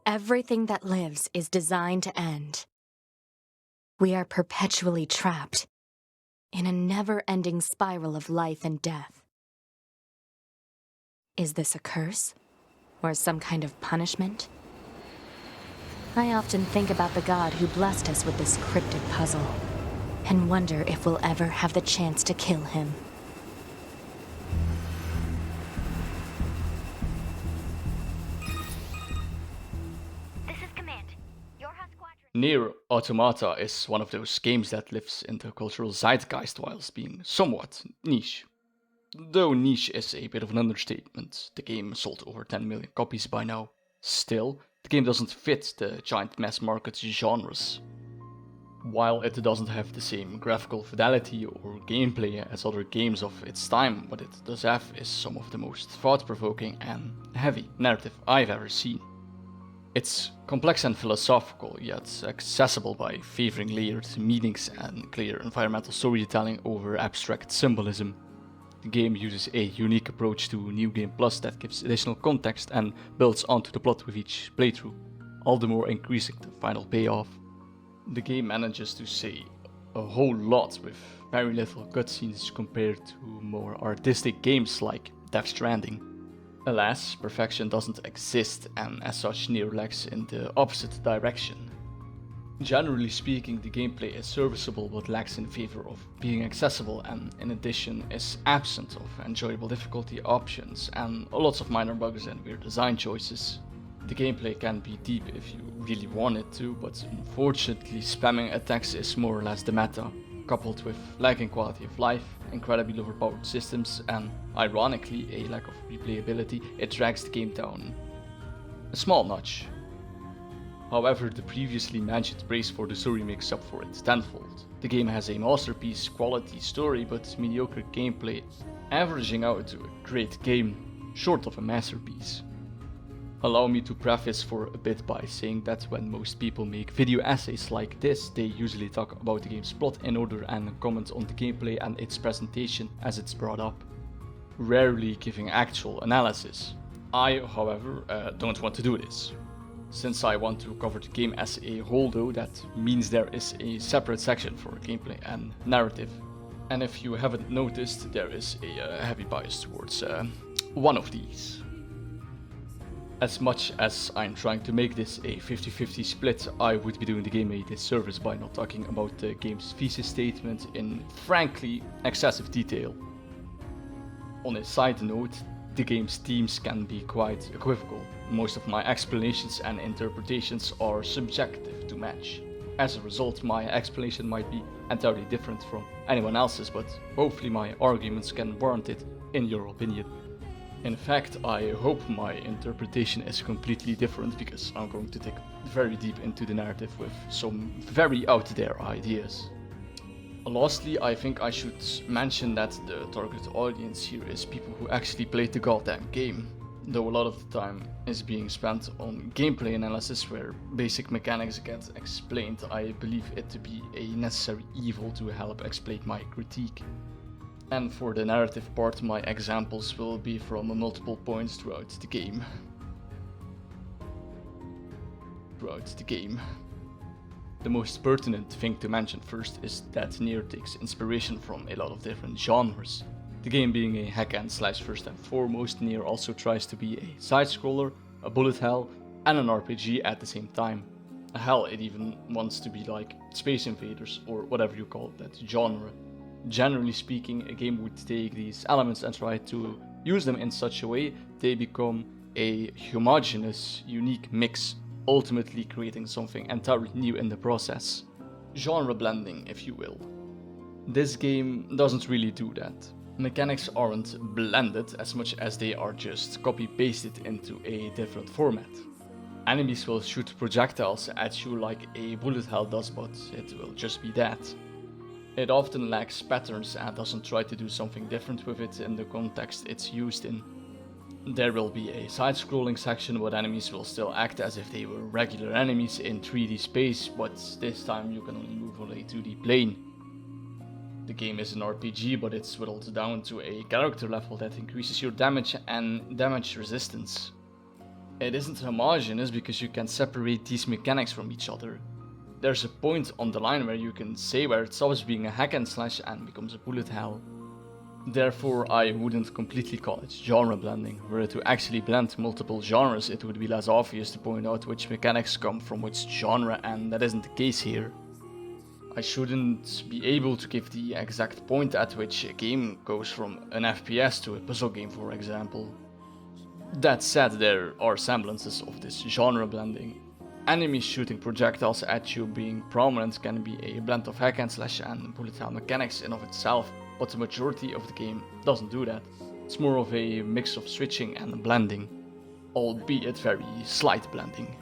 Everything that lives is designed to end. We are perpetually trapped in a never-ending spiral of life and death. Is this a curse? Or some kind of punishment? I often think about the god who blessed us with this cryptic puzzle, and wonder if we'll ever have the chance to kill him. This is Command. Your house squadron. NieR Automata is one of those games that lives in the cultural zeitgeist whilst being somewhat niche. Though niche is a bit of an understatement, the game sold over 10 million copies by now. Still, the game doesn't fit the giant mass market genres. While it doesn't have the same graphical fidelity or gameplay as other games of its time, what it does have is some of the most thought-provoking and heavy narrative I've ever seen. It's complex and philosophical, yet accessible by favoring layered meanings and clear environmental storytelling over abstract symbolism. The game uses a unique approach to New Game Plus that gives additional context and builds onto the plot with each playthrough, all the more increasing the final payoff. The game manages to say a whole lot with very little cutscenes compared to more artistic games like Death Stranding. Alas, perfection doesn't exist, and as such NieR lags in the opposite direction. Generally speaking, the gameplay is serviceable but lacks in favor of being accessible, and in addition is absent of enjoyable difficulty options and lots of minor bugs and weird design choices. The gameplay can be deep if you really want it to, but unfortunately spamming attacks is more or less the meta, coupled with lacking quality of life, incredibly overpowered systems, and ironically a lack of replayability. It drags the game down a small notch. However, the previously mentioned praise for the story makes up for it tenfold. The game has a masterpiece quality story but mediocre gameplay, averaging out to a great game, short of a masterpiece. Allow me to preface for a bit by saying that when most people make video essays like this, they usually talk about the game's plot in order and comment on the gameplay and its presentation as it's brought up, rarely giving actual analysis. I, however, don't want to do this. Since I want to cover the game as a whole though, that means there is a separate section for gameplay and narrative. And if you haven't noticed, there is a heavy bias towards one of these. As much as I'm trying to make this a 50-50 split, I would be doing the game a disservice by not talking about the game's thesis statement in frankly excessive detail. On a side note, the game's themes can be quite equivocal. Most of my explanations and interpretations are subjective to match. As a result, my explanation might be entirely different from anyone else's, but hopefully my arguments can warrant it in your opinion. In fact, I hope my interpretation is completely different because I'm going to dig very deep into the narrative with some very out there ideas. Lastly, I think I should mention that the target audience here is people who actually played the goddamn game, though a lot of the time is being spent on gameplay analysis where basic mechanics get explained. I believe it to be a necessary evil to help explain my critique. And for the narrative part, my examples will be from multiple points throughout the game. The most pertinent thing to mention first is that NieR takes inspiration from a lot of different genres. The game being a hack and slash first and foremost, NieR also tries to be a side-scroller, a bullet hell, and an RPG at the same time. Hell, it even wants to be like Space Invaders or whatever you call that genre. Generally speaking, a game would take these elements and try to use them in such a way they become a homogeneous, unique mix, ultimately creating something entirely new in the process. Genre blending, if you will. This game doesn't really do that. Mechanics aren't blended as much as they are just copy-pasted into a different format. Enemies will shoot projectiles at you like a bullet hell does, but it will just be that. It often lacks patterns and doesn't try to do something different with it in the context it's used in. There will be a side-scrolling section, but enemies will still act as if they were regular enemies in 3D space, but this time you can only move on a 2D plane. The game is an RPG, but it's whittled down to a character level that increases your damage and damage resistance. It isn't homogeneous because you can separate these mechanics from each other. There's a point on the line where you can say where it stops being a hack and slash and becomes a bullet hell. Therefore, I wouldn't completely call it genre blending. Were it to actually blend multiple genres, it would be less obvious to point out which mechanics come from which genre, and that isn't the case here. I shouldn't be able to give the exact point at which a game goes from an FPS to a puzzle game, for example. That said, there are semblances of this genre blending. Enemies shooting projectiles at you being prominent can be a blend of hack and slash and bullet hell mechanics in of itself, but the majority of the game doesn't do that. It's more of a mix of switching and blending, albeit very slight blending.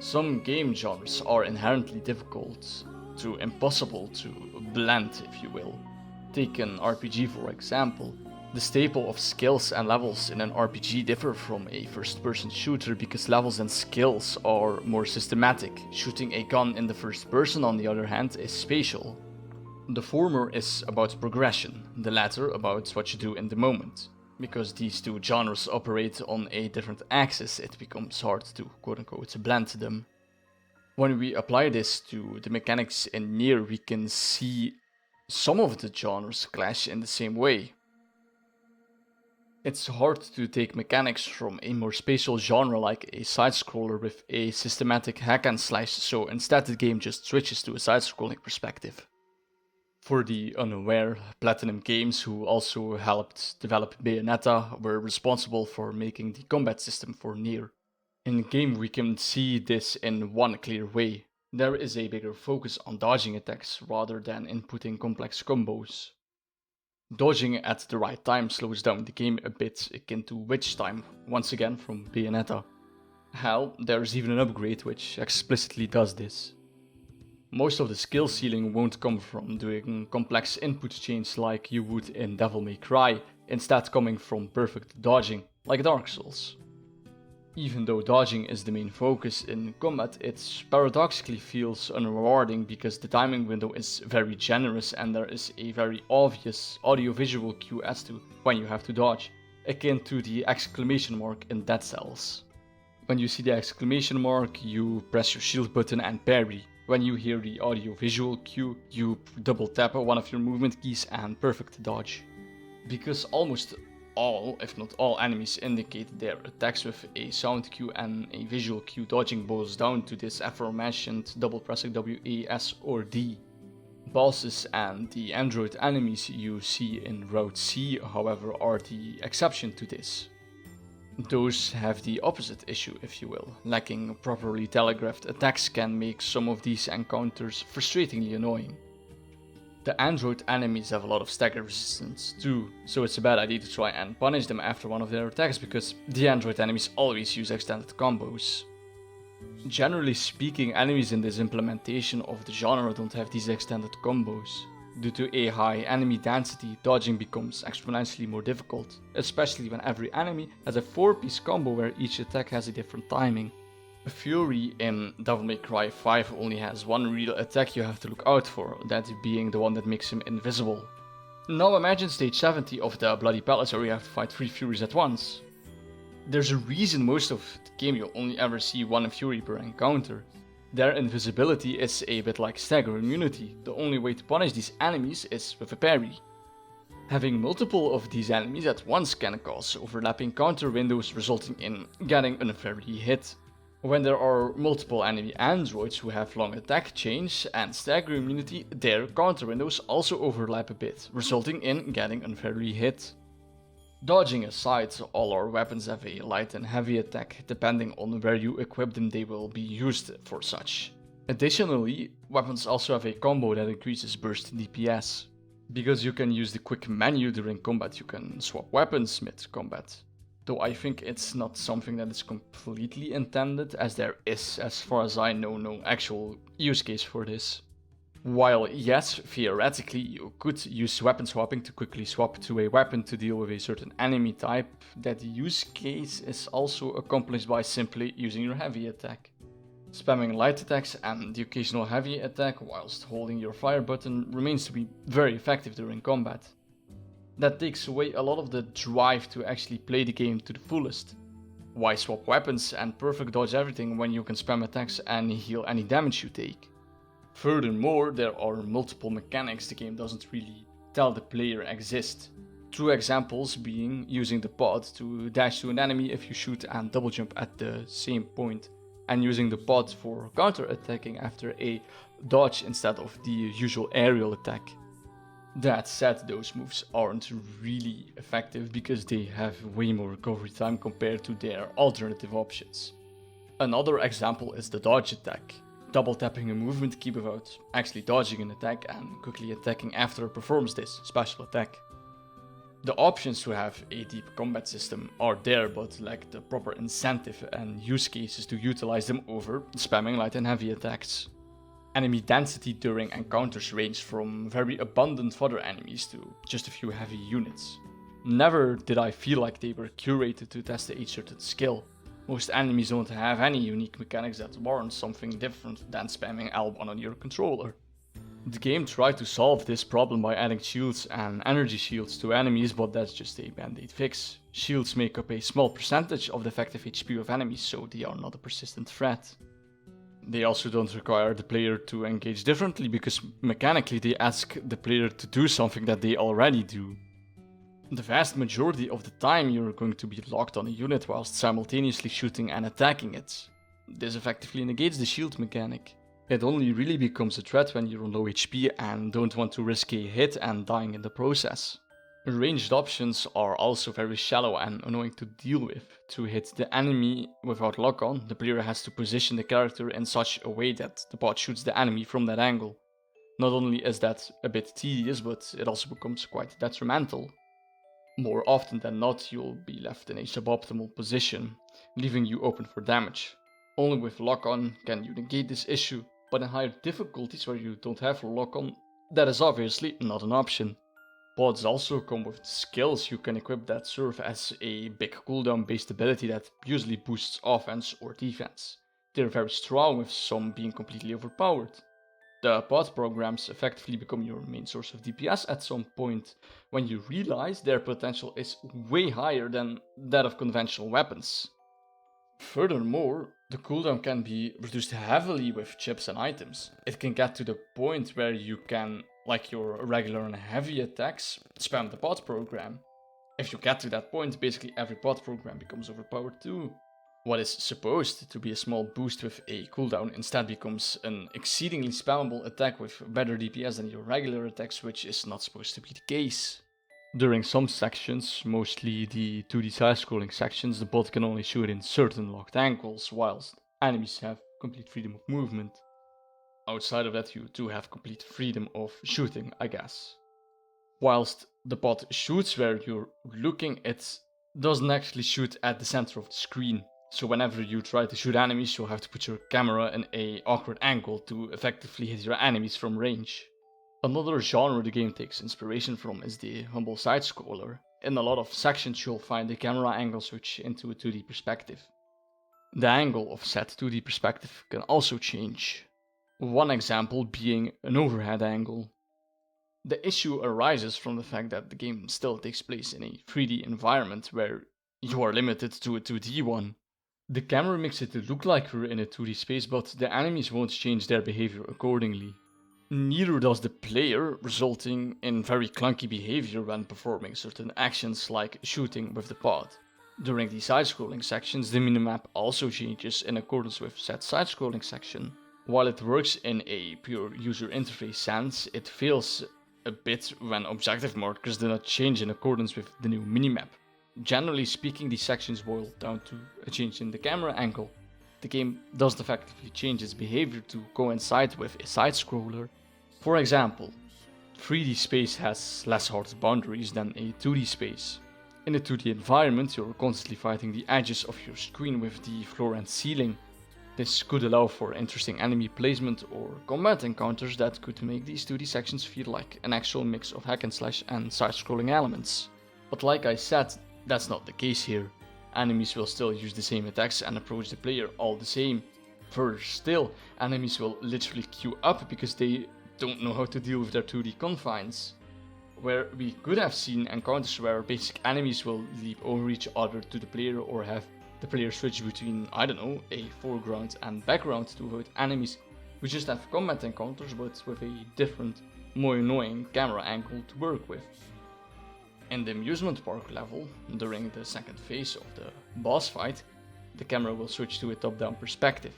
Some game genres are inherently difficult to impossible to blend, if you will. Take an RPG for example. The staple of skills and levels in an RPG differ from a first-person shooter because levels and skills are more systematic. Shooting a gun in the first person, on the other hand, is spatial. The former is about progression, the latter about what you do in the moment. Because these two genres operate on a different axis, it becomes hard to quote-unquote blend them. When we apply this to the mechanics in NieR, we can see some of the genres clash in the same way. It's hard to take mechanics from a more spatial genre like a side-scroller with a systematic hack and slash, so instead the game just switches to a side-scrolling perspective. For the unaware, Platinum Games, who also helped develop Bayonetta, were responsible for making the combat system for NieR. In game we can see this in one clear way. There is a bigger focus on dodging attacks rather than inputting complex combos. Dodging at the right time slows down the game a bit, akin to Witch Time, once again from Bayonetta. Hell, there's even an upgrade which explicitly does this. Most of the skill ceiling won't come from doing complex input chains like you would in Devil May Cry, instead coming from perfect dodging, like Dark Souls. Even though dodging is the main focus in combat, it paradoxically feels unrewarding because the timing window is very generous and there is a very obvious audio-visual cue as to when you have to dodge, akin to the exclamation mark in Dead Cells. When you see the exclamation mark, you press your shield button and parry. When you hear the audio-visual cue, you double tap one of your movement keys and perfect dodge. Because almost all, if not all, enemies indicate their attacks with a sound cue and a visual cue, dodging boils down to this aforementioned double pressing W, A, S or D. Bosses and the android enemies you see in Route C, however, are the exception to this. Those have the opposite issue, if you will. Lacking properly telegraphed attacks can make some of these encounters frustratingly annoying. The android enemies have a lot of stagger resistance too, so it's a bad idea to try and punish them after one of their attacks because the android enemies always use extended combos. Generally speaking, enemies in this implementation of the genre don't have these extended combos. Due to a high enemy density, dodging becomes exponentially more difficult, especially when every enemy has a 4-piece combo where each attack has a different timing. Fury in Devil May Cry 5 only has one real attack you have to look out for, that being the one that makes him invisible. Now imagine stage 70 of the Bloody Palace where you have to fight 3 Furies at once. There's a reason most of the game you'll only ever see one Fury per encounter. Their invisibility is a bit like stagger immunity. The only way to punish these enemies is with a parry. Having multiple of these enemies at once can cause overlapping counter windows, resulting in getting unfairly hit. When there are multiple enemy androids who have long attack chains and stagger immunity, their counter windows also overlap a bit, resulting in getting unfairly hit. Dodging aside, all our weapons have a light and heavy attack. Depending on where you equip them, they will be used for such. Additionally, weapons also have a combo that increases burst DPS. Because you can use the quick menu during combat, you can swap weapons mid-combat. Though I think it's not something that is completely intended, as there is, as far as I know, no actual use case for this. While yes, theoretically you could use weapon swapping to quickly swap to a weapon to deal with a certain enemy type, that use case is also accomplished by simply using your heavy attack. Spamming light attacks and the occasional heavy attack whilst holding your fire button remains to be very effective during combat. That takes away a lot of the drive to actually play the game to the fullest. Why swap weapons and perfect dodge everything when you can spam attacks and heal any damage you take? Furthermore, there are multiple mechanics the game doesn't really tell the player exist. True examples being using the pod to dash to an enemy if you shoot and double jump at the same point, and using the pod for counter attacking after a dodge instead of the usual aerial attack. That said, those moves aren't really effective because they have way more recovery time compared to their alternative options. Another example is the dodge attack. Double tapping a movement key without actually dodging an attack and quickly attacking after it performs this special attack. The options to have a deep combat system are there, but lack the proper incentive and use cases to utilize them over spamming light and heavy attacks. Enemy density during encounters range from very abundant fodder enemies to just a few heavy units. Never did I feel like they were curated to test a certain skill. Most enemies don't have any unique mechanics that warrant something different than spamming L1 on your controller. The game tried to solve this problem by adding shields and energy shields to enemies, but that's just a band-aid fix. Shields make up a small percentage of the effective HP of enemies, so they are not a persistent threat. They also don't require the player to engage differently because mechanically they ask the player to do something that they already do. The vast majority of the time you're going to be locked on a unit whilst simultaneously shooting and attacking it. This effectively negates the shield mechanic. It only really becomes a threat when you're on low HP and don't want to risk a hit and dying in the process. Ranged options are also very shallow and annoying to deal with. To hit the enemy without lock-on, the player has to position the character in such a way that the bot shoots the enemy from that angle. Not only is that a bit tedious, but it also becomes quite detrimental. More often than not, you'll be left in a suboptimal position, leaving you open for damage. Only with lock-on can you negate this issue, but in higher difficulties where you don't have lock-on, that is obviously not an option. Pods also come with skills you can equip that serve as a big cooldown based ability that usually boosts offense or defense. They're very strong, with some being completely overpowered. The pod programs effectively become your main source of DPS at some point when you realize their potential is way higher than that of conventional weapons. Furthermore, the cooldown can be reduced heavily with chips and items. It can get to the point where you can, like your regular and heavy attacks, spam the pod program. If you get to that point, basically every pod program becomes overpowered too. What is supposed to be a small boost with a cooldown instead becomes an exceedingly spammable attack with better DPS than your regular attacks, which is not supposed to be the case. During some sections, mostly the 2D side-scrolling sections, the bot can only shoot in certain locked angles, whilst enemies have complete freedom of movement. Outside of that, you do have complete freedom of shooting, I guess. Whilst the bot shoots where you're looking, it doesn't actually shoot at the center of the screen. So whenever you try to shoot enemies, you'll have to put your camera in an awkward angle to effectively hit your enemies from range. Another genre the game takes inspiration from is the humble side-scroller. In a lot of sections you'll find the camera angle switch into a 2D perspective. The angle of said 2D perspective can also change. One example being an overhead angle. The issue arises from the fact that the game still takes place in a 3D environment where you are limited to a 2D one. The camera makes it look like you're in a 2D space, but the enemies won't change their behavior accordingly. Neither does the player, resulting in very clunky behavior when performing certain actions like shooting with the pod. During the side-scrolling sections, the minimap also changes in accordance with said side-scrolling section. While it works in a pure user interface sense, it fails a bit when objective markers do not change in accordance with the new minimap. Generally speaking, these sections boil down to a change in the camera angle. The game doesn't effectively change its behavior to coincide with a side-scroller. For example, 3D space has less hard boundaries than a 2D space. In a 2D environment, you're constantly fighting the edges of your screen with the floor and ceiling. This could allow for interesting enemy placement or combat encounters that could make these 2D sections feel like an actual mix of hack and slash and side-scrolling elements. But like I said, that's not the case here. Enemies will still use the same attacks and approach the player all the same. Further still, enemies will literally queue up because they don't know how to deal with their 2D confines. Where we could have seen encounters where basic enemies will leap over each other to the player or have The player switches between, I don't know, a foreground and background to avoid enemies who just have combat encounters but with a different, more annoying camera angle to work with. In the amusement park level, during the second phase of the boss fight, the camera will switch to a top-down perspective.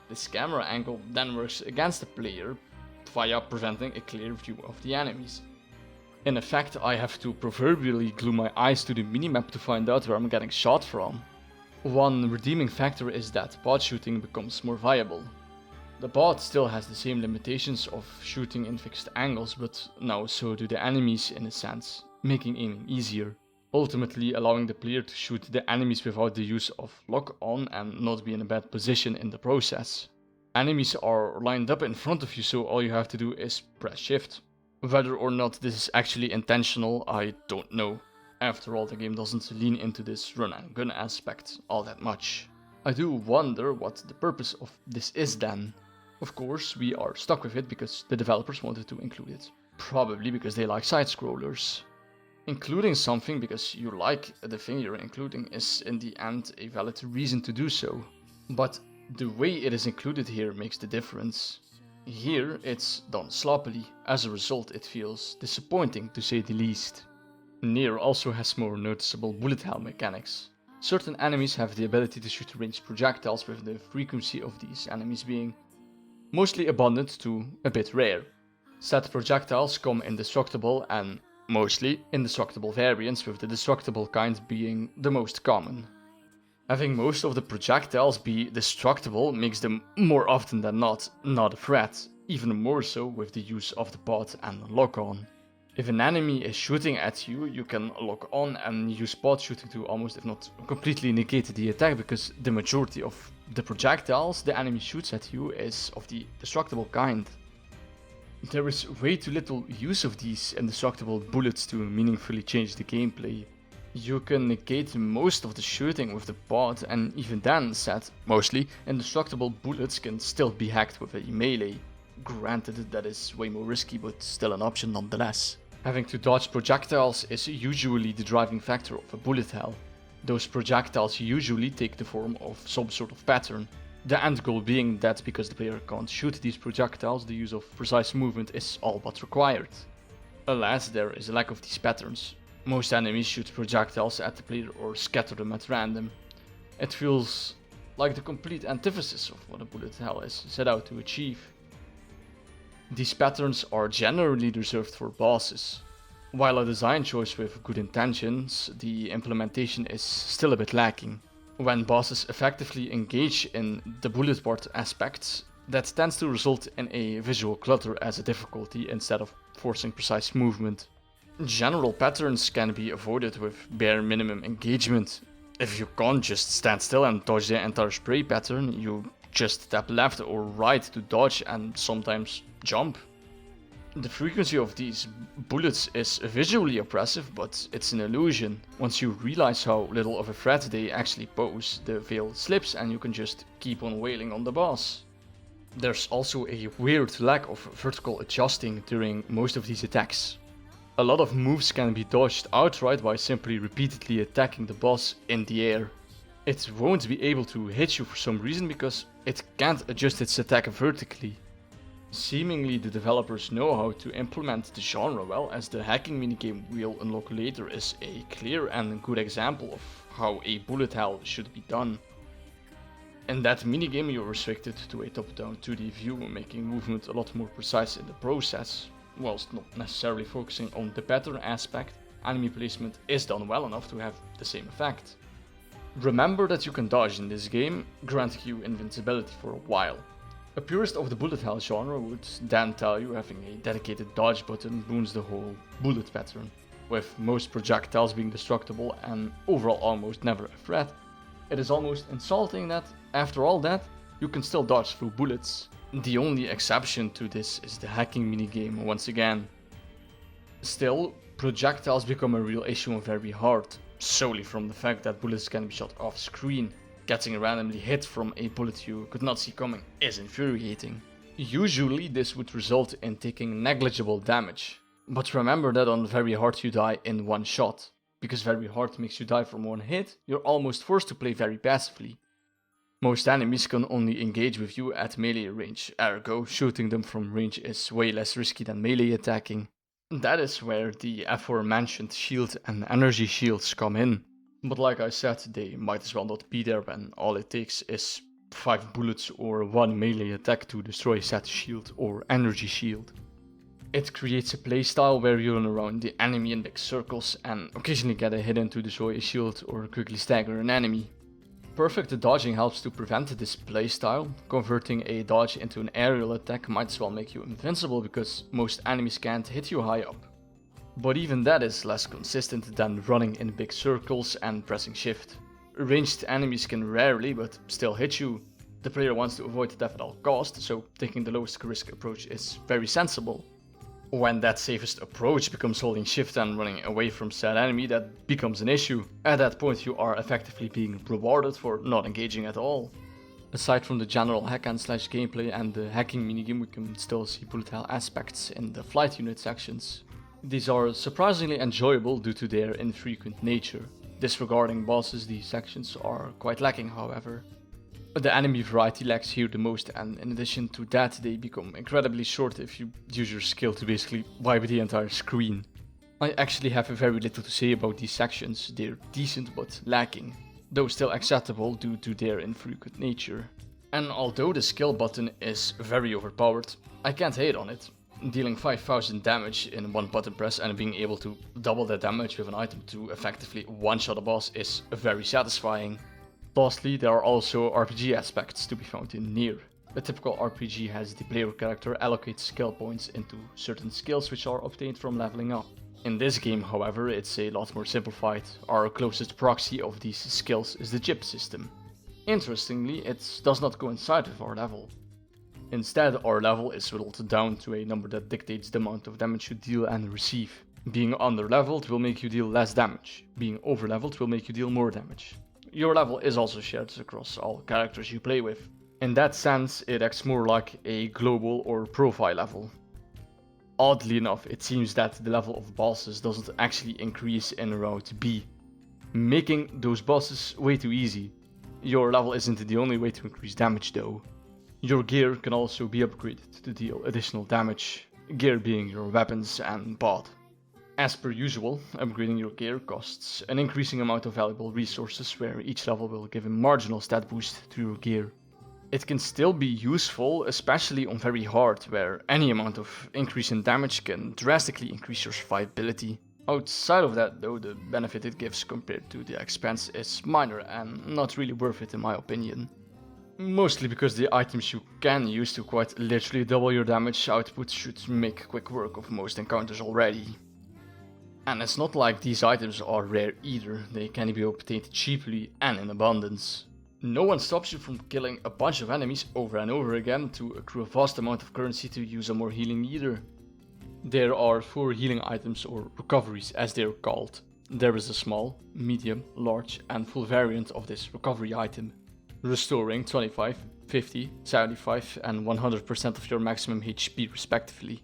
This camera angle then works against the player via preventing a clear view of the enemies. In effect, I have to proverbially glue my eyes to the minimap to find out where I'm getting shot from. One redeeming factor is that bot shooting becomes more viable. The bot still has the same limitations of shooting in fixed angles, but now so do the enemies in a sense, making aiming easier, ultimately allowing the player to shoot the enemies without the use of lock-on and not be in a bad position in the process. Enemies are lined up in front of you, so all you have to do is press shift. Whether or not this is actually intentional, I don't know. After all, the game doesn't lean into this run and gun aspect all that much. I do wonder what the purpose of this is then. Of course, we are stuck with it because the developers wanted to include it. Probably because they like side-scrollers. Including something because you like the thing you're including is in the end a valid reason to do so. But the way it is included here makes the difference. Here it's done sloppily, as a result it feels disappointing to say the least. NieR also has more noticeable bullet hell mechanics. Certain enemies have the ability to shoot ranged projectiles, with the frequency of these enemies being mostly abundant to a bit rare. Said projectiles come indestructible and mostly indestructible variants, with the destructible kind being the most common. Having most of the projectiles be destructible makes them more often than not a threat, even more so with the use of the bot and lock-on. If an enemy is shooting at you, you can lock on and use bot shooting to almost, if not completely, negate the attack, because the majority of the projectiles the enemy shoots at you is of the destructible kind. There is way too little use of these indestructible bullets to meaningfully change the gameplay. You can negate most of the shooting with the bot, and even then, said mostly indestructible bullets can still be hacked with a melee. Granted, that is way more risky, but still an option nonetheless. Having to dodge projectiles is usually the driving factor of a bullet hell. Those projectiles usually take the form of some sort of pattern. The end goal being that because the player can't shoot these projectiles, the use of precise movement is all but required. Alas, there is a lack of these patterns. Most enemies shoot projectiles at the player or scatter them at random. It feels like the complete antithesis of what a bullet hell is set out to achieve. These patterns are generally reserved for bosses. While a design choice with good intentions, the implementation is still a bit lacking. When bosses effectively engage in the bullet part aspects, that tends to result in a visual clutter as a difficulty instead of forcing precise movement. General patterns can be avoided with bare minimum engagement. If you can't just stand still and dodge the entire spray pattern, you just tap left or right to dodge and sometimes jump. The frequency of these bullets is visually oppressive, but it's an illusion. Once you realize how little of a threat they actually pose, the veil slips and you can just keep on wailing on the boss. There's also a weird lack of vertical adjusting during most of these attacks. A lot of moves can be dodged outright by simply repeatedly attacking the boss in the air. It won't be able to hit you for some reason because it can't adjust its attack vertically. Seemingly the developers know how to implement the genre well, as the hacking minigame we'll unlock later is a clear and good example of how a bullet hell should be done. In that minigame you're restricted to a top-down 2D view, making movement a lot more precise in the process. Whilst not necessarily focusing on the pattern aspect, enemy placement is done well enough to have the same effect. Remember that you can dodge in this game, granting you invincibility for a while. A purist of the bullet hell genre would then tell you having a dedicated dodge button ruins the whole bullet pattern, with most projectiles being destructible and overall almost never a threat. It is almost insulting that, after all that, you can still dodge through bullets. The only exception to this is the hacking minigame once again. Still, projectiles become a real issue and very hard, solely from the fact that bullets can be shot off screen. Getting randomly hit from a bullet you could not see coming is infuriating. Usually this would result in taking negligible damage, but remember that on very hard you die in one shot. Because very hard makes you die from one hit, you're almost forced to play very passively. Most enemies can only engage with you at melee range, ergo shooting them from range is way less risky than melee attacking. That is where the aforementioned shield and energy shields come in. But like I said, they might as well not be there when all it takes is 5 bullets or 1 melee attack to destroy said shield or energy shield. It creates a playstyle where you run around the enemy in big circles and occasionally get a hit in to destroy a shield or quickly stagger an enemy. Perfect dodging helps to prevent this playstyle. Converting a dodge into an aerial attack might as well make you invincible because most enemies can't hit you high up. But even that is less consistent than running in big circles and pressing shift. Ranged enemies can rarely but still hit you. The player wants to avoid death at all costs, so taking the lowest risk approach is very sensible. When that safest approach becomes holding shift and running away from said enemy, that becomes an issue. At that point you are effectively being rewarded for not engaging at all. Aside from the general hack and slash gameplay and the hacking minigame, we can still see bullet hell aspects in the flight unit sections. These are surprisingly enjoyable due to their infrequent nature. Disregarding bosses, these sections are quite lacking however. The enemy variety lacks here the most, and in addition to that they become incredibly short if you use your skill to basically wipe the entire screen. I actually have very little to say about these sections, they're decent but lacking, though still acceptable due to their infrequent nature. And although the skill button is very overpowered, I can't hate on it. Dealing 5000 damage in one button press and being able to double that damage with an item to effectively one-shot a boss is very satisfying. Lastly, there are also RPG aspects to be found in NieR. A typical RPG has the player character allocate skill points into certain skills which are obtained from leveling up. In this game, however, it's a lot more simplified. Our closest proxy of these skills is the chip system. Interestingly, it does not coincide with our level. Instead, our level is whittled down to a number that dictates the amount of damage you deal and receive. Being under-leveled will make you deal less damage. Being over-leveled will make you deal more damage. Your level is also shared across all characters you play with. In that sense, it acts more like a global or profile level. Oddly enough, it seems that the level of bosses doesn't actually increase in Route B, making those bosses way too easy. Your level isn't the only way to increase damage though. Your gear can also be upgraded to deal additional damage, gear being your weapons and bod. As per usual, upgrading your gear costs an increasing amount of valuable resources where each level will give a marginal stat boost to your gear. It can still be useful, especially on very hard, where any amount of increase in damage can drastically increase your survivability. Outside of that though, the benefit it gives compared to the expense is minor and not really worth it in my opinion. Mostly because the items you can use to quite literally double your damage output should make quick work of most encounters already. And it's not like these items are rare either, they can be obtained cheaply and in abundance. No one stops you from killing a bunch of enemies over and over again to accrue a vast amount of currency to use on more healing either. There are 4 healing items or recoveries as they're called. There is a small, medium, large and full variant of this recovery item, restoring 25, 50, 75 and 100% of your maximum HP respectively.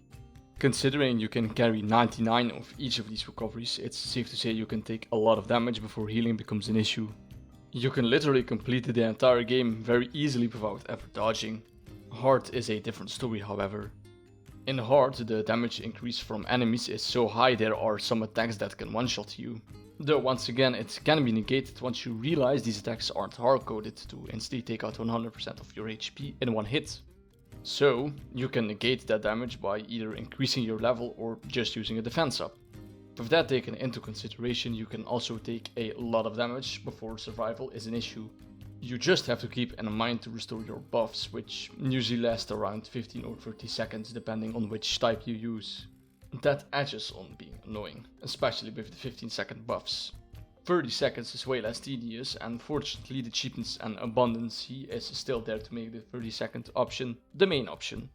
Considering you can carry 99 of each of these recoveries, it's safe to say you can take a lot of damage before healing becomes an issue. You can literally complete the entire game very easily without ever dodging. Hard is a different story however. In Hard, the damage increase from enemies is so high there are some attacks that can one-shot you. Though once again it can be negated once you realize these attacks aren't hard-coded to instantly take out 100% of your HP in one hit. So, you can negate that damage by either increasing your level or just using a defense up. With that taken into consideration, you can also take a lot of damage before survival is an issue. You just have to keep in mind to restore your buffs, which usually last around 15 or 30 seconds depending on which type you use. That edges on being annoying, especially with the 15-second buffs. 30 seconds is way less tedious, and fortunately the cheapness and abundancy is still there to make the 30-second option the main option.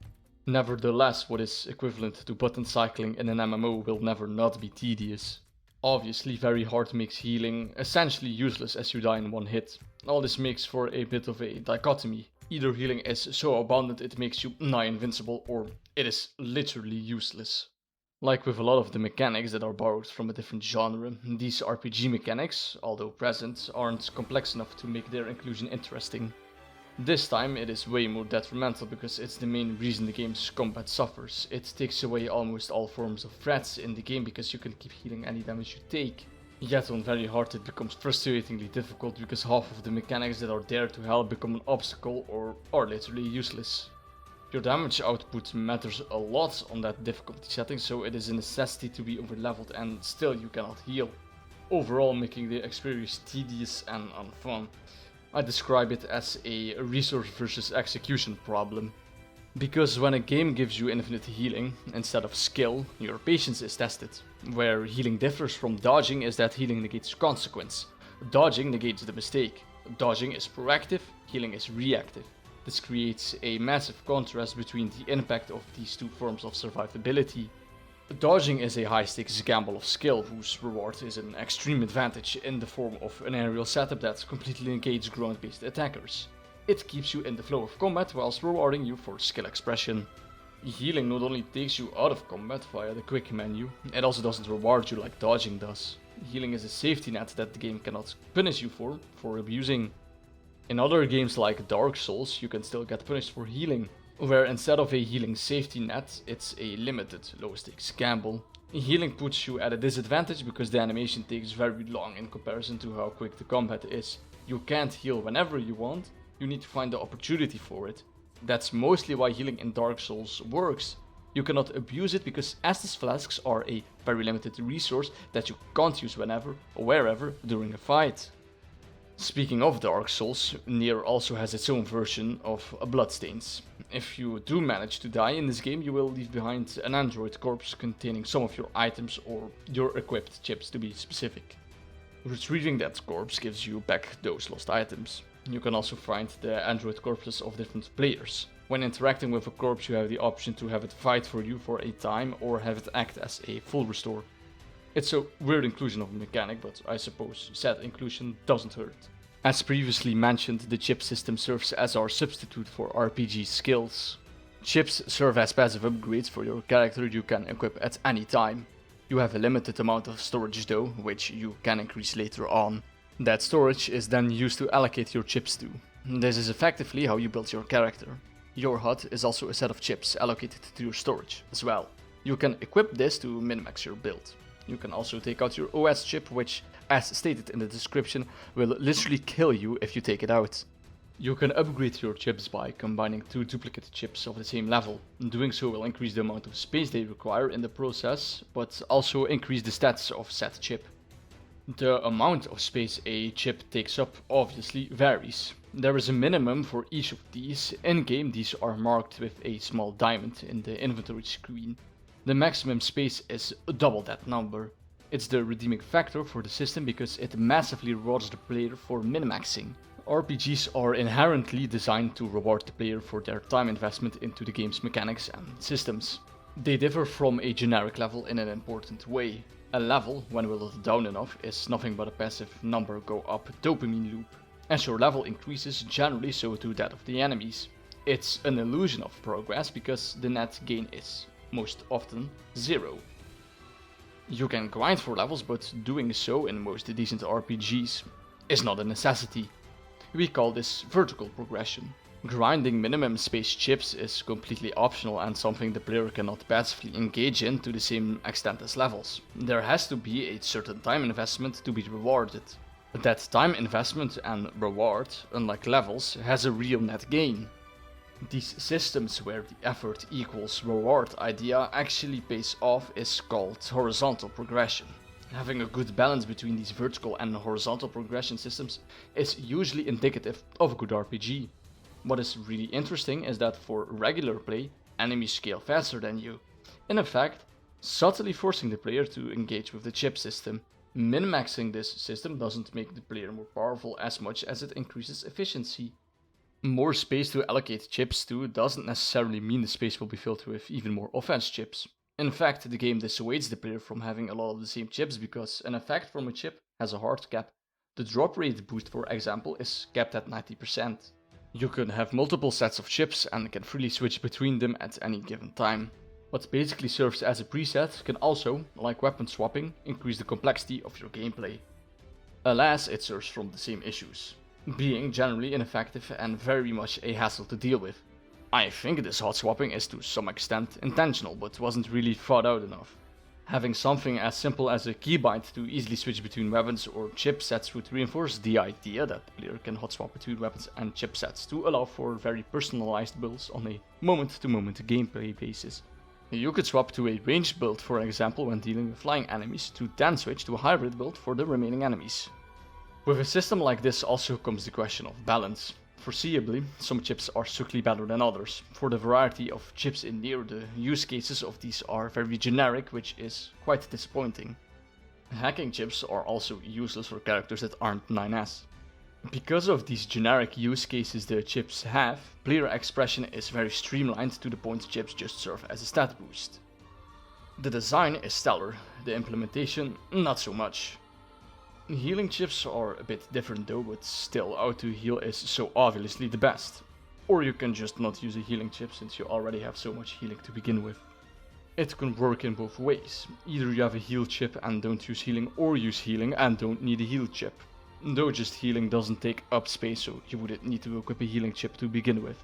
Nevertheless, what is equivalent to button cycling in an MMO will never not be tedious. Obviously, very hard makes healing essentially useless as you die in one hit. All this makes for a bit of a dichotomy. Either healing is so abundant it makes you nigh invincible, or it is literally useless. Like with a lot of the mechanics that are borrowed from a different genre, these RPG mechanics, although present, aren't complex enough to make their inclusion interesting. This time it is way more detrimental because it's the main reason the game's combat suffers. It takes away almost all forms of threats in the game because you can keep healing any damage you take. Yet on very hard it becomes frustratingly difficult because half of the mechanics that are there to help become an obstacle or are literally useless. Your damage output matters a lot on that difficulty setting, so it is a necessity to be overleveled and still you cannot heal, overall making the experience tedious and unfun. I describe it as a resource versus execution problem. Because when a game gives you infinite healing instead of skill, your patience is tested. Where healing differs from dodging is that healing negates consequence. Dodging negates the mistake. Dodging is proactive, healing is reactive. This creates a massive contrast between the impact of these two forms of survivability. Dodging is a high-stakes gamble of skill, whose reward is an extreme advantage in the form of an aerial setup that completely negates ground-based attackers. It keeps you in the flow of combat whilst rewarding you for skill expression. Healing not only takes you out of combat via the quick menu, it also doesn't reward you like dodging does. Healing is a safety net that the game cannot punish you for abusing. In other games like Dark Souls, you can still get punished for healing, where instead of a healing safety net, it's a limited low-stakes gamble. Healing puts you at a disadvantage because the animation takes very long in comparison to how quick the combat is. You can't heal whenever you want, you need to find the opportunity for it. That's mostly why healing in Dark Souls works. You cannot abuse it because Estus flasks are a very limited resource that you can't use whenever or wherever during a fight. Speaking of Dark Souls, NieR also has its own version of bloodstains. If you do manage to die in this game, you will leave behind an android corpse containing some of your items or your equipped chips to be specific. Retrieving that corpse gives you back those lost items. You can also find the android corpses of different players. When interacting with a corpse, you have the option to have it fight for you for a time or have it act as a full restore. It's a weird inclusion of a mechanic, but I suppose said inclusion doesn't hurt. As previously mentioned, the chip system serves as our substitute for RPG skills. Chips serve as passive upgrades for your character you can equip at any time. You have a limited amount of storage though, which you can increase later on. That storage is then used to allocate your chips to. This is effectively how you build your character. Your HUD is also a set of chips allocated to your storage as well. You can equip this to min-max your build. You can also take out your OS chip, which, as stated in the description, will literally kill you if you take it out. You can upgrade your chips by combining two duplicate chips of the same level. Doing so will increase the amount of space they require in the process, but also increase the stats of said chip. The amount of space a chip takes up obviously varies. There is a minimum for each of these. In-game, these are marked with a small diamond in the inventory screen. The maximum space is double that number. It's the redeeming factor for the system because it massively rewards the player for min-maxing. RPGs are inherently designed to reward the player for their time investment into the game's mechanics and systems. They differ from a generic level in an important way. A level, when whittled down enough, is nothing but a passive number go up dopamine loop. As your level increases, generally so do that of the enemies. It's an illusion of progress because the net gain is, most often, zero. You can grind for levels, but doing so in most decent RPGs is not a necessity. We call this vertical progression. Grinding minimum space chips is completely optional and something the player cannot passively engage in to the same extent as levels. There has to be a certain time investment to be rewarded. That time investment and reward, unlike levels, has a real net gain. These systems where the effort equals reward idea actually pays off is called horizontal progression. Having a good balance between these vertical and horizontal progression systems is usually indicative of a good RPG. What is really interesting is that for regular play, enemies scale faster than you. In effect, subtly forcing the player to engage with the chip system. Min-maxing this system doesn't make the player more powerful as much as it increases efficiency. More space to allocate chips to doesn't necessarily mean the space will be filled with even more offense chips. In fact, the game dissuades the player from having a lot of the same chips because an effect from a chip has a hard cap. The drop rate boost, for example, is capped at 90%. You can have multiple sets of chips and can freely switch between them at any given time. What basically serves as a preset can also, like weapon swapping, increase the complexity of your gameplay. Alas, it suffers from the same issues, being generally ineffective and very much a hassle to deal with. I think this hot swapping is to some extent intentional, but wasn't really thought out enough. Having something as simple as a keybind to easily switch between weapons or chipsets would reinforce the idea that the player can hot swap between weapons and chipsets to allow for very personalized builds on a moment-to-moment gameplay basis. You could swap to a ranged build, for example, when dealing with flying enemies, to then switch to a hybrid build for the remaining enemies. With a system like this also comes the question of balance. Foreseeably, some chips are strictly better than others. For the variety of chips in NieR, the use cases of these are very generic, which is quite disappointing. Hacking chips are also useless for characters that aren't 9S. Because of these generic use cases the chips have, player expression is very streamlined to the point chips just serve as a stat boost. The design is stellar, the implementation not so much. Healing chips are a bit different though, but still auto heal is so obviously the best. Or you can just not use a healing chip since you already have so much healing to begin with. It can work in both ways, either you have a heal chip and don't use healing, or use healing and don't need a heal chip. Though just healing doesn't take up space, so you wouldn't need to equip a healing chip to begin with.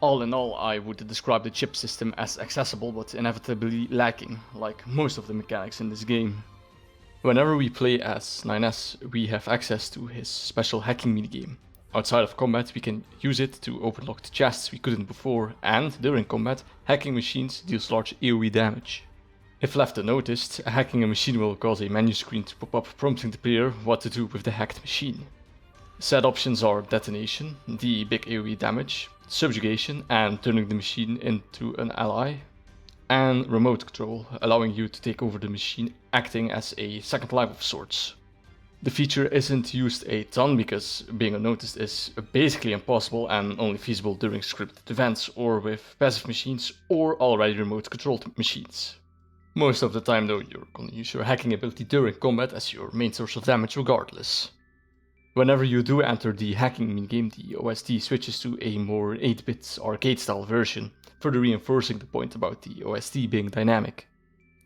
All in all, I would describe the chip system as accessible but inevitably lacking, like most of the mechanics in this game. Whenever we play as 9S, we have access to his special hacking minigame. Outside of combat, we can use it to open locked chests we couldn't before, and during combat, hacking machines deals large AoE damage. If left unnoticed, hacking a machine will cause a menu screen to pop up prompting the player what to do with the hacked machine. Set options are detonation, the big AoE damage, subjugation and turning the machine into an ally, and remote control, allowing you to take over the machine, acting as a second life of sorts. The feature isn't used a ton because being unnoticed is basically impossible and only feasible during scripted events or with passive machines or already remote controlled machines. Most of the time though, you're gonna use your hacking ability during combat as your main source of damage regardless. Whenever you do enter the hacking minigame, the OST switches to a more 8-bit arcade style version, further reinforcing the point about the OST being dynamic.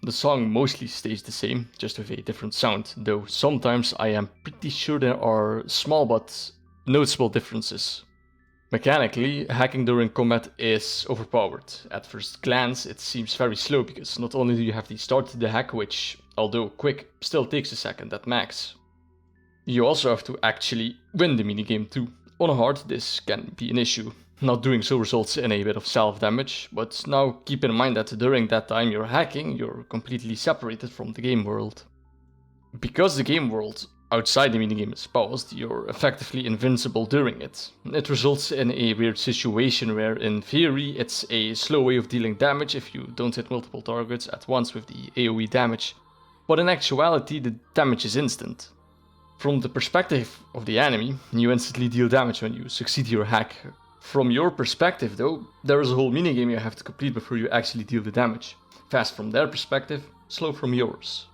The song mostly stays the same, just with a different sound, though sometimes I am pretty sure there are small but noticeable differences. Mechanically, hacking during combat is overpowered. At first glance, it seems very slow because not only do you have to start the hack, which, although quick, still takes a second at max. You also have to actually win the minigame too. On hard, this can be an issue. Not doing so results in a bit of self-damage, but now keep in mind that during that time you're hacking, you're completely separated from the game world. Because the game world outside the minigame is paused, you're effectively invincible during it. It results in a weird situation where, in theory, it's a slow way of dealing damage if you don't hit multiple targets at once with the AoE damage, but in actuality the damage is instant. From the perspective of the enemy, you instantly deal damage when you succeed your hack. From your perspective though, there is a whole minigame you have to complete before you actually deal the damage. Fast from their perspective, slow from yours.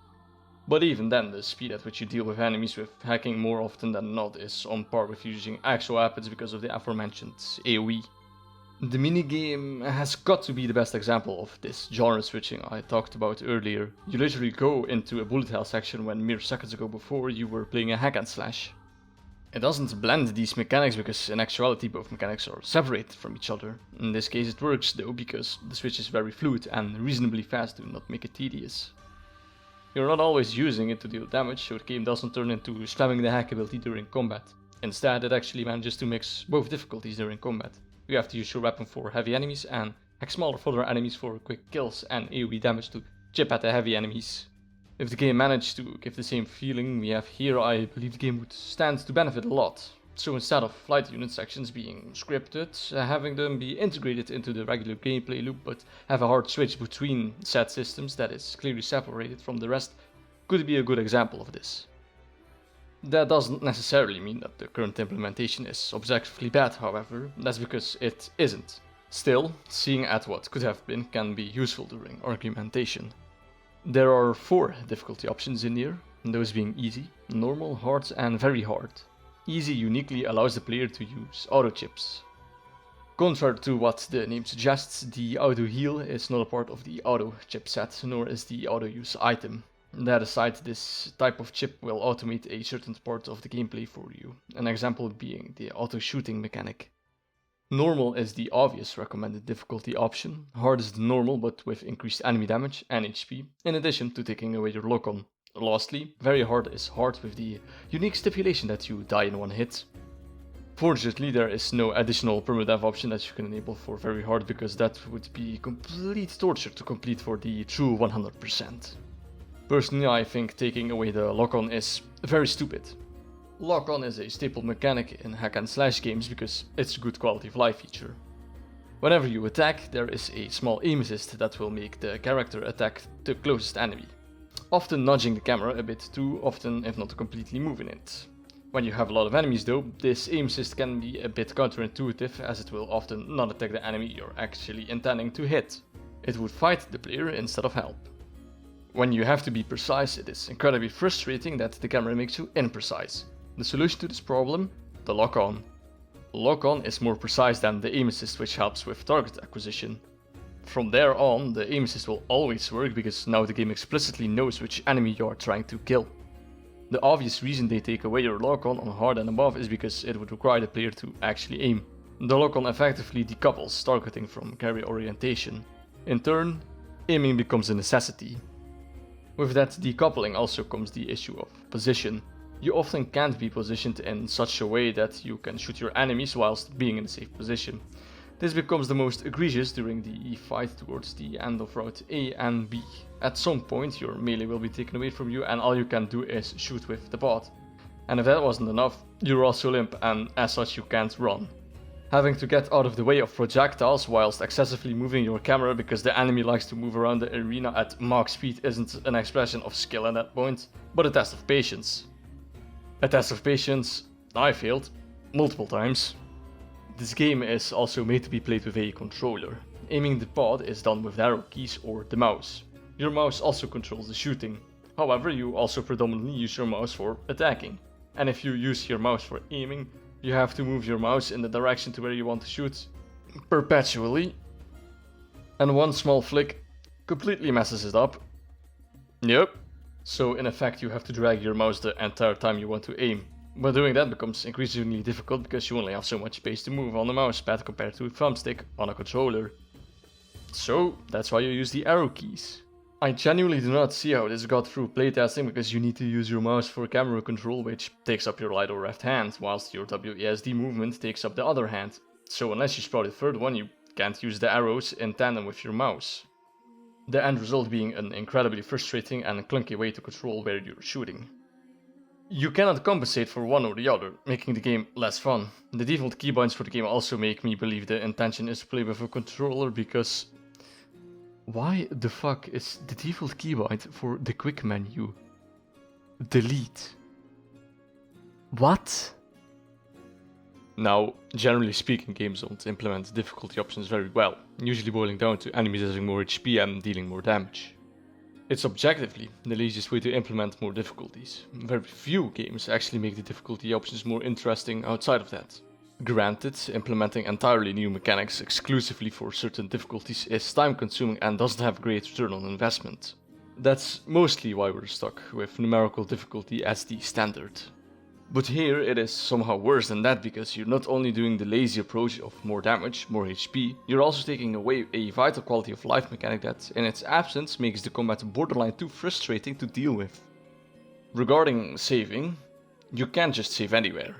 But even then, the speed at which you deal with enemies with hacking more often than not is on par with using actual weapons because of the aforementioned AoE. The minigame has got to be the best example of this genre switching I talked about earlier. You literally go into a bullet hell section when mere seconds ago before you were playing a hack and slash. It doesn't blend these mechanics because in actuality both mechanics are separated from each other. In this case it works though because the switch is very fluid and reasonably fast to not make it tedious. You're not always using it to deal damage, so the game doesn't turn into spamming the hack ability during combat. Instead, it actually manages to mix both difficulties during combat. You have to use your weapon for heavy enemies and hack smaller fodder enemies for quick kills and AoE damage to chip at the heavy enemies. If the game managed to give the same feeling we have here, I believe the game would stand to benefit a lot. So instead of flight unit sections being scripted, having them be integrated into the regular gameplay loop but have a hard switch between said systems that is clearly separated from the rest could be a good example of this. That doesn't necessarily mean that the current implementation is objectively bad, however, that's because it isn't. Still, seeing at what could have been can be useful during argumentation. There are 4 difficulty options in NieR, those being easy, normal, hard and very hard. Easy uniquely allows the player to use auto chips. Contrary to what the name suggests, the auto heal is not a part of the auto chipset, nor is the auto use item. That aside, this type of chip will automate a certain part of the gameplay for you, an example being the auto shooting mechanic. Normal is the obvious recommended difficulty option, hard is the normal but with increased enemy damage and HP, in addition to taking away your lock-on. Lastly, very hard is hard with the unique stipulation that you die in one hit. Fortunately, there is no additional permadeath option that you can enable for very hard because that would be complete torture to complete for the true 100%. Personally, I think taking away the lock-on is very stupid. Lock-on is a staple mechanic in hack and slash games because it's a good quality of life feature. Whenever you attack, there is a small aim assist that will make the character attack the closest enemy, often nudging the camera a bit too often if not completely moving it. When you have a lot of enemies though, this aim assist can be a bit counterintuitive as it will often not attack the enemy you're actually intending to hit. It would fight the player instead of help. When you have to be precise, it is incredibly frustrating that the camera makes you imprecise. The solution to this problem? The lock-on. Lock-on is more precise than the aim assist, which helps with target acquisition. From there on, the aim assist will always work because now the game explicitly knows which enemy you are trying to kill. The obvious reason they take away your lock-on on hard and above is because it would require the player to actually aim. The lock-on effectively decouples targeting from carry orientation. In turn, aiming becomes a necessity. With that decoupling also comes the issue of position. You often can't be positioned in such a way that you can shoot your enemies whilst being in a safe position. This becomes the most egregious during the fight towards the end of route A and B. At some point your melee will be taken away from you and all you can do is shoot with the bot. And if that wasn't enough, you're also limp and as such you can't run. Having to get out of the way of projectiles whilst excessively moving your camera because the enemy likes to move around the arena at Mach speed isn't an expression of skill at that point, but a test of patience. A test of patience I failed multiple times. This game is also made to be played with a controller. Aiming the pod is done with the arrow keys or the mouse. Your mouse also controls the shooting. However, you also predominantly use your mouse for attacking. And if you use your mouse for aiming, you have to move your mouse in the direction to where you want to shoot perpetually. And one small flick completely messes it up. Yep. So in effect you have to drag your mouse the entire time you want to aim. But doing that becomes increasingly difficult because you only have so much space to move on the mousepad compared to a thumbstick on a controller. So that's why you use the arrow keys. I genuinely do not see how this got through playtesting because you need to use your mouse for camera control, which takes up your right or left hand, whilst your WASD movement takes up the other hand. So unless you sprout a third one, you can't use the arrows in tandem with your mouse. The end result being an incredibly frustrating and clunky way to control where you're shooting. You cannot compensate for one or the other, making the game less fun. The default keybinds for the game also make me believe the intention is to play with a controller because... Why the fuck is the default keybind for the quick menu delete? What? Now, generally speaking, games don't implement difficulty options very well, usually boiling down to enemies having more HP and dealing more damage. It's objectively the laziest way to implement more difficulties. Very few games actually make the difficulty options more interesting outside of that. Granted, implementing entirely new mechanics exclusively for certain difficulties is time consuming and doesn't have great return on investment. That's mostly why we're stuck with numerical difficulty as the standard. But here it is somehow worse than that because you're not only doing the lazy approach of more damage, more HP, you're also taking away a vital quality of life mechanic that, in its absence, makes the combat borderline too frustrating to deal with. Regarding saving, you can't just save anywhere.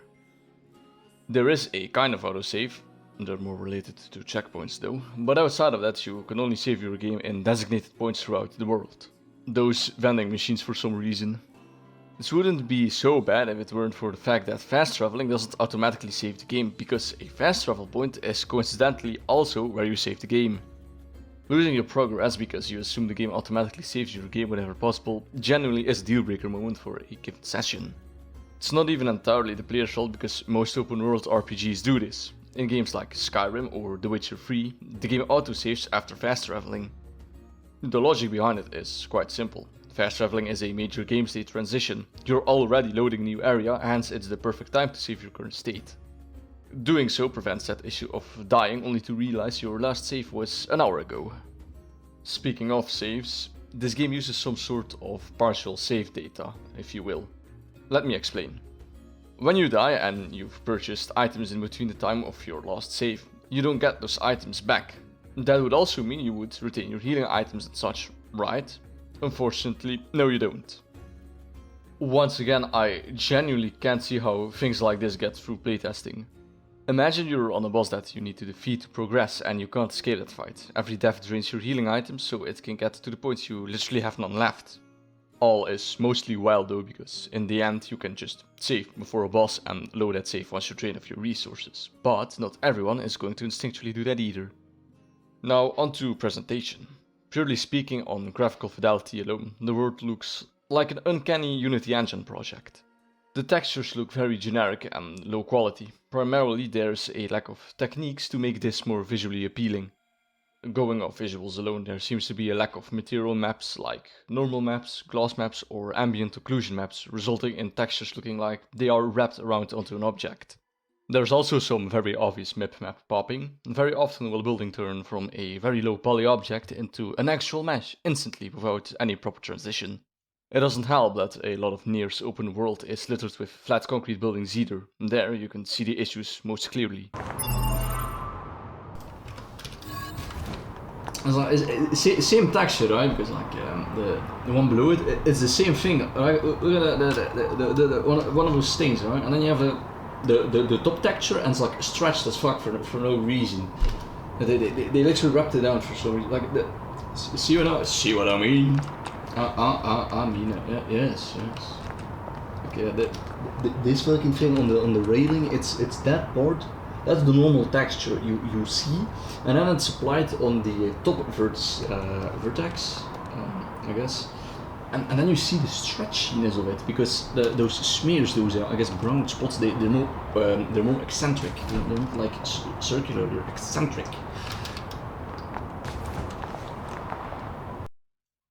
There is a kind of autosave, they're more related to checkpoints though, but outside of that you can only save your game in designated points throughout the world. Those vending machines for some reason. This wouldn't be so bad if it weren't for the fact that fast traveling doesn't automatically save the game, because a fast travel point is coincidentally also where you save the game. Losing your progress because you assume the game automatically saves your game whenever possible genuinely is a deal breaker moment for a given session. It's not even entirely the player's fault because most open world RPGs do this. In games like Skyrim or The Witcher 3, the game autosaves after fast traveling. The logic behind it is quite simple. Fast traveling is a major game state transition. You're already loading a new area, hence it's the perfect time to save your current state. Doing so prevents that issue of dying only to realize your last save was an hour ago. Speaking of saves, this game uses some sort of partial save data, if you will. Let me explain. When you die and you've purchased items in between the time of your last save, you don't get those items back. That would also mean you would retain your healing items and such, right? Unfortunately, no you don't. Once again, I genuinely can't see how things like this get through playtesting. Imagine you're on a boss that you need to defeat to progress and you can't escape that fight. Every death drains your healing items, so it can get to the point you literally have none left. All is mostly well though, because in the end you can just save before a boss and load that save once you drain off your resources. But not everyone is going to instinctually do that either. Now onto presentation. Purely speaking, on graphical fidelity alone, the world looks like an uncanny Unity Engine project. The textures look very generic and low quality. Primarily there's a lack of techniques to make this more visually appealing. Going off visuals alone, there seems to be a lack of material maps like normal maps, glass maps or ambient occlusion maps, resulting in textures looking like they are wrapped around onto an object. There's also some very obvious map popping. Very often will building turn from a very low poly object into an actual mesh instantly without any proper transition. It doesn't help that a lot of NieR's open world is littered with flat concrete buildings either. There you can see the issues most clearly. It's like, same texture, right? Because like the one below it, it's the same thing, right? Look at the one of those things, right? And then you have the top texture, and it's like stretched as fuck for no reason. They literally wrapped it down for some reason. Like see what I mean? I mean it. Yes. Okay, this fucking thing on the railing, it's that part. That's the normal texture you see, and then it's applied on the top vertex, I guess, and then you see the stretchiness of it, because those smears, those I guess brown spots, they're more eccentric. They're not like circular, they're eccentric.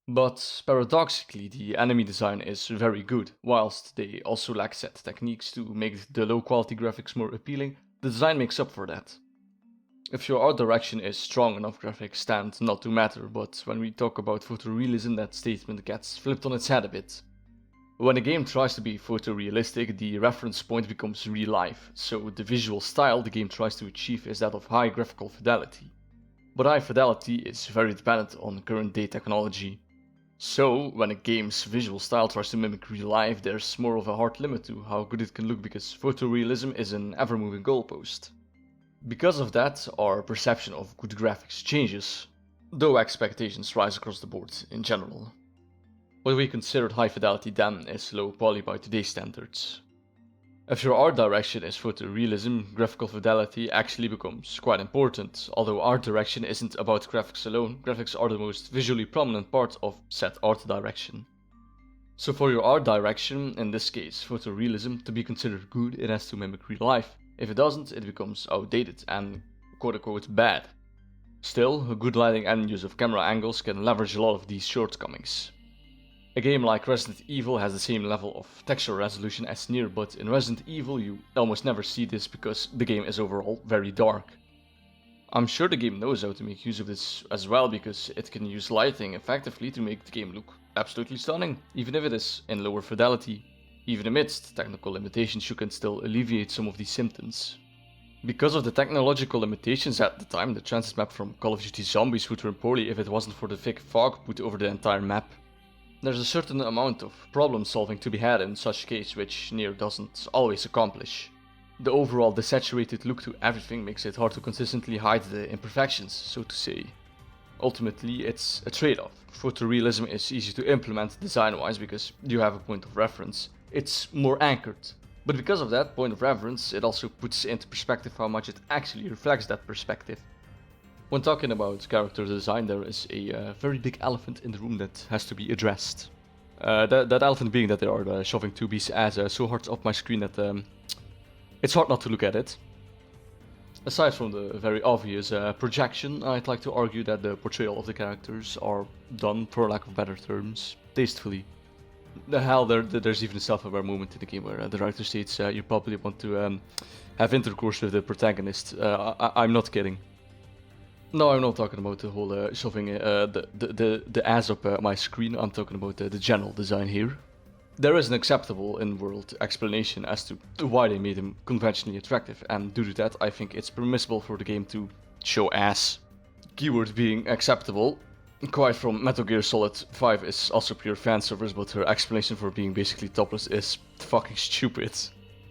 But paradoxically, the enemy design is very good. Whilst they also lack set techniques to make the low quality graphics more appealing, the design makes up for that. If your art direction is strong enough, graphics tend not to matter, but when we talk about photorealism, that statement gets flipped on its head a bit. When a game tries to be photorealistic, the reference point becomes real life, so the visual style the game tries to achieve is that of high graphical fidelity. But high fidelity is very dependent on current day technology. So, when a game's visual style tries to mimic real life, there's more of a hard limit to how good it can look, because photorealism is an ever-moving goalpost. Because of that, our perception of good graphics changes, though expectations rise across the board in general. What we considered high fidelity then is low poly by today's standards. If your art direction is photorealism, graphical fidelity actually becomes quite important. Although art direction isn't about graphics alone, graphics are the most visually prominent part of said art direction. So for your art direction, in this case photorealism, to be considered good, it has to mimic real life. If it doesn't, it becomes outdated and quote-unquote bad. Still, a good lighting and use of camera angles can leverage a lot of these shortcomings. A game like Resident Evil has the same level of texture resolution as NieR, but in Resident Evil you almost never see this because the game is overall very dark. I'm sure the game knows how to make use of this as well, because it can use lighting effectively to make the game look absolutely stunning, even if it is in lower fidelity. Even amidst technical limitations, you can still alleviate some of these symptoms. Because of the technological limitations at the time, the transit map from Call of Duty Zombies would run poorly if it wasn't for the thick fog put over the entire map. There's a certain amount of problem solving to be had in such case, which NieR doesn't always accomplish. The overall desaturated look to everything makes it hard to consistently hide the imperfections, so to say. Ultimately, it's a trade-off. Photorealism is easy to implement design-wise because you have a point of reference. It's more anchored. But because of that point of reference, it also puts into perspective how much it actually reflects that perspective. When talking about character design, there is a very big elephant in the room that has to be addressed. That elephant being that they are shoving 2B's ass so hard up my screen that it's hard not to look at it. Aside from the very obvious projection, I'd like to argue that the portrayal of the characters are done, for lack of better terms, tastefully. The hell, there's even a self-aware moment in the game where the writer states you probably want to have intercourse with the protagonist. I'm not kidding. No, I'm not talking about the whole shoving the ass up my screen. I'm talking about the general design here. There is an acceptable in-world explanation as to why they made him conventionally attractive, and due to that, I think it's permissible for the game to show ass. Keyword being acceptable. Quite from Metal Gear Solid 5 is also pure fan service, but her explanation for being basically topless is fucking stupid.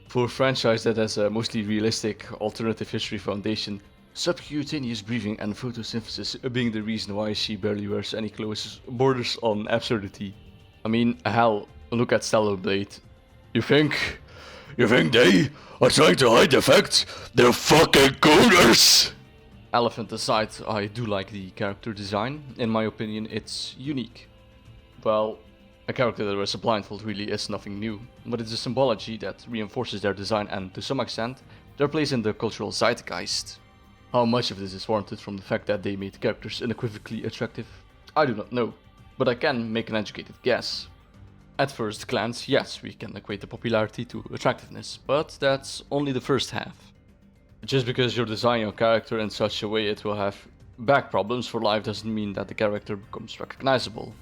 For a franchise that has a mostly realistic alternative history foundation, subcutaneous breathing and photosynthesis being the reason why she barely wears any clothes borders on absurdity. I mean, hell, look at Stellar Blade. You think they are trying to hide the fact they're fucking coders? Elephant aside, I do like the character design. In my opinion, it's unique. Well, a character that wears a blindfold really is nothing new, but it's a symbology that reinforces their design and, to some extent, their place in the cultural zeitgeist. How much of this is warranted from the fact that they made characters unequivocally attractive, I do not know, but I can make an educated guess. At first glance, yes, we can equate the popularity to attractiveness, but that's only the first half. Just because you're designing your character in such a way it will have back problems for life doesn't mean that the character becomes recognizable.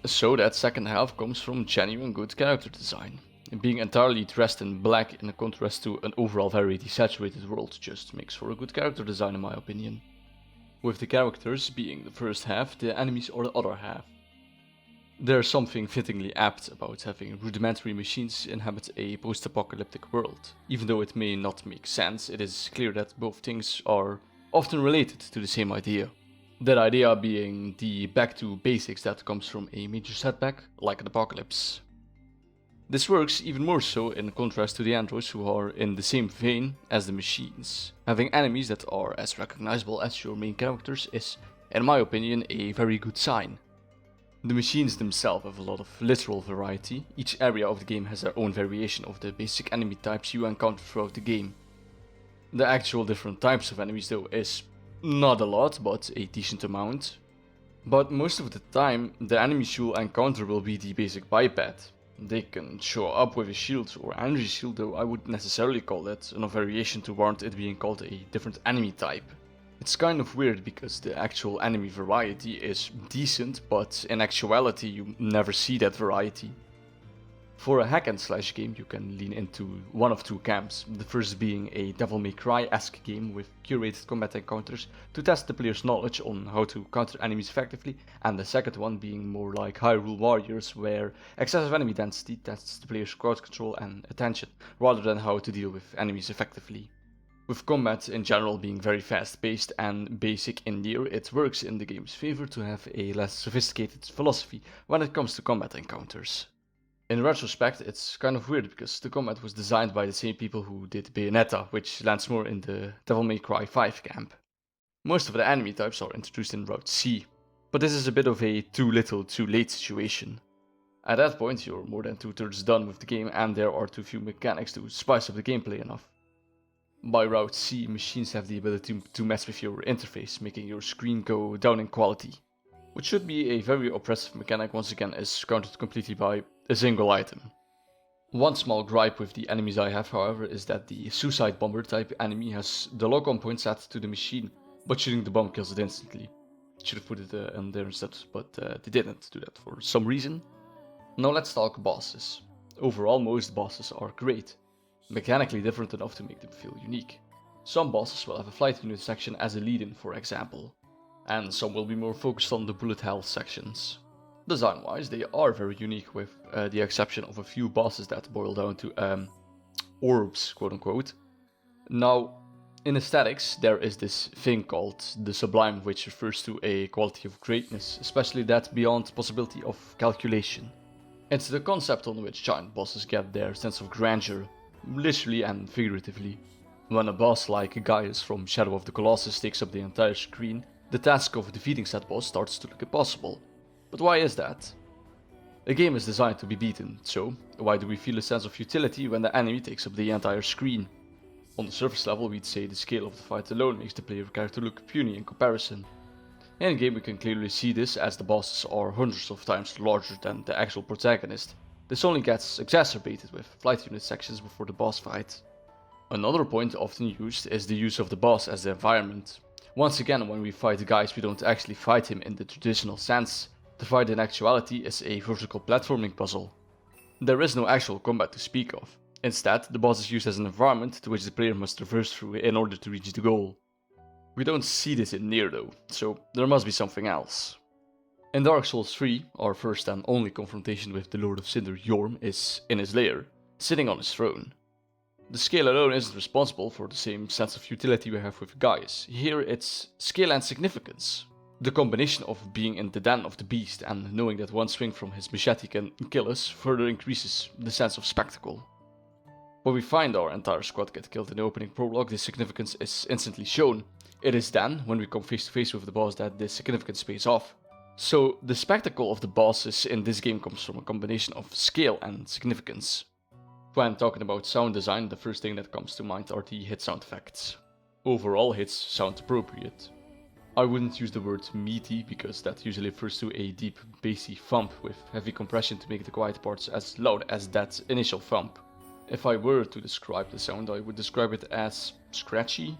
So that second half comes from genuine good character design. Being entirely dressed in black in contrast to an overall very desaturated world just makes for a good character design in my opinion. With the characters being the first half, the enemies are the other half. There's something fittingly apt about having rudimentary machines inhabit a post-apocalyptic world. Even though it may not make sense, it is clear that both things are often related to the same idea. That idea being the back to basics that comes from a major setback, like an apocalypse. This works even more so in contrast to the androids who are in the same vein as the machines. Having enemies that are as recognizable as your main characters is, in my opinion, a very good sign. The machines themselves have a lot of literal variety. Each area of the game has their own variation of the basic enemy types you encounter throughout the game. The actual different types of enemies though is not a lot, but a decent amount. But most of the time, the enemies you'll encounter will be the basic biped. They can show up with a shield or energy shield, though I wouldn't necessarily call that enough variation to warrant it being called a different enemy type. It's kind of weird because the actual enemy variety is decent, but in actuality you never see that variety. For a hack and slash game you can lean into one of two camps, the first being a Devil May Cry-esque game with curated combat encounters to test the player's knowledge on how to counter enemies effectively, and the second one being more like Hyrule Warriors where excessive enemy density tests the player's crowd control and attention, rather than how to deal with enemies effectively. With combat in general being very fast paced and basic in NieR, it works in the game's favor to have a less sophisticated philosophy when it comes to combat encounters. In retrospect, it's kind of weird because the combat was designed by the same people who did Bayonetta, which lands more in the Devil May Cry 5 camp. Most of the enemy types are introduced in Route C, but this is a bit of a too little too late situation. At that point you're more than 2/3 done with the game and there are too few mechanics to spice up the gameplay enough. By Route C, machines have the ability to mess with your interface, making your screen go down in quality, which should be a very oppressive mechanic once again is countered completely by a single item. One small gripe with the enemies I have, however, is that the suicide bomber type enemy has the lock-on point set to the machine, but shooting the bomb kills it instantly. Should have put it in there instead, but they didn't do that for some reason. Now let's talk bosses. Overall, most bosses are great. Mechanically different enough to make them feel unique. Some bosses will have a flight unit section as a lead-in, for example, and some will be more focused on the bullet hell sections. Design-wise, they are very unique with the exception of a few bosses that boil down to orbs, quote-unquote. Now, in aesthetics, there is this thing called the sublime, which refers to a quality of greatness, especially that beyond possibility of calculation. It's the concept on which giant bosses get their sense of grandeur, literally and figuratively. When a boss like Gaius from Shadow of the Colossus takes up the entire screen, the task of defeating said boss starts to look impossible. But why is that? A game is designed to be beaten, so why do we feel a sense of utility when the enemy takes up the entire screen? On the surface level, we'd say the scale of the fight alone makes the player character look puny in comparison. In game we can clearly see this as the bosses are hundreds of times larger than the actual protagonist. This only gets exacerbated with flight unit sections before the boss fight. Another point often used is the use of the boss as the environment. Once again, when we fight the guys, we don't actually fight him in the traditional sense. The fight in actuality is a vertical platforming puzzle. There is no actual combat to speak of. Instead, the boss is used as an environment to which the player must traverse through in order to reach the goal. We don't see this in NieR though, so there must be something else. In Dark Souls 3, our first and only confrontation with the Lord of Cinder Yorm is in his lair, sitting on his throne. The scale alone isn't responsible for the same sense of utility we have with Gaius. Here it's scale and significance. The combination of being in the den of the beast and knowing that one swing from his machete can kill us further increases the sense of spectacle. When we find our entire squad get killed in the opening prologue, this significance is instantly shown. It is then, when we come face to face with the boss, that this significance pays off. So the spectacle of the bosses in this game comes from a combination of scale and significance. When talking about sound design, the first thing that comes to mind are the hit sound effects. Overall hits sound appropriate. I wouldn't use the word meaty because that usually refers to a deep bassy thump with heavy compression to make the quiet parts as loud as that initial thump. If I were to describe the sound, I would describe it as scratchy.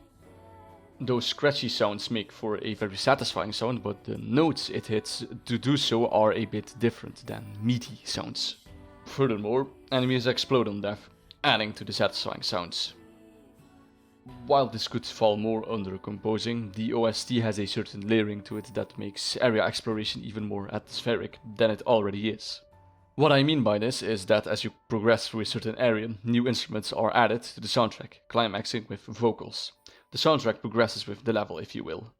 Those scratchy sounds make for a very satisfying sound, but the notes it hits to do so are a bit different than meaty sounds. Furthermore, enemies explode on death, adding to the satisfying sounds. While this could fall more under composing, the OST has a certain layering to it that makes area exploration even more atmospheric than it already is. What I mean by this is that as you progress through a certain area, new instruments are added to the soundtrack, climaxing with vocals. The soundtrack progresses with the level, if you will.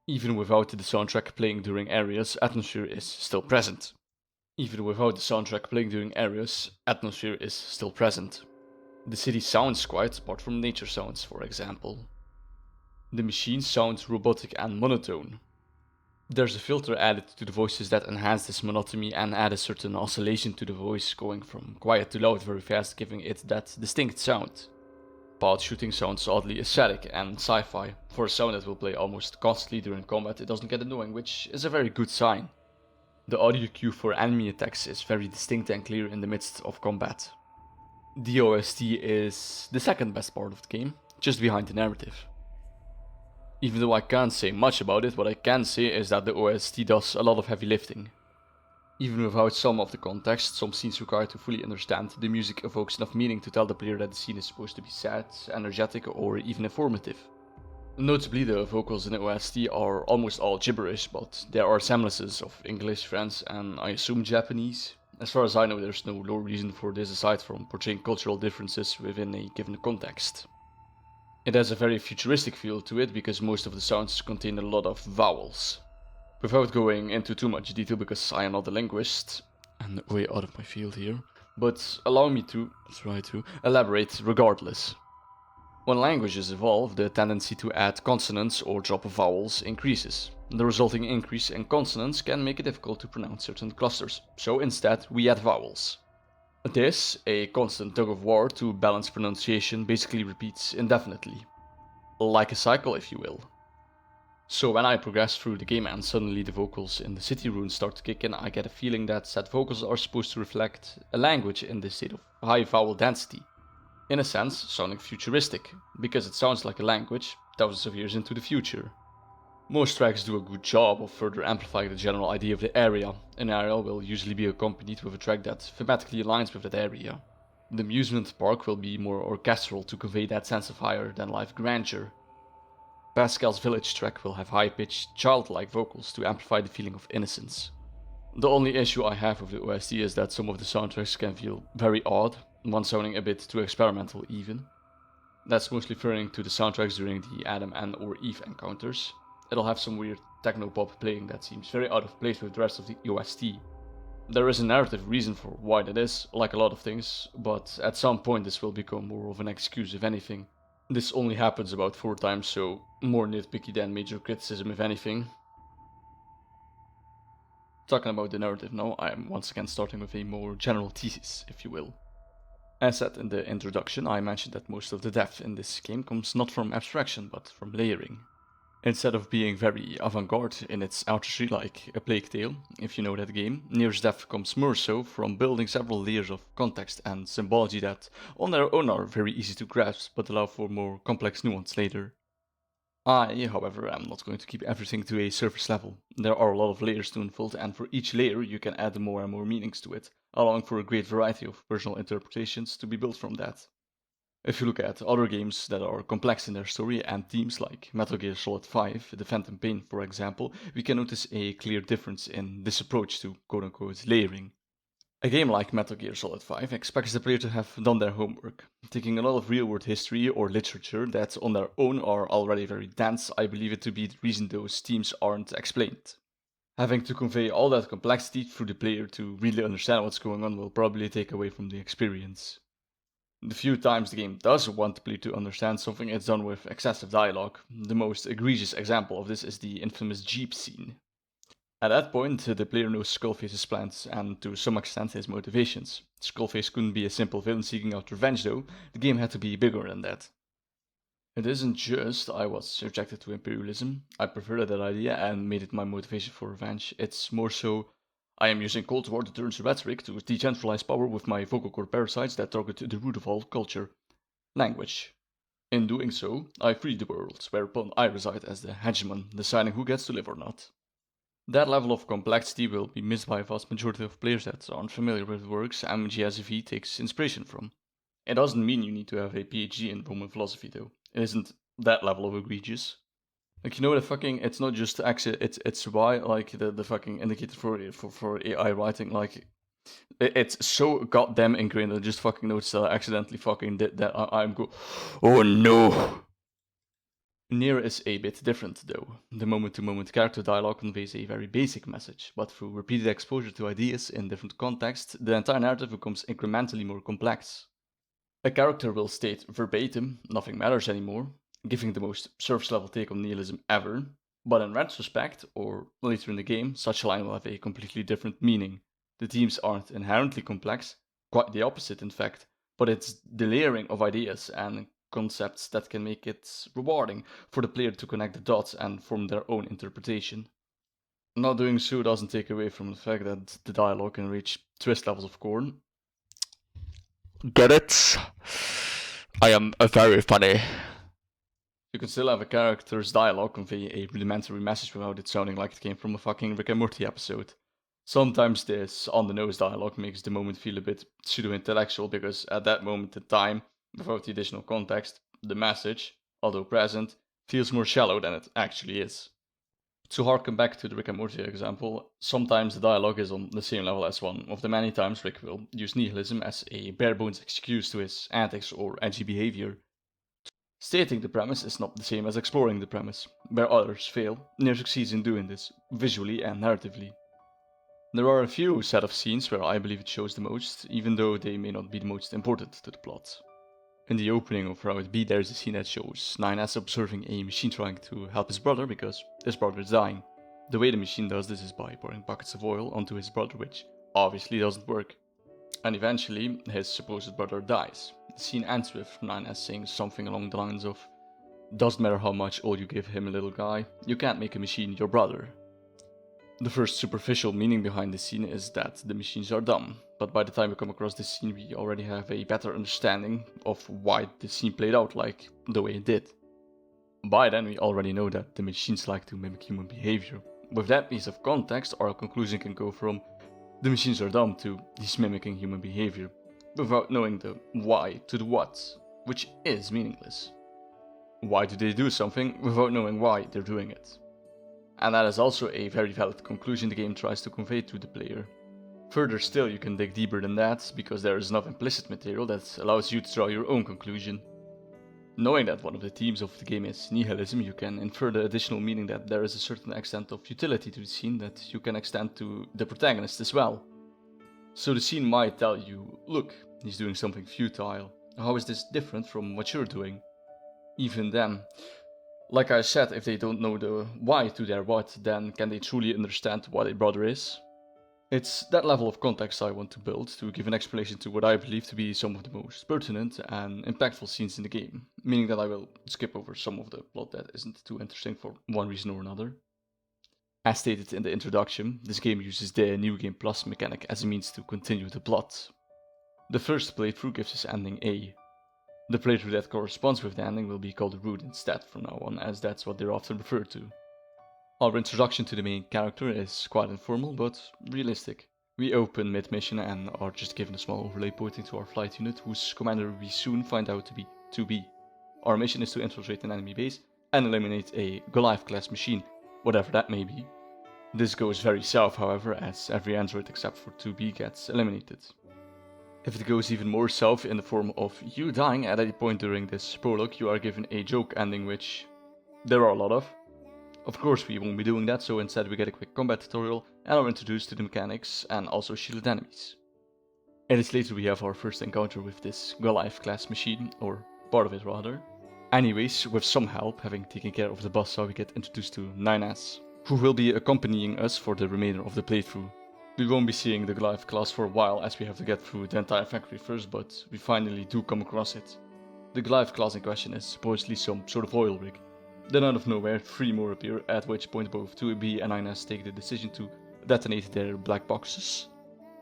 Even without the soundtrack playing during areas, atmosphere is still present. The city sounds quiet, apart from nature sounds, for example. The machines sound robotic and monotone. There's a filter added to the voices that enhance this monotony and add a certain oscillation to the voice, going from quiet to loud very fast, giving it that distinct sound. Pod shooting sounds oddly aesthetic and sci-fi. For a sound that will play almost constantly during combat, it doesn't get annoying, which is a very good sign. The audio cue for enemy attacks is very distinct and clear in the midst of combat. The OST is the second best part of the game, just behind the narrative. Even though I can't say much about it, what I can say is that the OST does a lot of heavy lifting. Even without some of the context, some scenes require to fully understand, the music evokes enough meaning to tell the player that the scene is supposed to be sad, energetic, or even informative. Notably, the vocals in the OST are almost all gibberish, but there are semblances of English, French, and I assume Japanese. As far as I know, there's no lore reason for this aside from portraying cultural differences within a given context. It has a very futuristic feel to it because most of the sounds contain a lot of vowels. Without going into too much detail because I am not a linguist, and way out of my field here, but allow me to try to elaborate regardless. When languages evolve, the tendency to add consonants or drop vowels increases. The resulting increase in consonants can make it difficult to pronounce certain clusters, so instead we add vowels. This, a constant tug of war to balance pronunciation, basically repeats indefinitely. Like a cycle, if you will. So when I progress through the game and suddenly the vocals in the city runes start to kick in, I get a feeling that said vocals are supposed to reflect a language in this state of high vowel density. In a sense, sounding futuristic, because it sounds like a language thousands of years into the future. Most tracks do a good job of further amplifying the general idea of the area. An area will usually be accompanied with a track that thematically aligns with that area. The amusement park will be more orchestral to convey that sense of higher than life grandeur. Pascal's Village track will have high-pitched, childlike vocals to amplify the feeling of innocence. The only issue I have with the OST is that some of the soundtracks can feel very odd, one sounding a bit too experimental even. That's mostly referring to the soundtracks during the Adam and or Eve encounters. It'll have some weird techno-pop playing that seems very out of place with the rest of the OST. There is a narrative reason for why that is, like a lot of things, but at some point this will become more of an excuse if anything. This only happens about 4 times, so more nitpicky than major criticism if anything. Talking about the narrative now, I am once again starting with a more general thesis, if you will. As said in the introduction, I mentioned that most of the depth in this game comes not from abstraction, but from layering. Instead of being very avant-garde in its artistry like A Plague Tale, if you know that game, NieR's depth comes more so from building several layers of context and symbology that on their own are very easy to grasp but allow for more complex nuance later. I, however, am not going to keep everything to a surface level. There are a lot of layers to unfold, and for each layer you can add more and more meanings to it, allowing for a great variety of personal interpretations to be built from that. If you look at other games that are complex in their story and themes like Metal Gear Solid 5, The Phantom Pain for example, we can notice a clear difference in this approach to quote-unquote layering. A game like Metal Gear Solid 5 expects the player to have done their homework, taking a lot of real-world history or literature that on their own are already very dense. I believe it to be the reason those themes aren't explained. Having to convey all that complexity through the player to really understand what's going on will probably take away from the experience. The few times the game does want the player to understand something, it's done with excessive dialogue. The most egregious example of this is the infamous Jeep scene. At that point, the player knows Skullface's plans and to some extent his motivations. Skullface couldn't be a simple villain seeking out revenge though, the game had to be bigger than that. It isn't just I was subjected to imperialism, I preferred that idea and made it my motivation for revenge. It's more so I am using Cold War deterrence rhetoric to decentralize power with my vocal core parasites that target the root of all culture, language. In doing so, I free the world, whereupon I reside as the hegemon, deciding who gets to live or not. That level of complexity will be missed by a vast majority of players that aren't familiar with the works MGSV takes inspiration from. It doesn't mean you need to have a PhD in Roman philosophy though. It isn't that level of egregious. Like, you know, the fucking, it's not just X, it's Y, like the fucking indicator for AI writing, like, it's so goddamn ingrained that I just fucking noticed that I accidentally fucking did that. I'm go, oh no! NieR is a bit different though. The moment-to-moment character dialogue conveys a very basic message, but through repeated exposure to ideas in different contexts, the entire narrative becomes incrementally more complex. A character will state verbatim, nothing matters anymore, giving the most surface level take on nihilism ever, but in retrospect, or later in the game, such a line will have a completely different meaning. The themes aren't inherently complex, quite the opposite in fact, but it's the layering of ideas and concepts that can make it rewarding for the player to connect the dots and form their own interpretation. Not doing so doesn't take away from the fact that the dialogue can reach twist levels of corn. Get it? I am very funny. You can still have a character's dialogue convey a rudimentary message without it sounding like it came from a fucking Rick and Morty episode. Sometimes this on-the-nose dialogue makes the moment feel a bit pseudo-intellectual because at that moment in time, without the additional context, the message, although present, feels more shallow than it actually is. To harken back to the Rick and Morty example, sometimes the dialogue is on the same level as one of the many times Rick will use nihilism as a bare-bones excuse to his antics or edgy behavior. Stating the premise is not the same as exploring the premise. Where others fail, NieR succeeds in doing this, visually and narratively. There are a few set of scenes where I believe it shows the most, even though they may not be the most important to the plot. In the opening of Route B, there's a scene that shows NieR observing a machine trying to help his brother because his brother is dying. The way the machine does this is by pouring buckets of oil onto his brother, which obviously doesn't work. And eventually, his supposed brother dies. The scene ends with NieR saying something along the lines of, "Doesn't matter how much oil you give him, little guy, you can't make a machine your brother." The first superficial meaning behind this scene is that the machines are dumb, but by the time we come across this scene we already have a better understanding of why the scene played out like the way it did. By then we already know that the machines like to mimic human behavior. With that piece of context, our conclusion can go from the machines are dumb to he's mimicking human behavior, without knowing the why to the what, which is meaningless. Why do they do something without knowing why they're doing it? And that is also a very valid conclusion the game tries to convey to the player. Further still, you can dig deeper than that, because there is enough implicit material that allows you to draw your own conclusion. Knowing that one of the themes of the game is nihilism, you can infer the additional meaning that there is a certain extent of utility to the scene that you can extend to the protagonist as well. So the scene might tell you, look, he's doing something futile. How is this different from what you're doing? Even then, like I said, if they don't know the why to their what, then can they truly understand what a brother is? It's that level of context I want to build to give an explanation to what I believe to be some of the most pertinent and impactful scenes in the game, meaning that I will skip over some of the plot that isn't too interesting for one reason or another. As stated in the introduction, this game uses the New Game Plus mechanic as a means to continue the plot. The first playthrough gives us ending A. The playthrough that corresponds with the ending will be called the route instead from now on, as that's what they're often referred to. Our introduction to the main character is quite informal, but realistic. We open mid-mission and are just given a small overlay pointing to our flight unit, whose commander we soon find out to be 2B. Our mission is to infiltrate an enemy base and eliminate a Goliath-class machine, whatever that may be. This goes very south, however, as every android except for 2B gets eliminated. If it goes even more south in the form of you dying at any point during this prologue, you are given a joke ending, which there are a lot of. Of course we won't be doing that, so instead we get a quick combat tutorial and are introduced to the mechanics and also shielded enemies. Minutes later we have our first encounter with this Goliath class machine, or part of it rather. Anyways, with some help, having taken care of the boss, we get introduced to NieR, who will be accompanying us for the remainder of the playthrough. We won't be seeing the Goliath class for a while as we have to get through the entire factory first, but we finally do come across it. The Goliath class in question is supposedly some sort of oil rig. Then out of nowhere, 3 more appear, at which point both 2B and NieR take the decision to detonate their black boxes.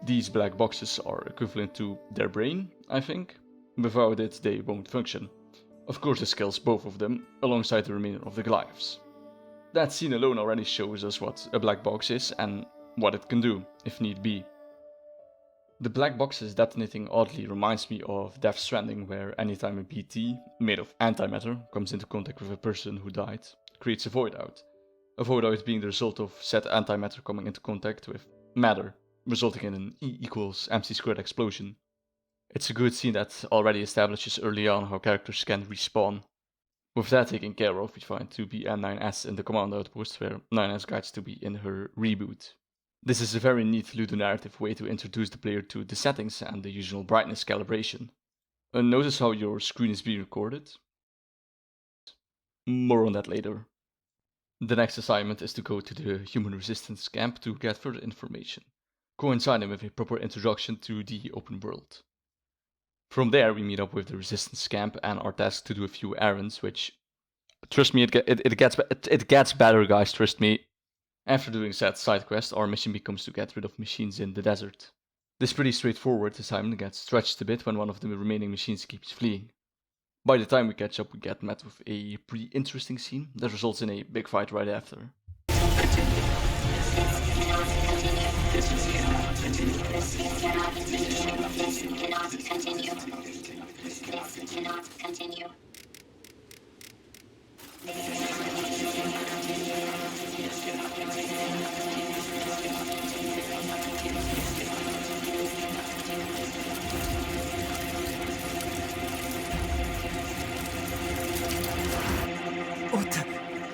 These black boxes are equivalent to their brain, I think. Without it, they won't function. Of course this kills both of them, alongside the remainder of the Goliaths. That scene alone already shows us what a black box is and what it can do, if need be. The black boxes detonating oddly reminds me of Death Stranding, where anytime a BT, made of antimatter, comes into contact with a person who died, it creates a void out. A void out being the result of said antimatter coming into contact with matter, resulting in an E=mc² explosion. It's a good scene that already establishes early on how characters can respawn. With that taken care of, we find 2B and NieR in the command outpost, where NieR guides 2B in her reboot. This is a very neat ludonarrative way to introduce the player to the settings and the usual brightness calibration. Notice how your screen is being recorded? More on that later. The next assignment is to go to the human resistance camp to get further information, coinciding with a proper introduction to the open world. From there we meet up with the resistance camp and are tasked to do a few errands, which, trust me, it gets better, guys, trust me. After doing said side quest, our mission becomes to get rid of machines in the desert. This pretty straightforward assignment gets stretched a bit when one of the remaining machines keeps fleeing. By the time we catch up, we get met with a pretty interesting scene that results in a big fight right after.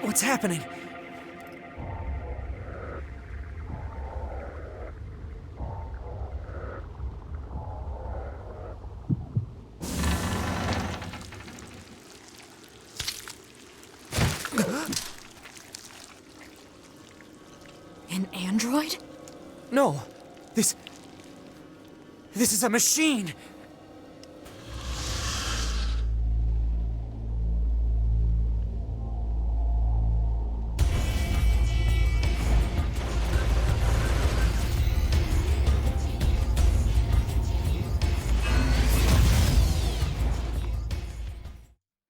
What's happening? An android? No! This is a machine!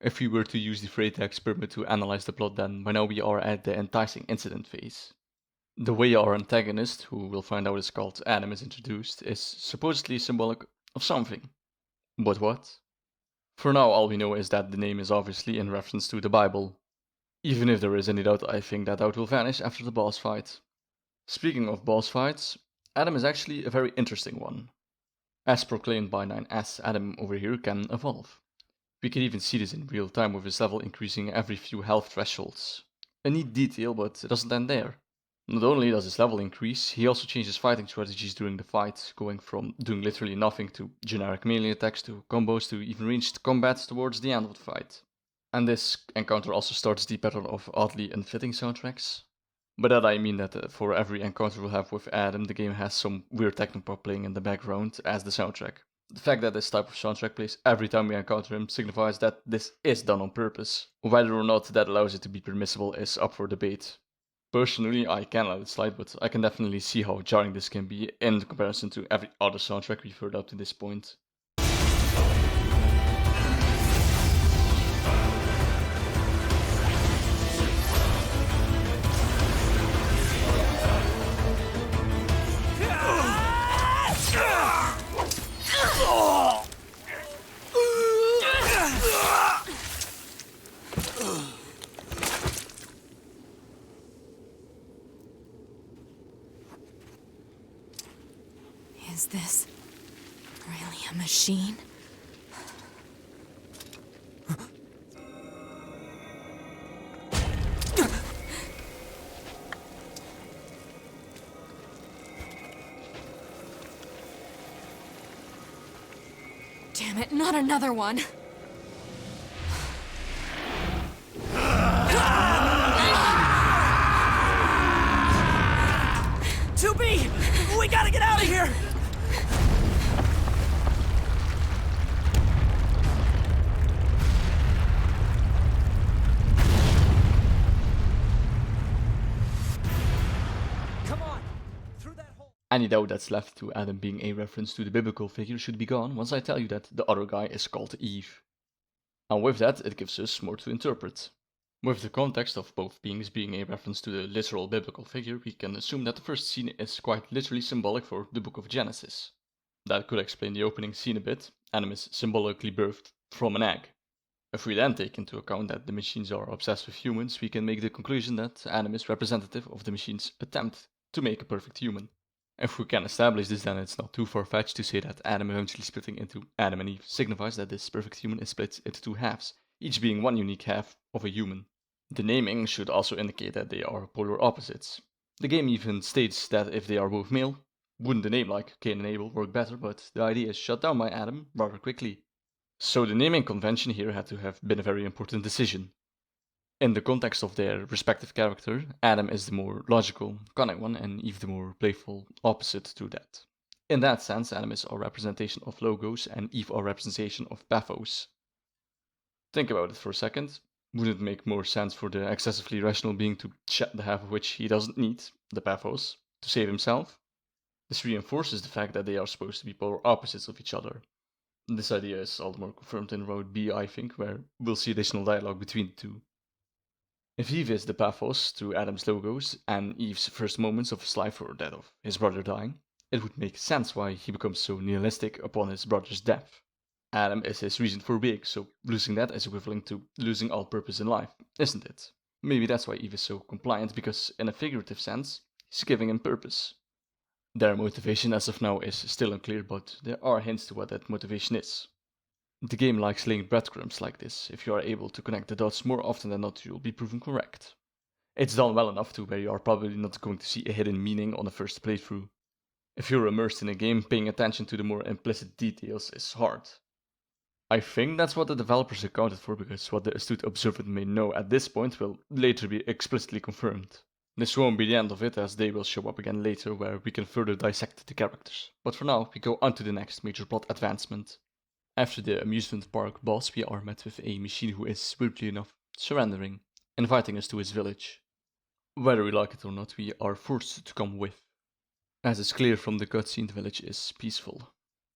If we were to use the Freyta experiment to analyze the plot, then by now we are at the enticing incident phase. The way our antagonist, who we'll find out is called Adam, is introduced is supposedly symbolic of something. But what? For now all we know is that the name is obviously in reference to the Bible. Even if there is any doubt, I think that doubt will vanish after the boss fight. Speaking of boss fights, Adam is actually a very interesting one. As proclaimed by NieR, Adam over here can evolve. We can even see this in real time with his level increasing every few health thresholds. A neat detail, but it doesn't end there. Not only does his level increase, he also changes fighting strategies during the fight, going from doing literally nothing to generic melee attacks to combos to even ranged combat towards the end of the fight. And this encounter also starts the pattern of oddly unfitting soundtracks. By that I mean that for every encounter we'll have with Adam, the game has some weird technopop playing in the background as the soundtrack. The fact that this type of soundtrack plays every time we encounter him signifies that this is done on purpose. Whether or not that allows it to be permissible is up for debate. Personally, I can let it slide, but I can definitely see how jarring this can be in comparison to every other soundtrack we've heard up to this point. Is this really a machine? Damn it, not another one! We gotta get out of here! Come on! Through that hole! Any doubt that's left to Adam being a reference to the biblical figure should be gone once I tell you that the other guy is called Eve. And with that, it gives us more to interpret. With the context of both beings being a reference to the literal biblical figure, we can assume that the first scene is quite literally symbolic for the book of Genesis. That could explain the opening scene a bit. Adam is symbolically birthed from an egg. If we then take into account that the machines are obsessed with humans, we can make the conclusion that Adam is representative of the machine's attempt to make a perfect human. If we can establish this, then it's not too far-fetched to say that Adam eventually splitting into Adam and Eve signifies that this perfect human is split into two halves, each being one unique half of a human. The naming should also indicate that they are polar opposites. The game even states that if they are both male, wouldn't a name like Cain and Abel work better, but the idea is shut down by Adam rather quickly. So the naming convention here had to have been a very important decision. In the context of their respective character, Adam is the more logical, cunning one, and Eve the more playful opposite to that. In that sense, Adam is our representation of Logos, and Eve our representation of Paphos. Think about it for a second. Wouldn't it make more sense for the excessively rational being to shed the half of which he doesn't need, the Paphos, to save himself? This reinforces the fact that they are supposed to be polar opposites of each other. This idea is all the more confirmed in Road B, I think, where we'll see additional dialogue between the two. If Eve is the Paphos through Adam's Logos, and Eve's first moments of his life were that of his brother dying, it would make sense why he becomes so nihilistic upon his brother's death. Adam is his reason for being, so losing that is equivalent to losing all purpose in life, isn't it? Maybe that's why Eve is so compliant, because in a figurative sense, he's giving him purpose. Their motivation as of now is still unclear, but there are hints to what that motivation is. The game likes laying breadcrumbs like this. If you are able to connect the dots more often than not, you'll be proven correct. It's done well enough to where you are probably not going to see a hidden meaning on the first playthrough. If you're immersed in a game, paying attention to the more implicit details is hard. I think that's what the developers accounted for, because what the astute observer may know at this point will later be explicitly confirmed. This won't be the end of it, as they will show up again later where we can further dissect the characters. But for now, we go on to the next major plot advancement. After the amusement park boss, we are met with a machine who is, weirdly enough, surrendering, inviting us to his village. Whether we like it or not, we are forced to come with. As is clear from the cutscene, the village is peaceful.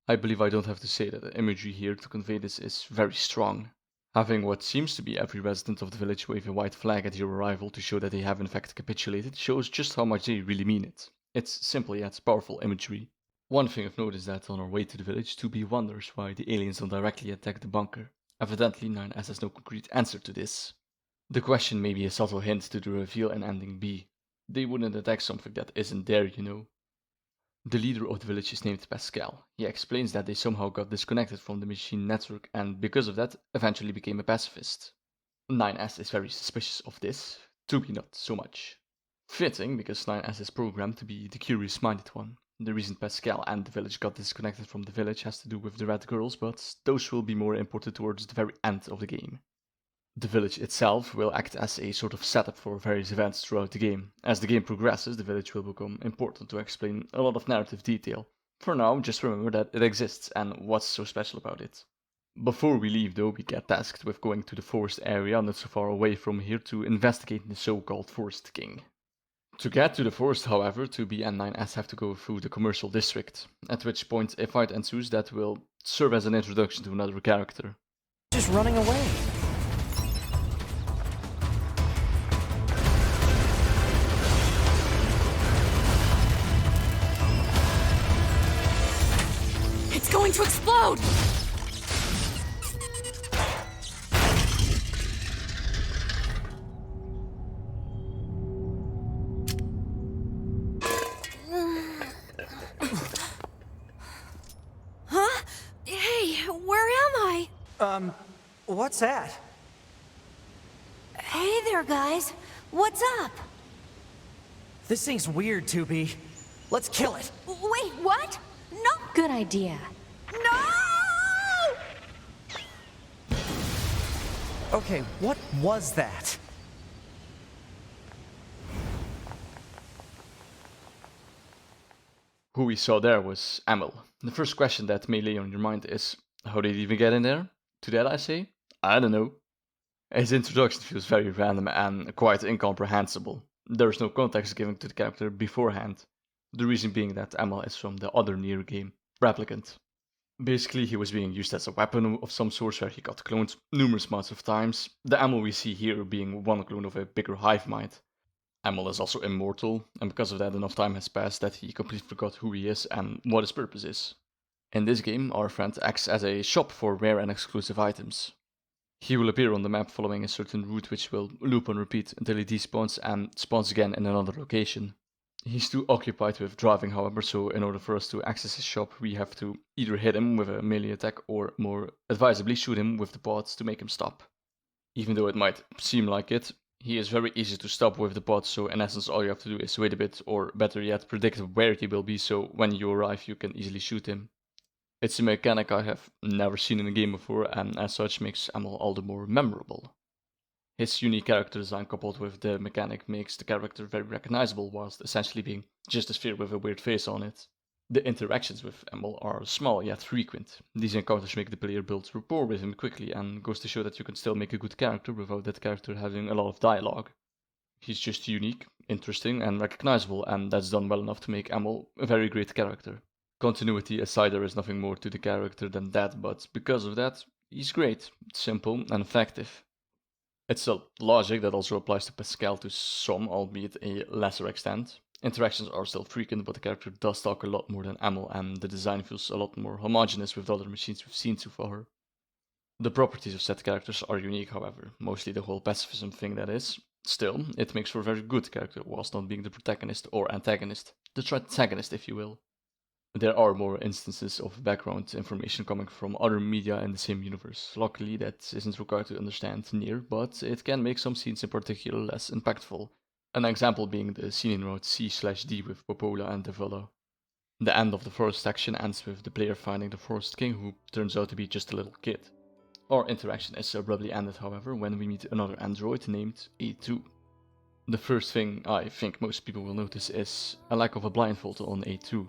I believe I don't have to say that the imagery here to convey this is very strong. Having what seems to be every resident of the village wave a white flag at your arrival to show that they have in fact capitulated shows just how much they really mean it. It's simple yet powerful imagery. One thing of note is that on our way to the village, 2B wonders why the aliens don't directly attack the bunker. Evidently, 9S has no concrete answer to this. The question may be a subtle hint to the reveal in ending B. They wouldn't attack something that isn't there, you know. The leader of the village is named Pascal. He explains that they somehow got disconnected from the machine network and because of that eventually became a pacifist. 9S is very suspicious of this, 2B not so much. Fitting, because 9S is programmed to be the curious-minded one. The reason Pascal and the village got disconnected from the village has to do with the red girls, but those will be more important towards the very end of the game. The village itself will act as a sort of setup for various events throughout the game. As the game progresses, the village will become important to explain a lot of narrative detail. For now, just remember that it exists and what's so special about it. Before we leave though, we get tasked with going to the forest area not so far away from here to investigate the so-called Forest King. To get to the forest, however, 2B and 9S have to go through the commercial district, at which point a fight ensues that will serve as an introduction to another character. Just running away. It's going to explode! Huh? Hey, where am I? What's that? Hey there, guys. What's up? This thing's weird, 2B. Let's kill it. Wait, what? No! Good idea. No! Okay, what was that? Who we saw there was Emil. The first question that may lay on your mind is, how did he even get in there? To that I say, I don't know. His introduction feels very random and quite incomprehensible. There is no context given to the character beforehand. The reason being that Emil is from the other NieR game, Replicant. Basically, he was being used as a weapon of some sort where he got cloned numerous amounts of times, the Emil we see here being one clone of a bigger hive mind. Emil is also immortal, and because of that enough time has passed that he completely forgot who he is and what his purpose is. In this game, our friend acts as a shop for rare and exclusive items. He will appear on the map following a certain route which will loop on repeat until he despawns and spawns again in another location. He's too occupied with driving, however, so in order for us to access his shop, we have to either hit him with a melee attack or, more advisably, shoot him with the pods to make him stop. Even though it might seem like it, he is very easy to stop with the pods, so in essence all you have to do is wait a bit, or better yet, predict where he will be, so when you arrive you can easily shoot him. It's a mechanic I have never seen in a game before, and as such makes Emil all the more memorable. His unique character design coupled with the mechanic makes the character very recognizable, whilst essentially being just a sphere with a weird face on it. The interactions with Emil are small yet frequent. These encounters make the player build rapport with him quickly, and goes to show that you can still make a good character without that character having a lot of dialogue. He's just unique, interesting, and recognizable, and that's done well enough to make Emil a very great character. Continuity aside, there is nothing more to the character than that, but because of that, he's great, simple, and effective. It's a logic that also applies to Pascal to some, albeit a lesser extent. Interactions are still frequent, but the character does talk a lot more than Emil, and the design feels a lot more homogeneous with the other machines we've seen so far. The properties of said characters are unique, however, mostly the whole pacifism thing that is. Still, it makes for a very good character, whilst not being the protagonist or antagonist, the tritagonist if you will. There are more instances of background information coming from other media in the same universe. Luckily, that isn't required to understand NieR, but it can make some scenes in particular less impactful. An example being the scene in Route C/D with Popola and Devilla. The end of the forest section ends with the player finding the Forest King, who turns out to be just a little kid. Our interaction is abruptly ended, however, when we meet another android named A2. The first thing I think most people will notice is a lack of a blindfold on A2.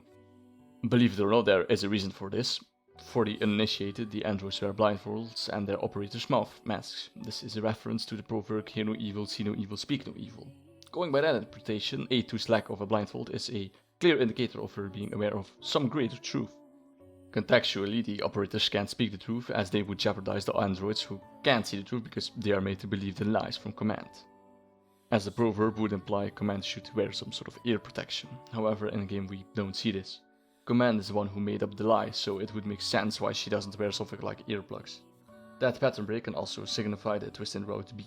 Believe it or not, there is a reason for this. For the uninitiated, the androids wear blindfolds and their operators' mouth masks. This is a reference to the proverb, hear no evil, see no evil, speak no evil. Going by that interpretation, A2's lack of a blindfold is a clear indicator of her being aware of some greater truth. Contextually, the operators can't speak the truth, as they would jeopardize the androids who can't see the truth because they are made to believe the lies from Command. As the proverb would imply, Command should wear some sort of ear protection. However, in game we don't see this. Command is the one who made up the lie, so it would make sense why she doesn't wear something like earplugs. That pattern break can also signify the twist in Route B.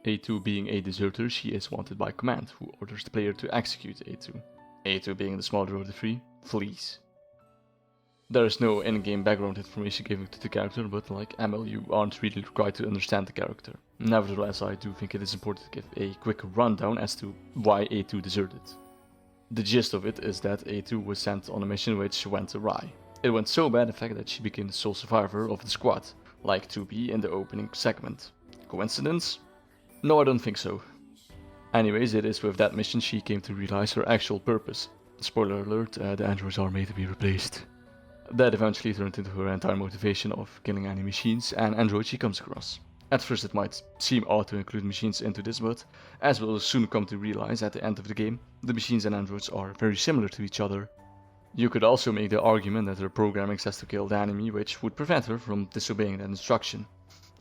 A2 being a deserter, she is wanted by Command, who orders the player to execute A2. A2 being the smaller of the three, flees. There is no in-game background information given to the character, but like Emil, you aren't really required to understand the character. Nevertheless, I do think it is important to give a quick rundown as to why A2 deserted. The gist of it is that A2 was sent on a mission which went awry. It went so bad in fact that she became the sole survivor of the squad, like 2B in the opening segment. Coincidence? No, I don't think so. Anyways, it is with that mission she came to realize her actual purpose. Spoiler alert, the androids are made to be replaced. That eventually turned into her entire motivation of killing any machines and androids she comes across. At first it might seem odd to include machines into this, but as we'll soon come to realize at the end of the game, the machines and androids are very similar to each other. You could also make the argument that her programming says to kill the enemy, which would prevent her from disobeying that instruction.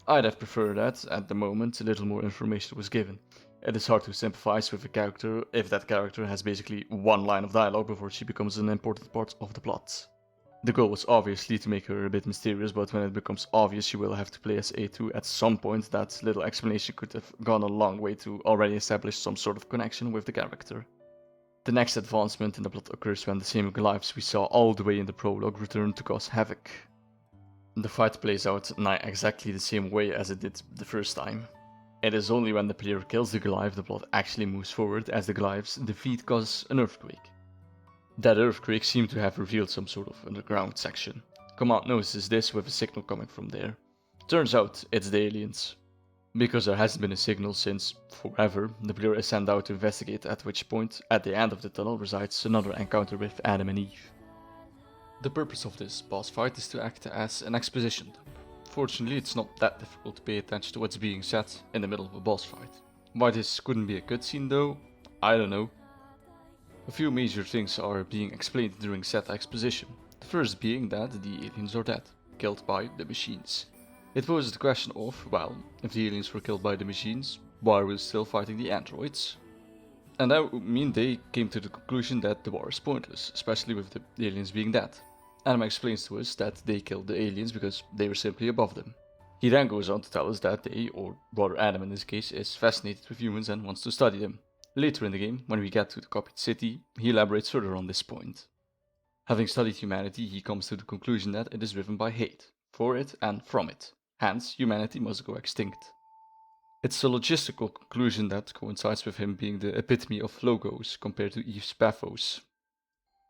I'd have preferred that, at the moment, a little more information was given. It is hard to sympathize with a character if that character has basically one line of dialogue before she becomes an important part of the plot. The goal was obviously to make her a bit mysterious, but when it becomes obvious you will have to play as A2 at some point, that little explanation could have gone a long way to already establish some sort of connection with the character. The next advancement in the plot occurs when the same Goliaths we saw all the way in the prologue return to cause havoc. The fight plays out not exactly the same way as it did the first time. It is only when the player kills the Goliath the plot actually moves forward, as the Goliath's defeat causes an earthquake. That earthquake seemed to have revealed some sort of underground section. Command notices this with a signal coming from there. Turns out it's the aliens. Because there hasn't been a signal since forever, the player is sent out to investigate, at which point, at the end of the tunnel, resides another encounter with Adam and Eve. The purpose of this boss fight is to act as an exposition dump. Fortunately, it's not that difficult to pay attention to what's being said in the middle of a boss fight. Why this couldn't be a cutscene though? I don't know. A few major things are being explained during said exposition. The first being that the aliens are dead, killed by the machines. It poses the question of, well, if the aliens were killed by the machines, why are we still fighting the androids? And that would mean they came to the conclusion that the war is pointless, especially with the aliens being dead. Adam explains to us that they killed the aliens because they were simply above them. He then goes on to tell us that they, or rather Adam in this case, is fascinated with humans and wants to study them. Later in the game, when we get to the copied city, he elaborates further on this point. Having studied humanity, he comes to the conclusion that it is driven by hate, for it and from it. Hence, humanity must go extinct. It's a logistical conclusion that coincides with him being the epitome of logos compared to Eve's pathos.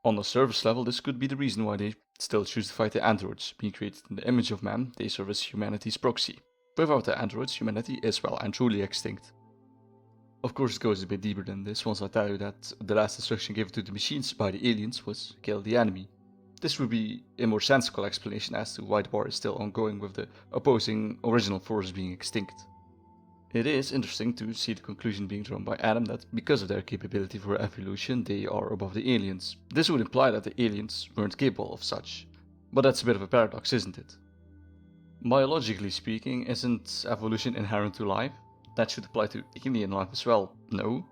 On a surface level, this could be the reason why they still choose to fight the androids. Being created in the image of man, they serve as humanity's proxy. Without the androids, humanity is well and truly extinct. Of course, it goes a bit deeper than this once I tell you that the last instruction given to the machines by the aliens was kill the enemy. This would be a more sensible explanation as to why the war is still ongoing with the opposing original force being extinct. It is interesting to see the conclusion being drawn by Adam that because of their capability for evolution, they are above the aliens. This would imply that the aliens weren't capable of such. But that's a bit of a paradox, isn't it? Biologically speaking, isn't evolution inherent to life? That should apply to alien life as well, no?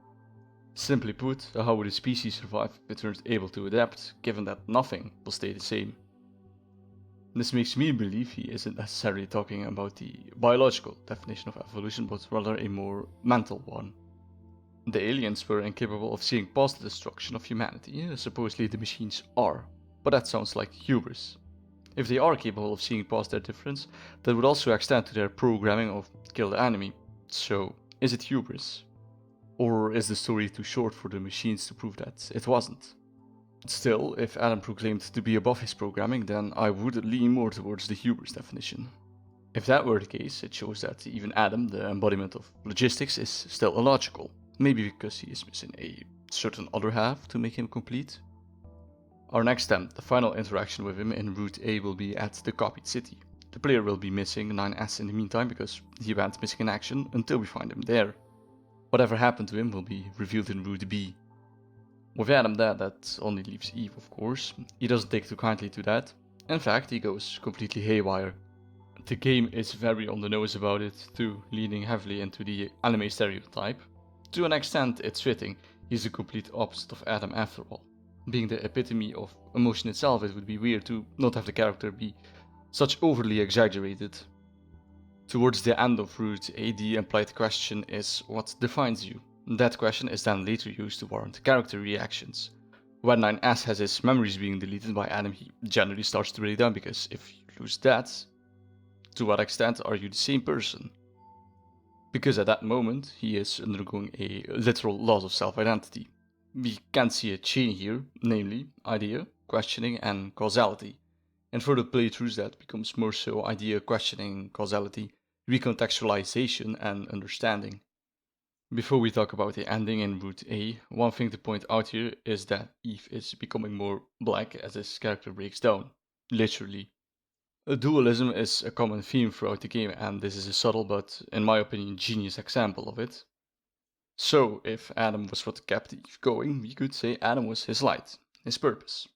Simply put, how would a species survive if it weren't able to adapt, given that nothing will stay the same? This makes me believe he isn't necessarily talking about the biological definition of evolution, but rather a more mental one. The aliens were incapable of seeing past the destruction of humanity, supposedly the machines are, but that sounds like hubris. If they are capable of seeing past their difference, that would also extend to their programming of kill the enemy. So, is it hubris? Or is the story too short for the machines to prove that it wasn't? Still, if Adam proclaimed to be above his programming, then I would lean more towards the hubris definition. If that were the case, it shows that even Adam, the embodiment of logistics, is still illogical. Maybe because he is missing a certain other half to make him complete. Our next step, the final interaction with him in Route A, will be at the copied city. The player will be missing 9S in the meantime because he went missing in action until we find him there. Whatever happened to him will be revealed in Route B. With Adam dead, that only leaves Eve, of course. He doesn't take too kindly to that. In fact, he goes completely haywire. The game is very on the nose about it too, leaning heavily into the anime stereotype. To an extent, it's fitting. He's the complete opposite of Adam after all. Being the epitome of emotion itself, it would be weird to not have the character be such overly exaggerated. Towards the end of Route A, the implied question is what defines you? That question is then later used to warrant character reactions. When 9S has his memories being deleted by Adam, he generally starts to break down because if you lose that, to what extent are you the same person? Because at that moment, he is undergoing a literal loss of self-identity. We can see a chain here, namely idea, questioning, and causality. In further playthroughs that becomes more so idea, questioning, causality, recontextualization and understanding. Before we talk about the ending in Route A, one thing to point out here is that Eve is becoming more black as his character breaks down. Literally. Dualism is a common theme throughout the game, and this is a subtle but, in my opinion, genius example of it. So, if Adam was what kept Eve going, we could say Adam was his light, his purpose.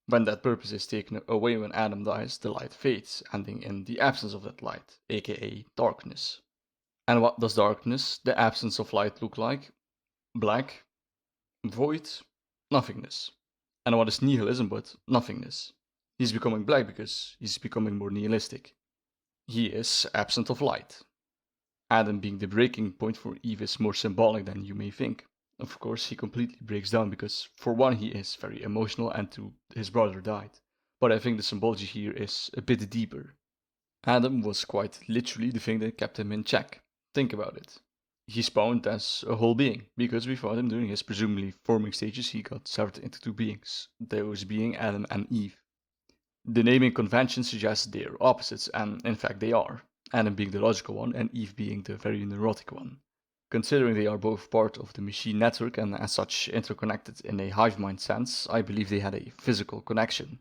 When that purpose is taken away when Adam dies, the light fades, ending in the absence of that light, aka darkness. And what does darkness, the absence of light, look like? Black, void, nothingness. And what is nihilism but nothingness? He's becoming black because he's becoming more nihilistic. He is absent of light. Adam being the breaking point for Eve is more symbolic than you may think. Of course, he completely breaks down because, for one, he is very emotional, and two, his brother died. But I think the symbology here is a bit deeper. Adam was quite literally the thing that kept him in check. Think about it. He spawned as a whole being, because we found him during his presumably forming stages he got severed into two beings, those being Adam and Eve. The naming convention suggests they are opposites, and in fact they are, Adam being the logical one and Eve being the very neurotic one. Considering they are both part of the machine network and as such interconnected in a hive mind sense, I believe they had a physical connection.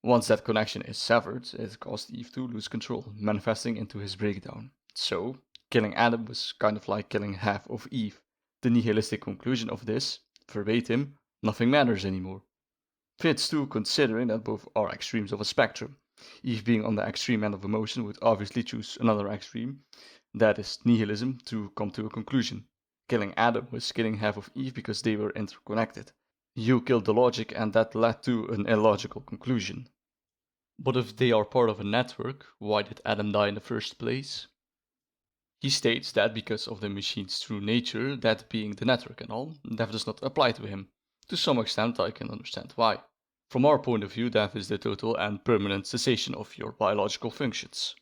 Once that connection is severed, it caused Eve to lose control, manifesting into his breakdown. So, killing Adam was kind of like killing half of Eve. The nihilistic conclusion of this, verbatim, nothing matters anymore. Fits too, considering that both are extremes of a spectrum. Eve being on the extreme end of emotion would obviously choose another extreme, that is nihilism, to come to a conclusion. Killing Adam was killing half of Eve because they were interconnected. You killed the logic and that led to an illogical conclusion. But if they are part of a network, why did Adam die in the first place? He states that because of the machine's true nature, that being the network and all, death does not apply to him. To some extent I can understand why. From our point of view, death is the total and permanent cessation of your biological functions.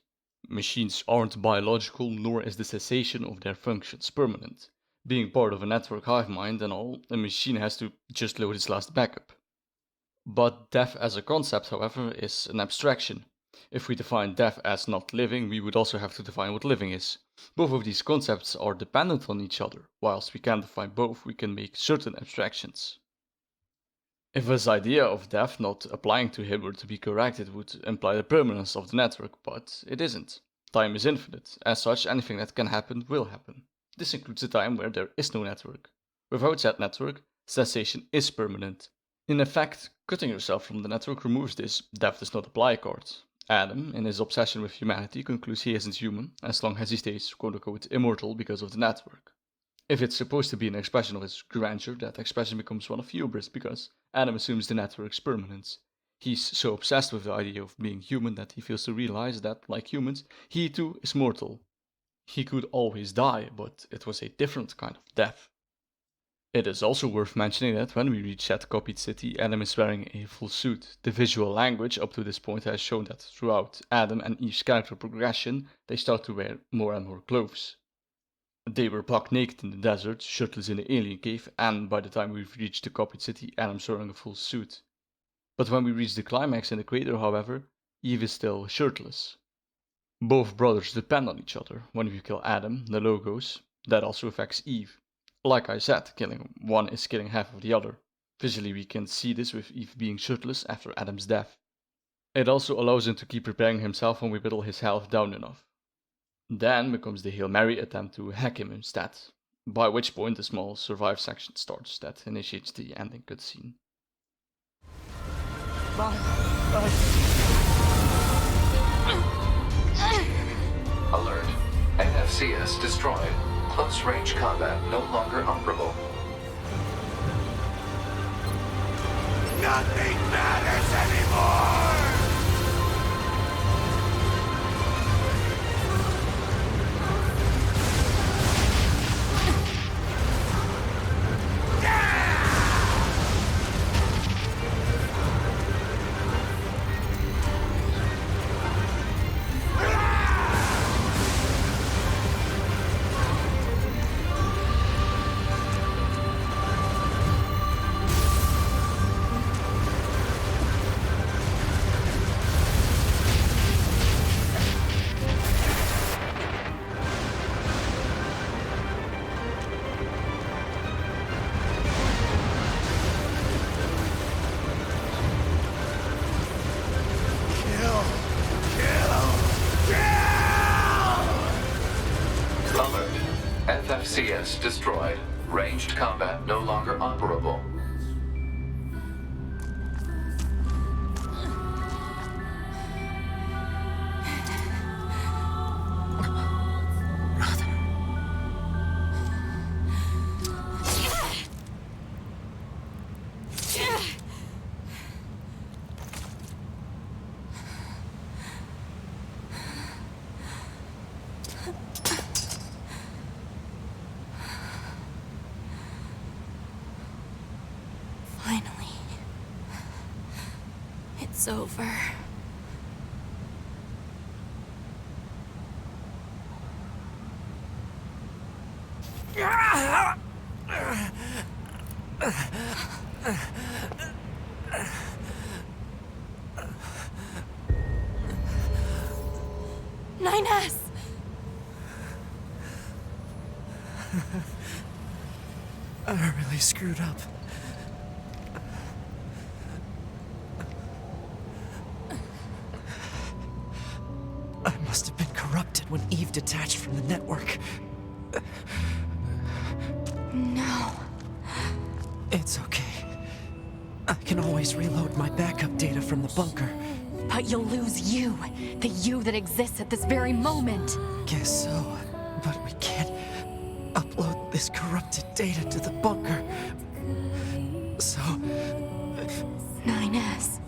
Machines aren't biological, nor is the cessation of their functions permanent. Being part of a network hive mind and all, a machine has to just load its last backup. But death as a concept, however, is an abstraction. If we define death as not living, we would also have to define what living is. Both of these concepts are dependent on each other. Whilst we can define both, we can make certain abstractions. If this idea of death not applying to him were to be correct, it would imply the permanence of the network, but it isn't. Time is infinite. As such, anything that can happen will happen. This includes a time where there is no network. Without that network, cessation is permanent. In effect, cutting yourself from the network removes this death does not apply card. Adam, in his obsession with humanity, concludes he isn't human as long as he stays quote-unquote immortal because of the network. If it's supposed to be an expression of his grandeur, that expression becomes one of hubris because Adam assumes the network's permanence. He's so obsessed with the idea of being human that he fails to realize that, like humans, he too is mortal. He could always die, but it was a different kind of death. It is also worth mentioning that when we reach that copied city, Adam is wearing a full suit. The visual language up to this point has shown that throughout Adam and Eve's character progression, they start to wear more and more clothes. They were buck naked in the desert, shirtless in the alien cave, and by the time we've reached the copied city, Adam's wearing a full suit. But when we reach the climax in the crater, however, Eve is still shirtless. Both brothers depend on each other. When we kill Adam, the logos, that also affects Eve. Like I said, killing one is killing half of the other. Visually we can see this with Eve being shirtless after Adam's death. It also allows him to keep preparing himself when we whittle his health down enough. Then becomes the Hail Mary attempt to hack him instead, by which point the small survive section starts that initiates the ending cutscene. Alert. NFCS destroyed. Close range combat no longer operable. Nothing matters anymore! NFCS destroyed. Ranged combat no longer operable. Finally. It's over. NieR! I really screwed up. I must have been corrupted when Eve detached from the network. No. It's okay. I can always reload my backup data from the bunker. But you'll lose you, the you that exists at this very moment. Guess so. But we can't upload this corrupted data to the bunker. So, NieR.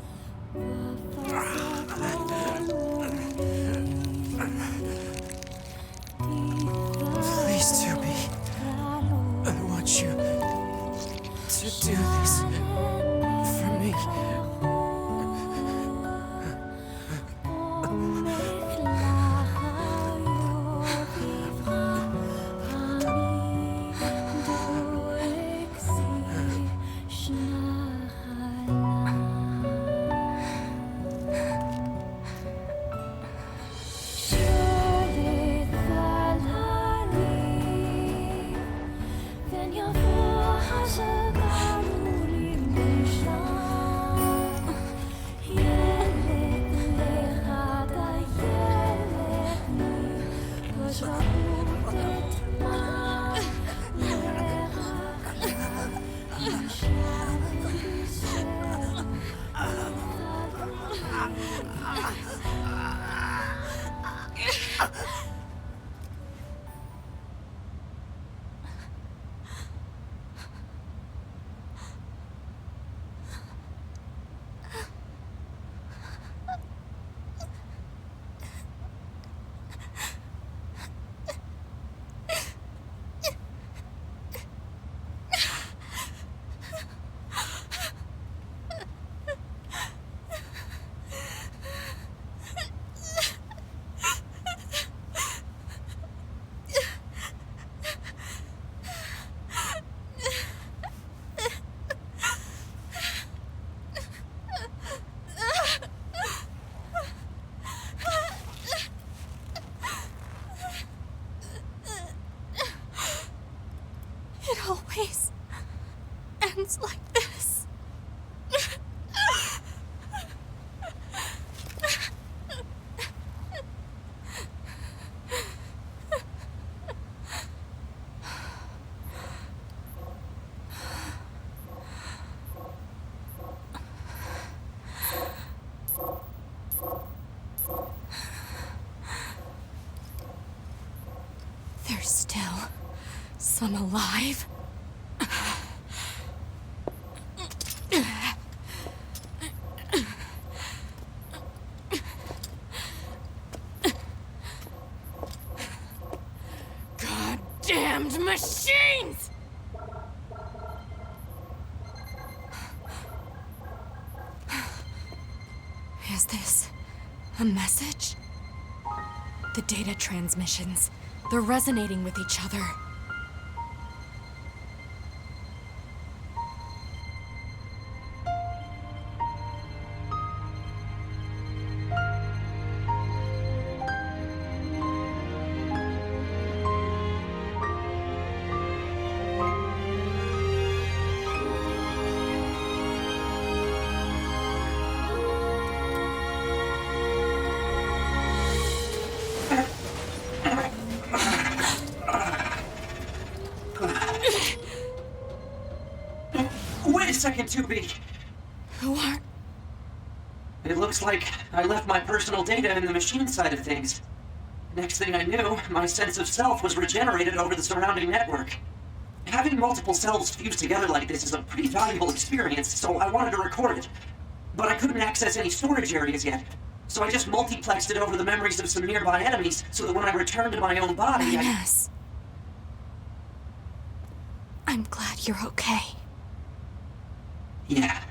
please, Tubi. I want you to do this for me. It always ends like this. There's still some alive. Goddamned machines! Is this a message? The data transmissions, they're resonating with each other. 2B. Who are... It looks like I left my personal data in the machine side of things. Next thing I knew, my sense of self was regenerated over the surrounding network. Having multiple selves fused together like this is a pretty valuable experience, so I wanted to record it. But I couldn't access any storage areas yet, so I just multiplexed it over the memories of some nearby enemies so that when I returned to my own body, Yes. I'm glad you're okay. Yeah.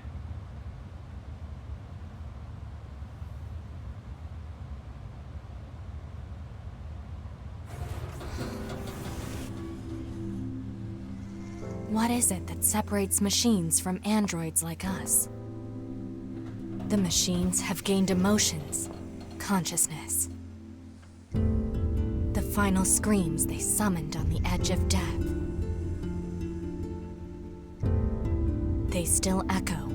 What is it that separates machines from androids like us? The machines have gained emotions, consciousness. The final screams they summoned on the edge of death. They still echo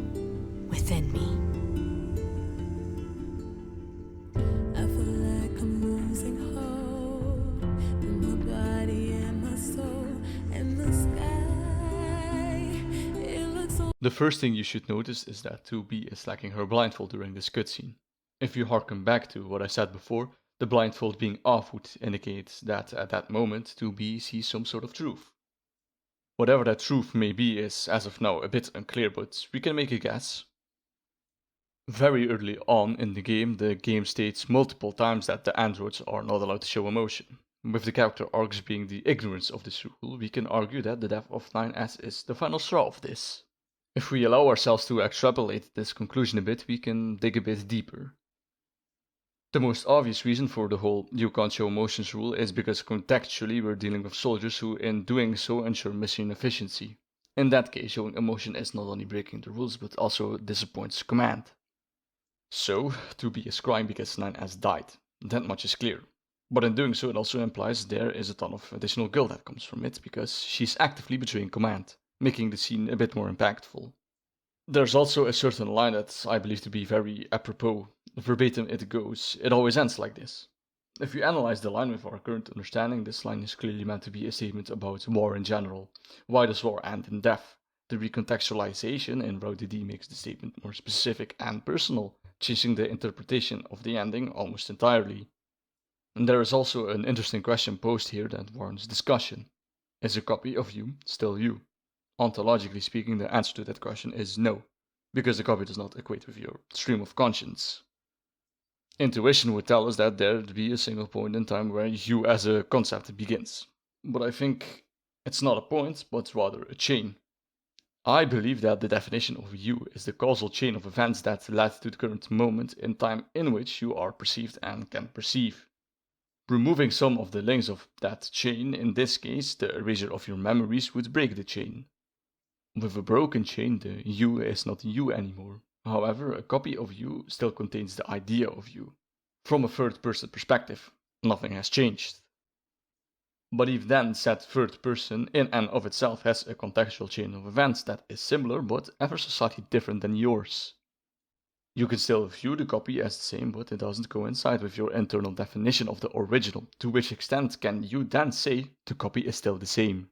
within me. I feel like I'm losing hope in my body and my soul and the sky. It looks so. The first thing you should notice is that 2B is lacking her blindfold during this cutscene. If you harken back to what I said before, the blindfold being off would indicate that at that moment 2B sees some sort of truth. Whatever that truth may be is, as of now, a bit unclear, but we can make a guess. Very early on in the game states multiple times that the androids are not allowed to show emotion. With the character arcs being the ignorance of this rule, we can argue that the death of 9S is the final straw of this. If we allow ourselves to extrapolate this conclusion a bit, we can dig a bit deeper. The most obvious reason for the whole you can't show emotions rule is because contextually we're dealing with soldiers who in doing so ensure mission efficiency. In that case, showing emotion is not only breaking the rules but also disappoints command. So, 2B is crying because 9S died, that much is clear. But in doing so it also implies there is a ton of additional guilt that comes from it because she's actively betraying command, making the scene a bit more impactful. There's also a certain line that I believe to be very apropos. Verbatim it goes, "It always ends like this." If you analyze the line with our current understanding, this line is clearly meant to be a statement about war in general. Why does war end in death? The recontextualization in Route D makes the statement more specific and personal, changing the interpretation of the ending almost entirely. And there is also an interesting question posed here that warrants discussion. Is a copy of you still you? Ontologically speaking, the answer to that question is no, because the copy does not equate with your stream of conscience. Intuition would tell us that there'd be a single point in time where you as a concept begins. But I think it's not a point, but rather a chain. I believe that the definition of you is the causal chain of events that led to the current moment in time in which you are perceived and can perceive. Removing some of the links of that chain, in this case the erasure of your memories, would break the chain. With a broken chain, the you is not you anymore. However, a copy of you still contains the idea of you. From a third-person perspective, nothing has changed. But if then said third person in and of itself has a contextual chain of events that is similar but ever so slightly different than yours. You can still view the copy as the same, but it doesn't coincide with your internal definition of the original. To which extent can you then say the copy is still the same?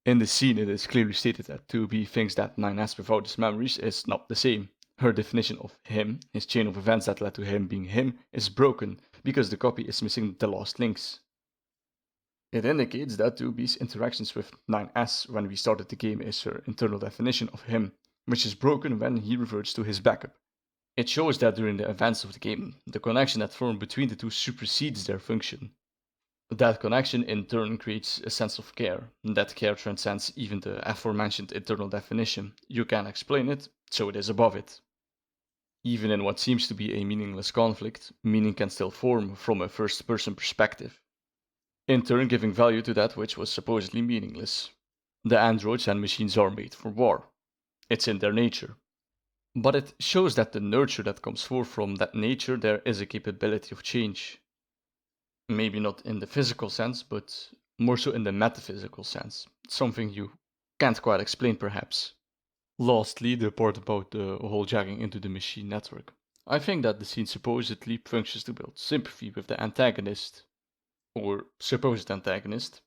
In the scene, it is clearly stated that 2B thinks that 9S without his memories is not the same. Her definition of him, his chain of events that led to him being him, is broken because the copy is missing the lost links. It indicates that 2B's interactions with 9S when we started the game is her internal definition of him, which is broken when he reverts to his backup. It shows that during the events of the game, the connection that formed between the two supersedes their function. That connection in turn creates a sense of care. That care transcends even the aforementioned internal definition. You can explain it, so it is above it. Even in what seems to be a meaningless conflict, meaning can still form from a first-person perspective, in turn giving value to that which was supposedly meaningless. The androids and machines are made for war. It's in their nature. But it shows that the nurture that comes forth from that nature there is a capability of change. Maybe not in the physical sense, but more so in the metaphysical sense. Something you can't quite explain perhaps. Lastly, the part about the whole jagging into the machine network. I think that the scene supposedly functions to build sympathy with the antagonist. Or supposed antagonist.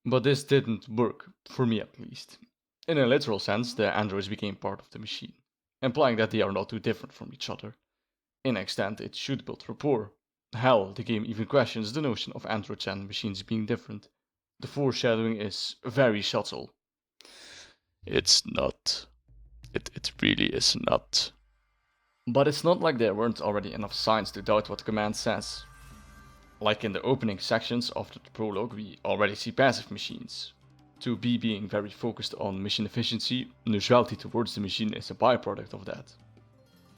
But this didn't work, for me at least. In a literal sense, the androids became part of the machine, implying that they are not too different from each other. In extent, it should build rapport. Hell, the game even questions the notion of androids and machines being different. The foreshadowing is very subtle. It's not. It really is not. But it's not like there weren't already enough signs to doubt what command says. Like in the opening sections after the prologue, we already see passive machines. 2B being very focused on mission efficiency, neutrality towards the machine is a byproduct of that.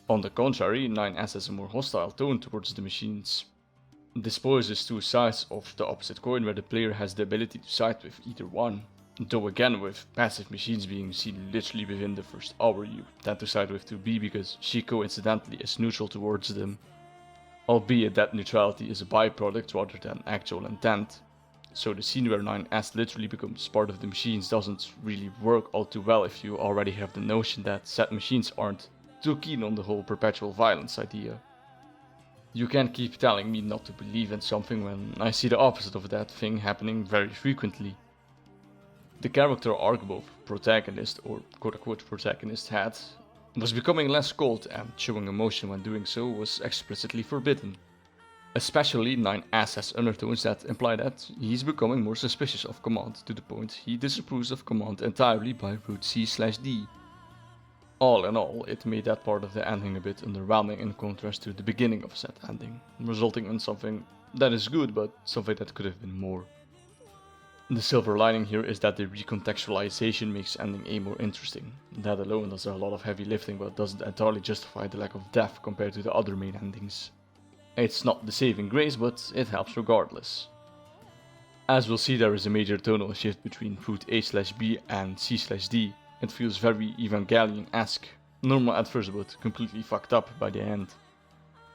On the contrary, 9S has a more hostile tone towards the machines. This poses two sides of the opposite coin where the player has the ability to side with either one. Though again, with passive machines being seen literally within the first hour, you tend to side with 2B because she coincidentally is neutral towards them. Albeit that neutrality is a byproduct rather than actual intent. So the scene where 9S literally becomes part of the machines doesn't really work all too well if you already have the notion that said machines aren't too keen on the whole perpetual violence idea. You can't keep telling me not to believe in something when I see the opposite of that thing happening very frequently. The character arc both protagonist or quote-unquote protagonist had was becoming less cold, and showing emotion when doing so was explicitly forbidden. Especially 9S has undertones that imply that he's becoming more suspicious of command to the point he disapproves of command entirely by route C/D. All in all, it made that part of the ending a bit underwhelming in contrast to the beginning of said ending, resulting in something that is good but something that could have been more. The silver lining here is that the recontextualization makes ending A more interesting. That alone does a lot of heavy lifting but doesn't entirely justify the lack of depth compared to the other main endings. It's not the saving grace, but it helps regardless. As we'll see, there is a major tonal shift between route A/B and C/D. It feels very Evangelion-esque, normal at first but completely fucked up by the end.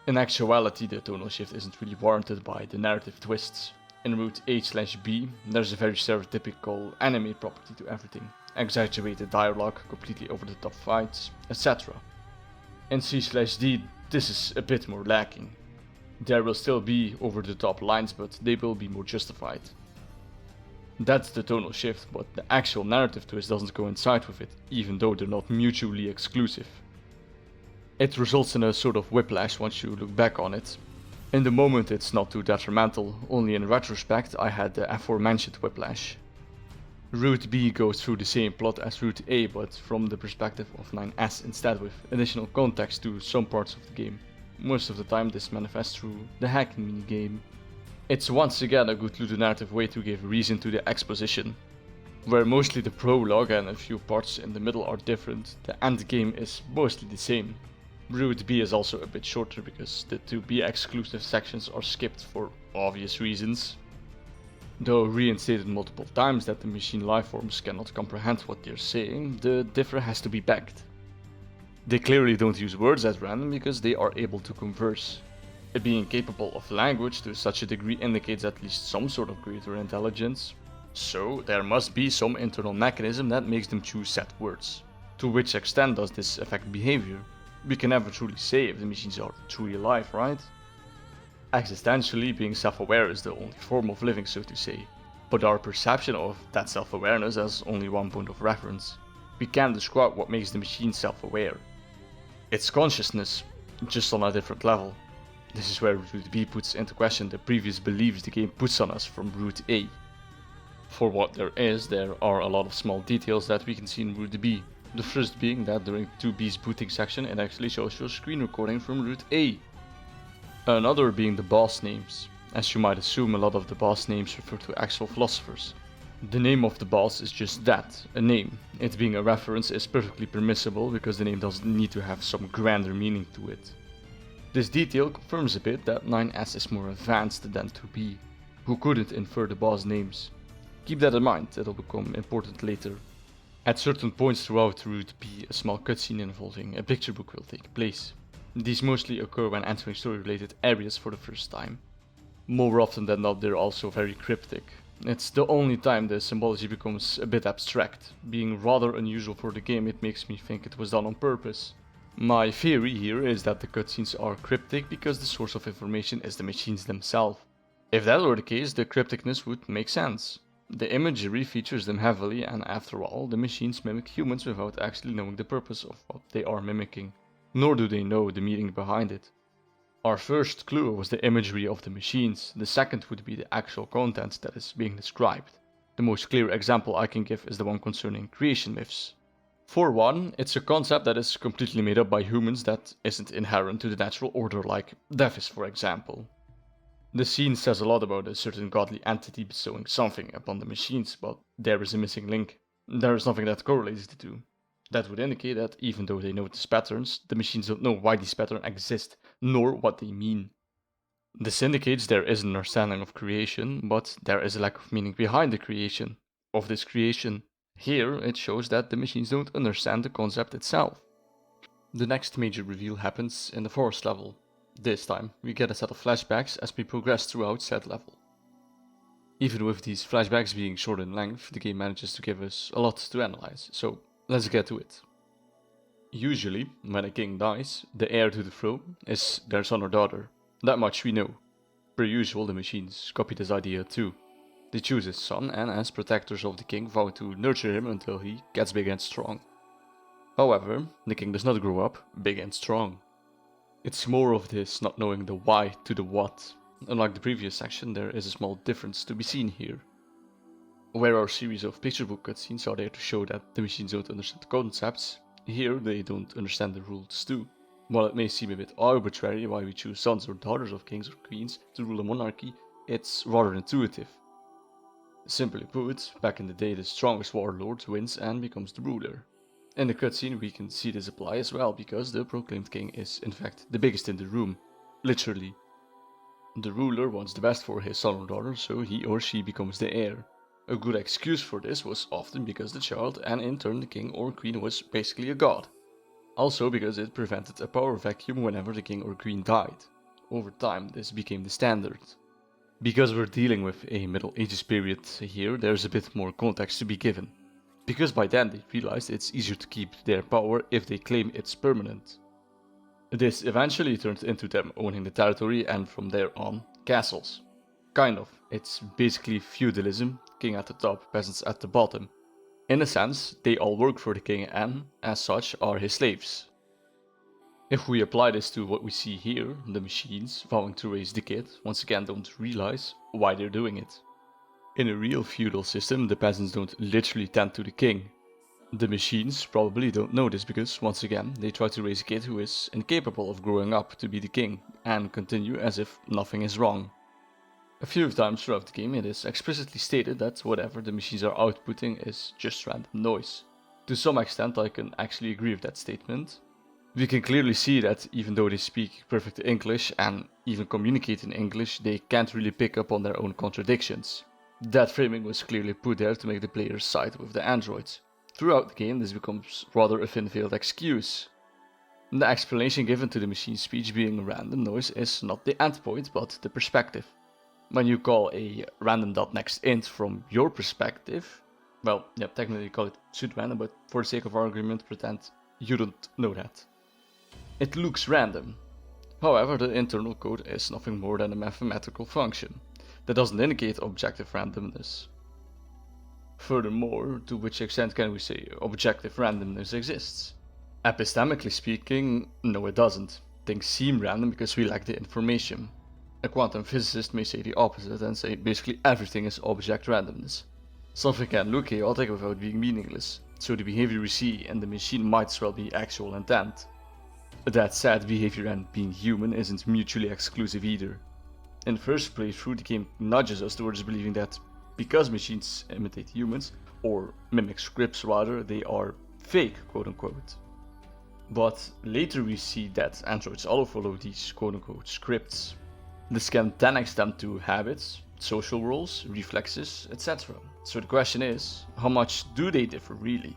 In actuality, the tonal shift isn't really warranted by the narrative twists. In route A/B, there's a very stereotypical anime property to everything, exaggerated dialogue, completely over the top fights, etc. In C/D, this is a bit more lacking. There will still be over the top lines, but they will be more justified. That's the tonal shift, but the actual narrative twist doesn't coincide with it, even though they're not mutually exclusive. It results in a sort of whiplash once you look back on it. In the moment it's not too detrimental, only in retrospect I had the aforementioned whiplash. Route B goes through the same plot as Route A, but from the perspective of 9S instead, with additional context to some parts of the game. Most of the time this manifests through the hacking minigame. It's once again a good ludonarrative way to give reason to the exposition. Where mostly the prologue and a few parts in the middle are different, the endgame is mostly the same. Route B is also a bit shorter because the 2B exclusive sections are skipped for obvious reasons. Though reinstated multiple times that the machine lifeforms cannot comprehend what they're saying, the differ has to be backed. They clearly don't use words at random because they are able to converse. Being capable of language to such a degree indicates at least some sort of greater intelligence, so there must be some internal mechanism that makes them choose set words. To which extent does this affect behavior? We can never truly say if the machines are truly alive, right? Existentially, being self-aware is the only form of living, so to say, but our perception of that self-awareness has only one point of reference. We can't describe what makes the machine self-aware. It's consciousness, just on a different level. This is where Route B puts into question the previous beliefs the game puts on us from Route A. For what there are a lot of small details that we can see in Route B. The first being that during 2B's booting section it actually shows your screen recording from Route A. Another being the boss names. As you might assume, a lot of the boss names refer to actual philosophers. The name of the boss is just that, a name. It being a reference is perfectly permissible because the name doesn't need to have some grander meaning to it. This detail confirms a bit that 9S is more advanced than 2B, who couldn't infer the boss names. Keep that in mind, it'll become important later. At certain points throughout Route B, a small cutscene involving a picture book will take place. These mostly occur when entering story-related areas for the first time. More often than not, they're also very cryptic. It's the only time the symbology becomes a bit abstract. Being rather unusual for the game, it makes me think it was done on purpose. My theory here is that the cutscenes are cryptic because the source of information is the machines themselves. If that were the case, the crypticness would make sense. The imagery features them heavily, and after all, the machines mimic humans without actually knowing the purpose of what they are mimicking, nor do they know the meaning behind it. Our first clue was the imagery of the machines, the second would be the actual content that is being described. The most clear example I can give is the one concerning creation myths. For one, it's a concept that is completely made up by humans that isn't inherent to the natural order, like death is, for example. The scene says a lot about a certain godly entity bestowing something upon the machines, but there is a missing link. There is nothing that correlates the two. That would indicate that even though they notice patterns, the machines don't know why these patterns exist, nor what they mean. This indicates there is an understanding of creation, but there is a lack of meaning behind the creation of this creation. Here, it shows that the machines don't understand the concept itself. The next major reveal happens in the forest level. This time, we get a set of flashbacks as we progress throughout said level. Even with these flashbacks being short in length, the game manages to give us a lot to analyze, so let's get to it. Usually, when a king dies, the heir to the throne is their son or daughter. That much we know. Per usual, the machines copy this idea too. They choose his son and as protectors of the king vow to nurture him until he gets big and strong. However, the king does not grow up big and strong. It's more of this not knowing the why to the what. Unlike the previous section, there is a small difference to be seen here. Where our series of picture book cutscenes are there to show that the machines don't understand the concepts, here they don't understand the rules too. While it may seem a bit arbitrary why we choose sons or daughters of kings or queens to rule a monarchy, it's rather intuitive. Simply put, back in the day the strongest warlord wins and becomes the ruler. In the cutscene we can see this apply as well, because the proclaimed king is in fact the biggest in the room, literally. The ruler wants the best for his son or daughter, so he or she becomes the heir. A good excuse for this was often because the child, and in turn the king or queen, was basically a god. Also because it prevented a power vacuum whenever the king or queen died. Over time this became the standard. Because we're dealing with a Middle Ages period here, there's a bit more context to be given. Because by then they realized it's easier to keep their power if they claim it's permanent. This eventually turned into them owning the territory and from there on, castles. Kind of, it's basically feudalism, king at the top, peasants at the bottom. In a sense, they all work for the king and, as such, are his slaves. If we apply this to what we see here, the machines vowing to raise the kid once again don't realize why they're doing it. In a real feudal system, the peasants don't literally tend to the king. The machines probably don't know this because, once again, they try to raise a kid who is incapable of growing up to be the king and continue as if nothing is wrong. A few times throughout the game it is explicitly stated that whatever the machines are outputting is just random noise. To some extent I can actually agree with that statement. We can clearly see that even though they speak perfect English and even communicate in English, they can't really pick up on their own contradictions. That framing was clearly put there to make the players side with the androids. Throughout the game this becomes rather a thin-veiled excuse. The explanation given to the machine speech being random noise is not the endpoint but the perspective. When you call a random.nextInt from your perspective, well, yeah, technically you call it pseudo-random, but for the sake of argument pretend you don't know that. It looks random. However, the internal code is nothing more than a mathematical function. That doesn't indicate objective randomness. Furthermore, to which extent can we say objective randomness exists? Epistemically speaking, no it doesn't. Things seem random because we lack the information. A quantum physicist may say the opposite and say basically everything is object randomness. Something can look chaotic without being meaningless, so the behavior we see in the machine might as well be actual intent. That said, behavior and being human isn't mutually exclusive either. In the first playthrough the game nudges us towards believing that because machines imitate humans, or mimic scripts rather, they are fake, quote unquote. But later we see that androids all follow these quote unquote scripts. This can then extend to habits, social roles, reflexes, etc. So the question is, how much do they differ really?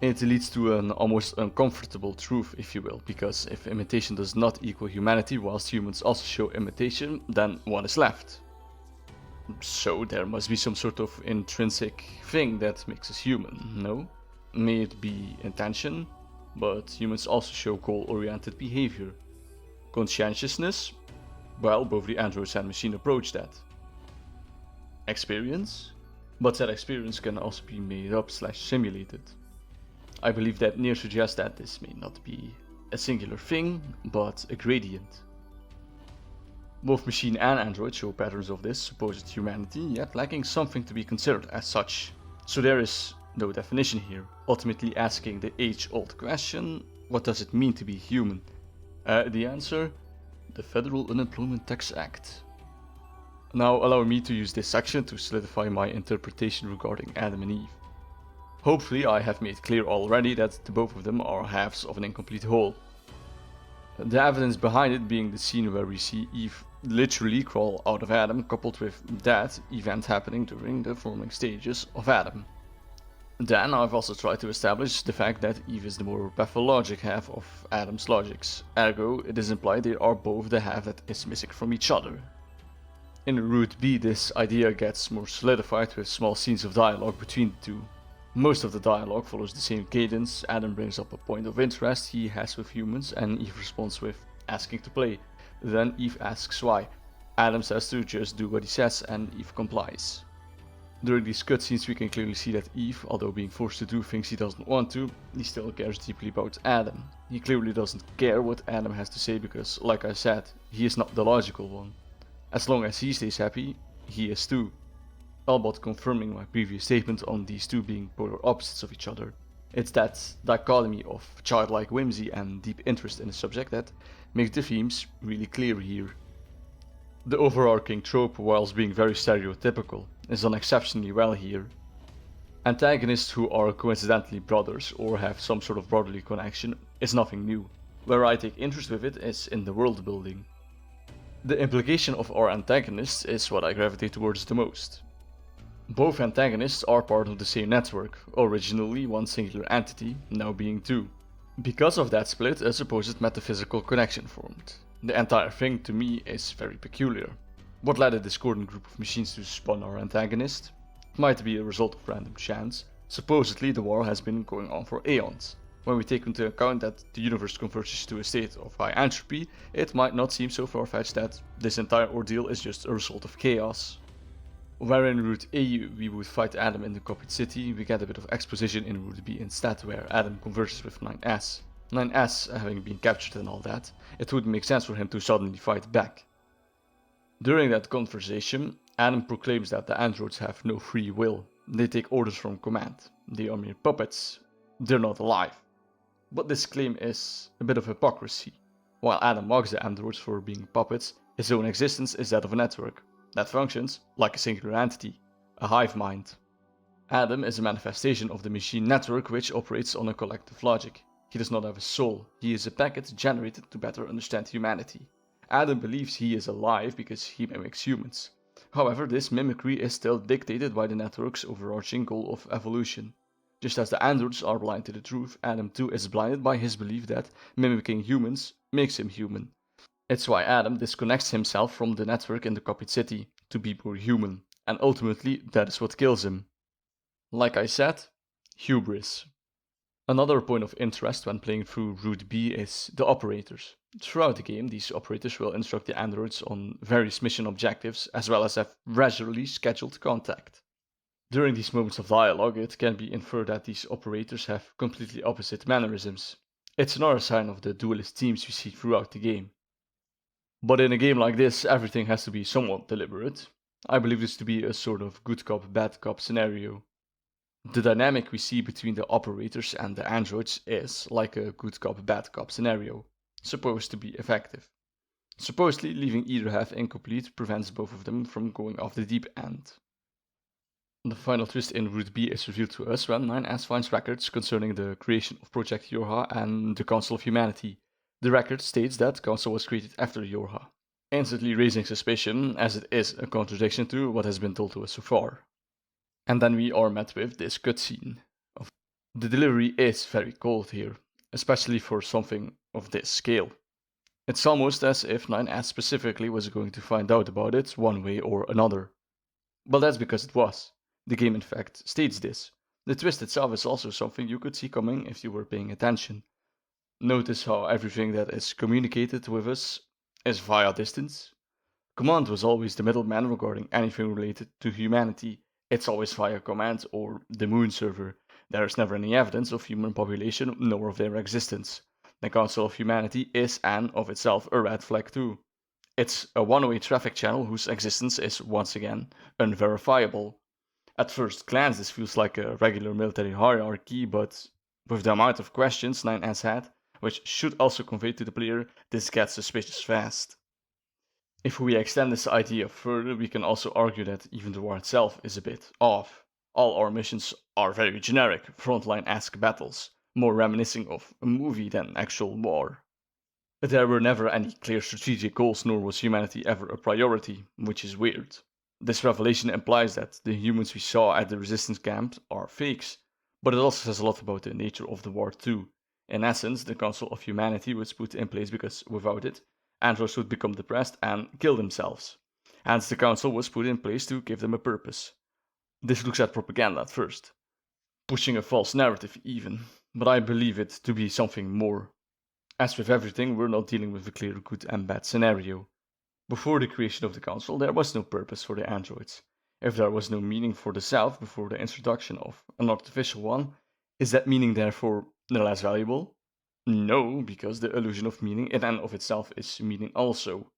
It leads to an almost uncomfortable truth, if you will, because if imitation does not equal humanity whilst humans also show imitation, then what is left? So there must be some sort of intrinsic thing that makes us human, no? May it be intention, but humans also show goal-oriented behavior. Conscientiousness? Well, both the androids and machine approach that. Experience? but that experience can also be made up / simulated. I believe that NieR suggests that this may not be a singular thing, but a gradient. Both machine and android show patterns of this supposed humanity, yet lacking something to be considered as such. So there is no definition here, ultimately asking the age-old question, what does it mean to be human? The answer? The Federal Unemployment Tax Act. Now allow me to use this section to solidify my interpretation regarding Adam and Eve. Hopefully I have made clear already that the both of them are halves of an incomplete whole. The evidence behind it being the scene where we see Eve literally crawl out of Adam, coupled with that event happening during the forming stages of Adam. Then I've also tried to establish the fact that Eve is the more pathologic half of Adam's logics, ergo it is implied they are both the half that is missing from each other. In Route B this idea gets more solidified with small scenes of dialogue between the two. Most of the dialogue follows the same cadence. Adam brings up a point of interest he has with humans and Eve responds with asking to play. Then Eve asks why. Adam says to just do what he says and Eve complies. During these cutscenes we can clearly see that Eve, although being forced to do things he doesn't want to, he still cares deeply about Adam. He clearly doesn't care what Adam has to say because, like I said, he is not the logical one. As long as he stays happy, he is too. Albeit confirming my previous statement on these two being polar opposites of each other. It's that dichotomy of childlike whimsy and deep interest in the subject that makes the themes really clear here. The overarching trope, whilst being very stereotypical, is done exceptionally well here. Antagonists who are coincidentally brothers or have some sort of brotherly connection is nothing new. Where I take interest with it is in the world building. The implication of our antagonists is what I gravitate towards the most. Both antagonists are part of the same network, originally one singular entity, now being two. Because of that split, a supposed metaphysical connection formed. The entire thing to me is very peculiar. What led a discordant group of machines to spawn our antagonist? It might be a result of random chance. Supposedly the war has been going on for aeons. When we take into account that the universe converges to a state of high entropy, it might not seem so far-fetched that this entire ordeal is just a result of chaos. Where in Route A we would fight Adam in the copied city, we get a bit of exposition in Route B instead, where Adam converses with 9S. 9S having been captured and all that, it would make sense for him to suddenly fight back. During that conversation, Adam proclaims that the androids have no free will. They take orders from command. They are mere puppets. They're not alive. But this claim is a bit of hypocrisy. While Adam mocks the androids for being puppets, his own existence is that of a network that functions like a singular entity, a hive mind. Adam is a manifestation of the machine network which operates on a collective logic. He does not have a soul, he is a packet generated to better understand humanity. Adam believes he is alive because he mimics humans. However, this mimicry is still dictated by the network's overarching goal of evolution. Just as the androids are blind to the truth, Adam too is blinded by his belief that mimicking humans makes him human. It's why Adam disconnects himself from the network in the copied city, to be more human, and ultimately that is what kills him. Like I said, hubris. Another point of interest when playing through Route B is the operators. Throughout the game, these operators will instruct the androids on various mission objectives, as well as have regularly scheduled contact. During these moments of dialogue, it can be inferred that these operators have completely opposite mannerisms. It's another sign of the dualist themes we see throughout the game. But in a game like this, everything has to be somewhat deliberate. I believe this to be a sort of good cop, bad cop scenario. The dynamic we see between the operators and the androids is like a good cop, bad cop scenario, supposed to be effective. Supposedly, leaving either half incomplete prevents both of them from going off the deep end. The final twist in Route B is revealed to us when 9S finds records concerning the creation of Project Yorha and the Council of Humanity. The record states that Council was created after Yorha, instantly raising suspicion as it is a contradiction to what has been told to us so far. And then we are met with this cutscene. The delivery is very cold here, especially for something of this scale. It's almost as if 9S specifically was going to find out about it one way or another. But that's because it was. The game in fact states this. The twist itself is also something you could see coming if you were paying attention. Notice how everything that is communicated with us is via distance. Command was always the middleman regarding anything related to humanity, It's always via command or the moon server. There is never any evidence of human population nor of their existence. The Council of Humanity is and of itself a red flag too. It's a one-way traffic channel whose existence is once again unverifiable. At first glance this feels like a regular military hierarchy, but with the amount of questions 9S had, which should also convey to the player, this gets suspicious fast. If we extend this idea further, we can also argue that even the war itself is a bit off. All our missions are very generic, frontline-esque battles, more reminiscing of a movie than actual war. There were never any clear strategic goals, nor was humanity ever a priority, which is weird. This revelation implies that the humans we saw at the resistance camp are fakes, but it also says a lot about the nature of the war too. In essence, the Council of Humanity was put in place because without it, androids would become depressed and kill themselves. Hence the council was put in place to give them a purpose. This looks at propaganda at first, pushing a false narrative even, but I believe it to be something more. As with everything, we're not dealing with a clear good and bad scenario. Before the creation of the council, there was no purpose for the androids. If there was no meaning for the self before the introduction of an artificial one, is that meaning therefore less valuable? No, because the illusion of meaning in and of itself is meaning also.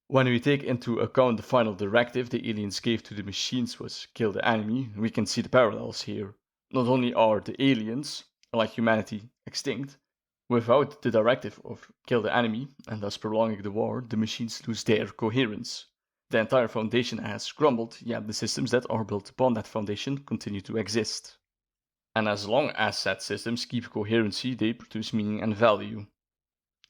When we take into account the final directive the aliens gave to the machines was kill the enemy, we can see the parallels here. Not only are the aliens, like humanity, extinct, without the directive of kill the enemy, and thus prolonging the war, the machines lose their coherence. The entire foundation has crumbled, yet the systems that are built upon that foundation continue to exist. And as long as said systems keep coherency, they produce meaning and value.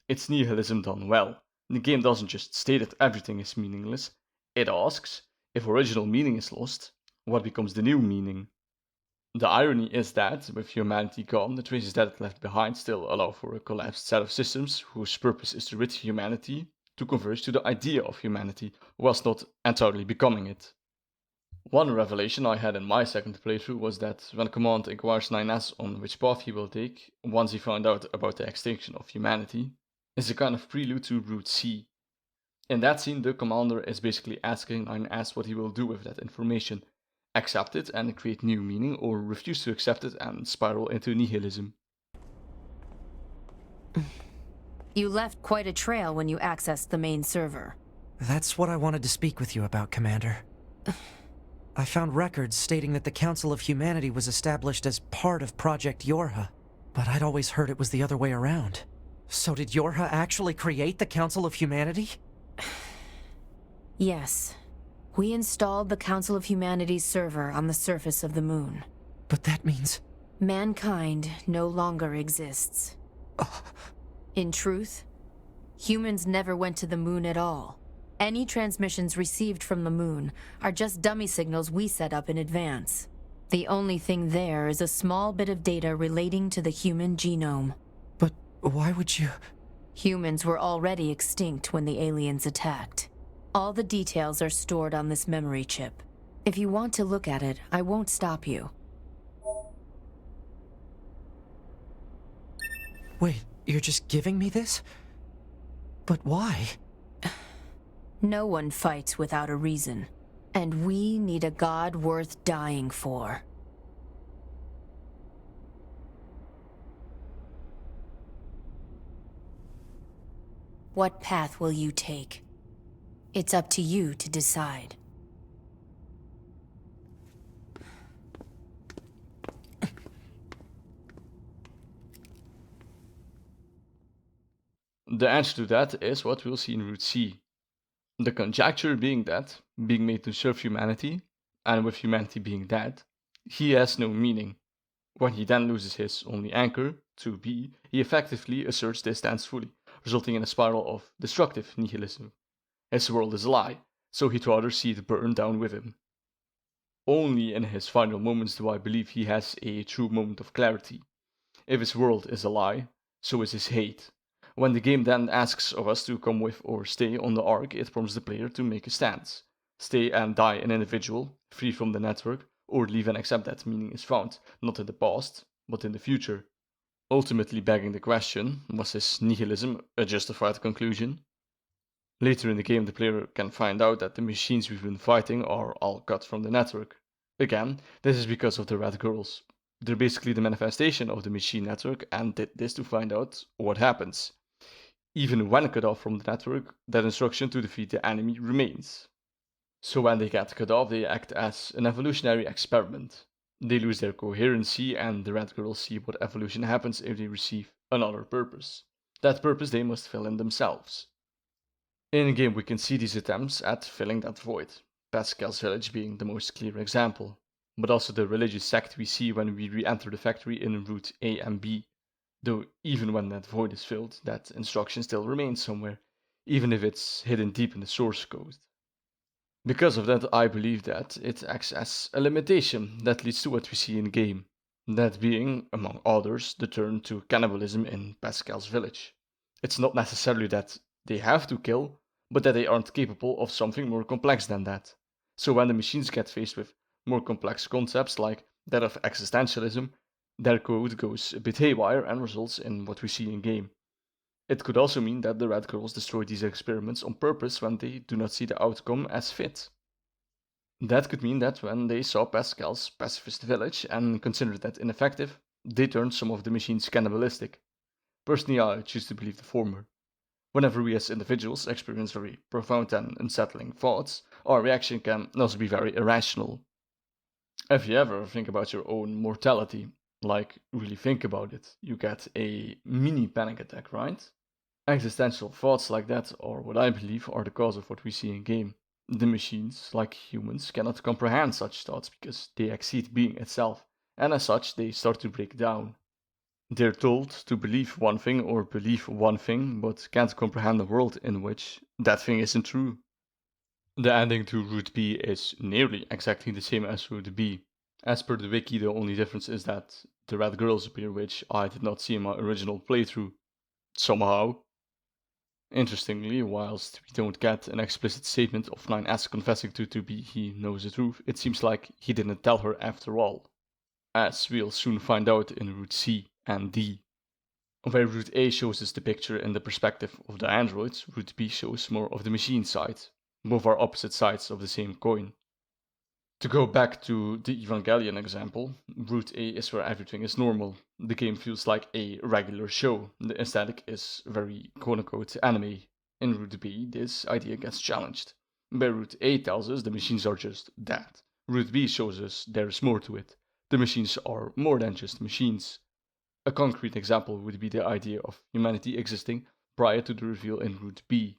It's nihilism done well. The game doesn't just state that everything is meaningless, it asks, if original meaning is lost, what becomes the new meaning? The irony is that, with humanity gone, the traces that it left behind still allow for a collapsed set of systems whose purpose is to rid humanity to converge to the idea of humanity, whilst not entirely becoming it. One revelation I had in my second playthrough was that when Command inquires 9S on which path he will take, once he found out about the extinction of humanity, is a kind of prelude to Route C. In that scene, the commander is basically asking 9S what he will do with that information, accept it and create new meaning, or refuse to accept it and spiral into nihilism. You left quite a trail when you accessed the main server. That's what I wanted to speak with you about, Commander. I found records stating that the Council of Humanity was established as part of Project Yorha, but I'd always heard it was the other way around. So did Yorha actually create the Council of Humanity? Yes. We installed the Council of Humanity's server on the surface of the moon. But that means... Mankind no longer exists. In truth, humans never went to the moon at all. Any transmissions received from the moon are just dummy signals we set up in advance. The only thing there is a small bit of data relating to the human genome. But why would you... Humans were already extinct when the aliens attacked. All the details are stored on this memory chip. If you want to look at it, I won't stop you. Wait, you're just giving me this? But why? No one fights without a reason. And we need a god worth dying for. What path will you take? It's up to you to decide. The answer to that is what we'll see in Route C. The conjecture being that, being made to serve humanity, and with humanity being dead, he has no meaning. When he then loses his only anchor, 2B, he effectively asserts this stance fully, resulting in a spiral of destructive nihilism. His world is a lie, so he'd rather see it burn down with him. Only in his final moments do I believe he has a true moment of clarity. If his world is a lie, so is his hate. When the game then asks of us to come with or stay on the Ark, it prompts the player to make a stance. Stay and die an individual, free from the network, or leave and accept that meaning is found, not in the past, but in the future. Ultimately begging the question, was his nihilism a justified conclusion? Later in the game the player can find out that the machines we've been fighting are all cut from the network, Again, this is because of the red girls. They're basically the manifestation of the machine network and did this to find out what happens. Even when cut off from the network, that instruction to defeat the enemy remains. So when they get cut off, they act as an evolutionary experiment. They lose their coherency, and the red girls see what evolution happens if they receive another purpose. That purpose they must fill in themselves. In game, we can see these attempts at filling that void, Pascal's village being the most clear example, but also the religious sect we see when we re-enter the factory in route A and B, though even when that void is filled, that instruction still remains somewhere, even if it's hidden deep in the source code. Because of that, I believe that it acts as a limitation that leads to what we see in game, that being, among others, the turn to cannibalism in Pascal's village. It's not necessarily that they have to kill, but that they aren't capable of something more complex than that. So when the machines get faced with more complex concepts like that of existentialism, their code goes a bit haywire and results in what we see in game. It could also mean that the red girls destroy these experiments on purpose when they do not see the outcome as fit. That could mean that when they saw Pascal's pacifist village and considered that ineffective, they turned some of the machines cannibalistic. Personally, I choose to believe the former. Whenever we as individuals experience very profound and unsettling thoughts, our reaction can also be very irrational. If you ever think about your own mortality, like really think about it, you get a mini panic attack, right? Existential thoughts like that are what I believe are the cause of what we see in game. The machines, like humans, cannot comprehend such thoughts because they exceed being itself, and as such they start to break down. They're told to believe one thing or believe one thing, but can't comprehend a world in which that thing isn't true. The ending to Route B is nearly exactly the same as Route B. As per the wiki, the only difference is that the red girls appear, which I did not see in my original playthrough. Somehow. Interestingly, whilst we don't get an explicit statement of 9S confessing to 2B he knows the truth, it seems like he didn't tell her after all, as we'll soon find out in Route C and D. Where Route A shows us the picture in the perspective of the androids, Route B shows more of the machine side. Both are opposite sides of the same coin. To go back to the Evangelion example, Route A is where everything is normal. The game feels like a regular show. The aesthetic is very quote-unquote anime. In Route B, this idea gets challenged. Where Route A tells us the machines are just that, Route B shows us there's more to it. The machines are more than just machines. A concrete example would be the idea of humanity existing prior to the reveal in Route B,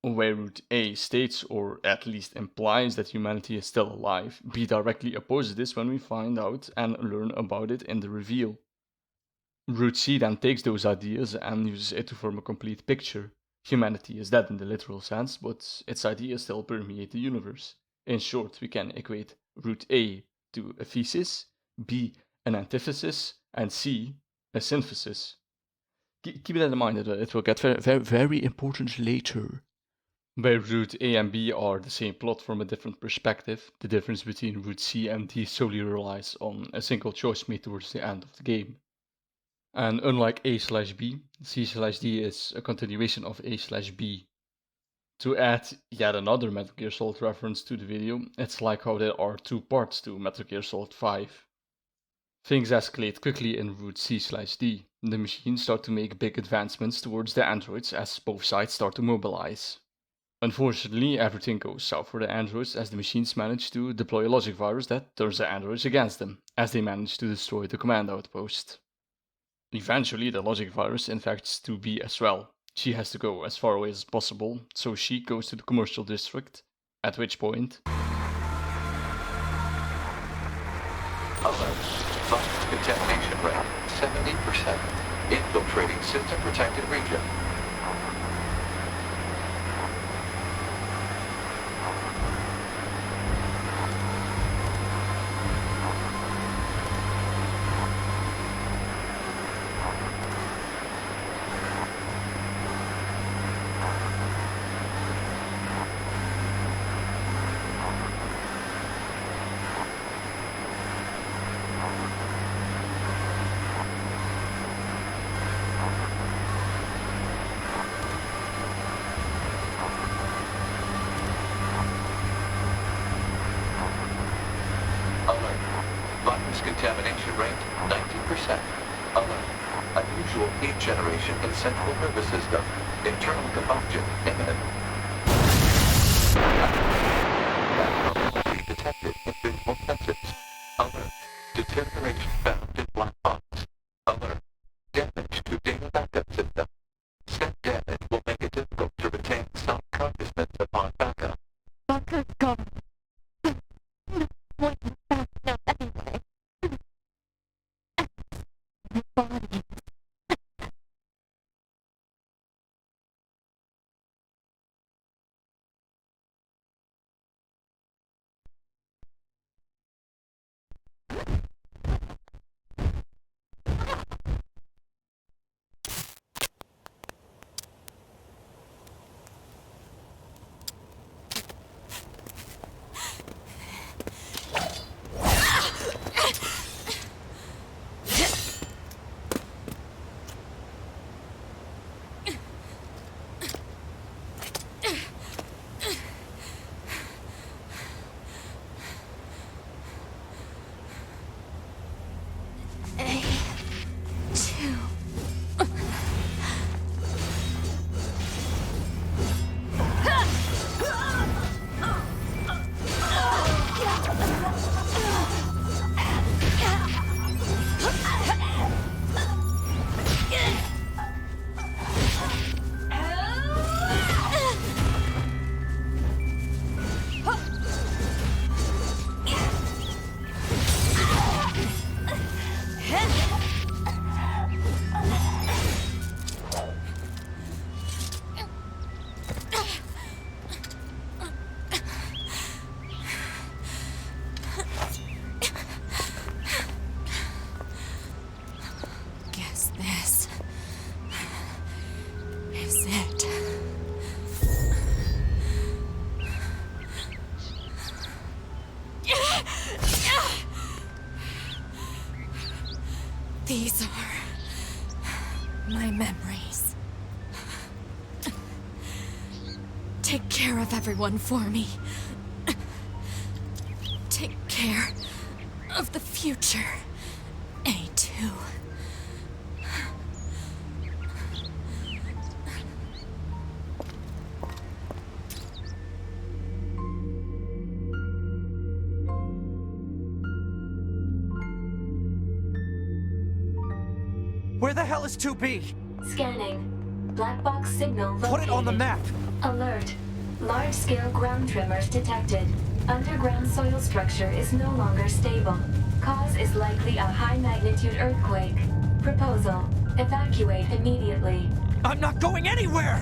where Route A states, or at least implies, that humanity is still alive. B directly opposes this when we find out and learn about it in the reveal. Route C then takes those ideas and uses it to form a complete picture. Humanity is dead in the literal sense, but its ideas still permeate the universe. In short, we can equate Route A to a thesis, B an antithesis, and C a synthesis. Keep that in mind, it will get very important later. Where Route A and B are the same plot from a different perspective, the difference between Route C and D solely relies on a single choice made towards the end of the game. And unlike A/B, C/D is a continuation of A/B. To add yet another Metal Gear Solid reference to the video, it's like how there are two parts to Metal Gear Solid 5. Things escalate quickly in Route C/D. The machines start to make big advancements towards the androids as both sides start to mobilize. Unfortunately, everything goes south for the androids as the machines manage to deploy a logic virus that turns the androids against them, as they manage to destroy the command outpost. Eventually, the logic virus infects 2B as well. She has to go as far away as possible, so she goes to the commercial district, at which point... Alert. Fungus contamination rate 70%. Infiltrating system protected region. Contamination rate 90%. Alert. Unusual heat generation in central nervous system. Internal combustion imminent. Abnormality detected in visual sensors. Alert. Deterioration found in black box. Alert. Damage to data backup system. Step damage will make it difficult to retain self-consciousness upon backup. Guess this is it. These are my memories. Take care of everyone for me. Take care of the future, A2. Where the hell is 2B? Scanning. Black box signal located. Put it on the map! Alert. Large-scale ground tremors detected. Underground soil structure is no longer stable. Cause is likely a high-magnitude earthquake. Proposal. Evacuate immediately. I'm not going anywhere!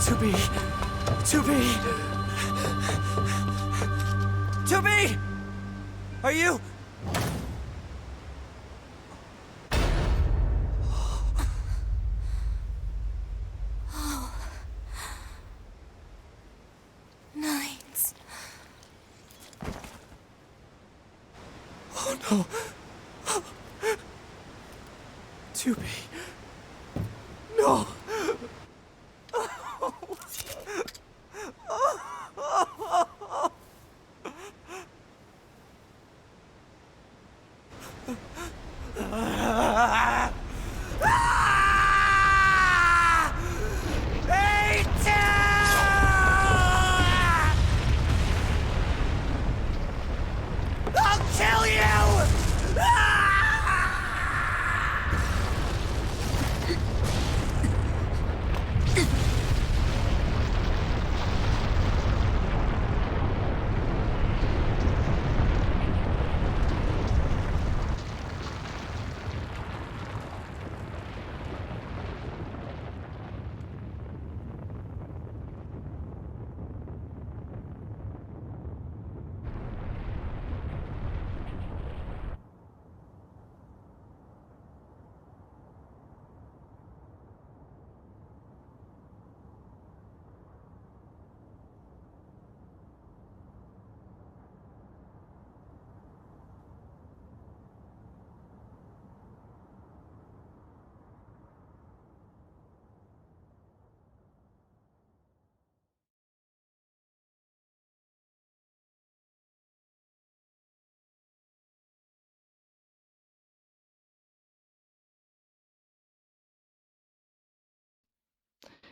To be! Are you? Nines. Oh no. 2B. No!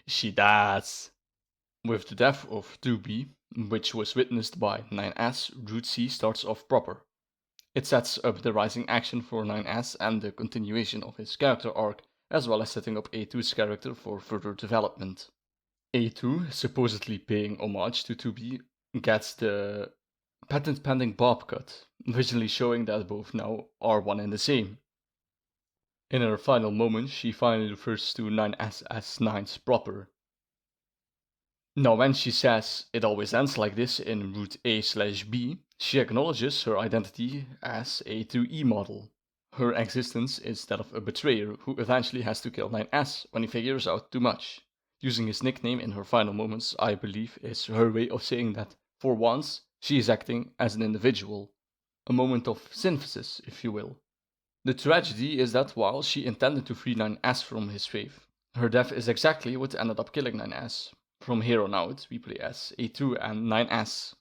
She does. With the death of 2B, which was witnessed by 9S, Route C starts off proper. It sets up the rising action for 9S and the continuation of his character arc, as well as setting up A2's character for further development. A2, supposedly paying homage to 2B, gets the patent pending bob cut, visually showing that both now are one and the same. In her final moments, she finally refers to 9S as 9's proper. Now, when she says it always ends like this in route A/B, she acknowledges her identity as a 2E model. Her existence is that of a betrayer who eventually has to kill 9S when he figures out too much. Using his nickname in her final moments, I believe, is her way of saying that, for once, she is acting as an individual. A moment of synthesis, if you will. The tragedy is that while she intended to free 9S from his faith, her death is exactly what ended up killing 9S. From here on out, we play as A2 and 9S.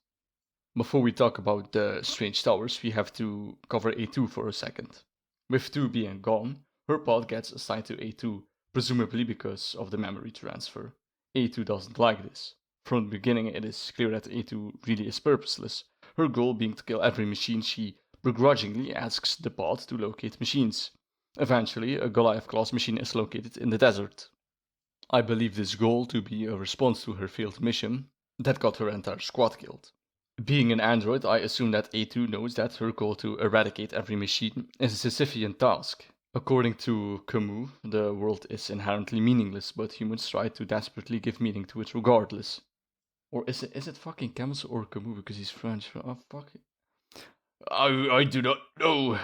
Before we talk about the strange towers, we have to cover A2 for a second. With 2 being gone, her path gets assigned to A2, presumably because of the memory transfer. A2 doesn't like this. From the beginning, it is clear that A2 really is purposeless, her goal being to kill every machine she begrudgingly asks the pod to locate machines. Eventually, a Goliath-class machine is located in the desert. I believe this goal to be a response to her failed mission that got her entire squad killed. Being an android, I assume that A2 knows that her goal to eradicate every machine is a Sisyphean task. According to Camus, the world is inherently meaningless, but humans try to desperately give meaning to it regardless. Or is it fucking Camus or Camus because he's French? Oh, fuck it. I do not know.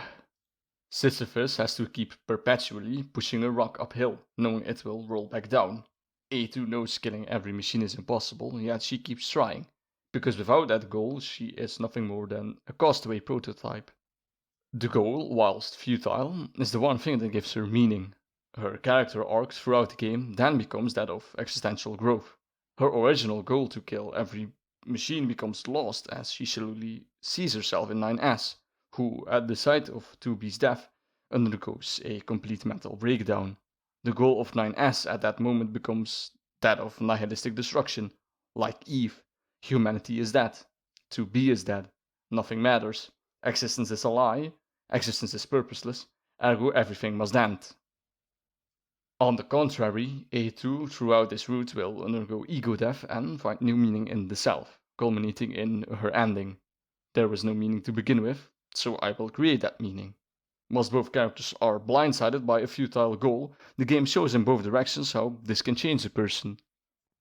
Sisyphus has to keep perpetually pushing a rock uphill, knowing it will roll back down. A2 knows killing every machine is impossible, yet she keeps trying, because without that goal, she is nothing more than a castaway prototype. The goal, whilst futile, is the one thing that gives her meaning. Her character arc throughout the game then becomes that of existential growth. Her original goal to kill every machine becomes lost as she slowly sees herself in 9S, who, at the sight of 2B's death, undergoes a complete mental breakdown. The goal of 9S at that moment becomes that of nihilistic destruction. Like Eve, humanity is dead. 2B is dead. Nothing matters. Existence is a lie. Existence is purposeless. Ergo, everything must end. On the contrary, A2 throughout this route will undergo ego death and find new meaning in the self, culminating in her ending. There was no meaning to begin with, so I will create that meaning. Whilst both characters are blindsided by a futile goal, the game shows in both directions how this can change a person.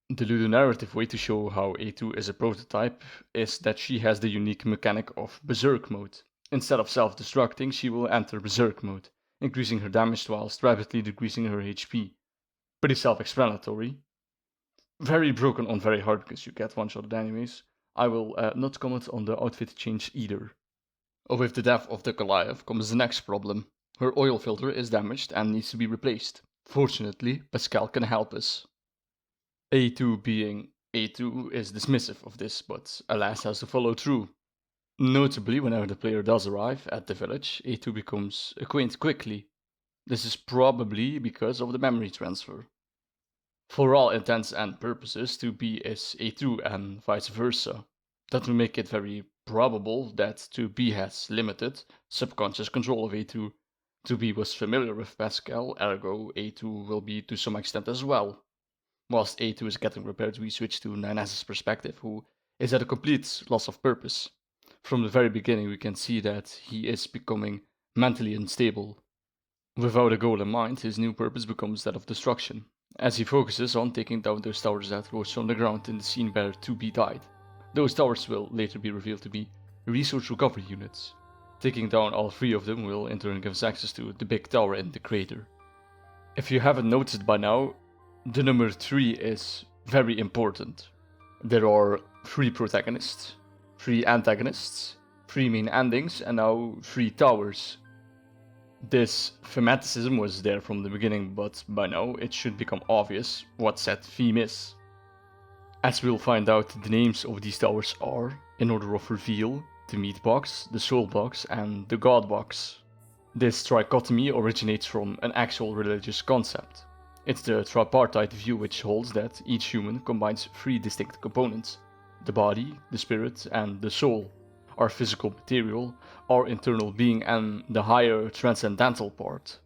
The ludonarrative way to show how A2 is a prototype is that she has the unique mechanic of Berserk mode. Instead of self-destructing, she will enter Berserk mode, increasing her damage whilst rapidly decreasing her HP. Pretty self-explanatory. Very broken on very hard because you get one-shotted anyways. I will not comment on the outfit change either. With the death of the Goliath comes the next problem. Her oil filter is damaged and needs to be replaced. Fortunately, Pascal can help us. A2 being A2 is dismissive of this, but alas has to follow through. Notably, whenever the player does arrive at the village, A2 becomes acquainted quickly. This is probably because of the memory transfer. For all intents and purposes, 2B is A2 and vice versa. That will make it very probable that 2B has limited, subconscious control of A2. 2B was familiar with Pascal, ergo A2 will be to some extent as well. Whilst A2 is getting repaired, we switch to 9S's perspective, who is at a complete loss of purpose. From the very beginning, we can see that he is becoming mentally unstable. Without a goal in mind, his new purpose becomes that of destruction, as he focuses on taking down those towers that rose from the ground in the scene where 2B died. Those towers will later be revealed to be resource recovery units. Taking down all three of them will in turn give us access to the big tower in the crater. If you haven't noticed by now, the number 3 is very important. There are 3 protagonists, 3 antagonists, 3 main endings, and now 3 towers. This thematicism was there from the beginning, but by now it should become obvious what said theme is. As we'll find out, the names of these towers are, in order of reveal, the Meat Box, the Soul Box, and the God Box. This trichotomy originates from an actual religious concept. It's the tripartite view which holds that each human combines three distinct components: the body, the spirit, and the soul, our physical material, our internal being, and the higher transcendental part.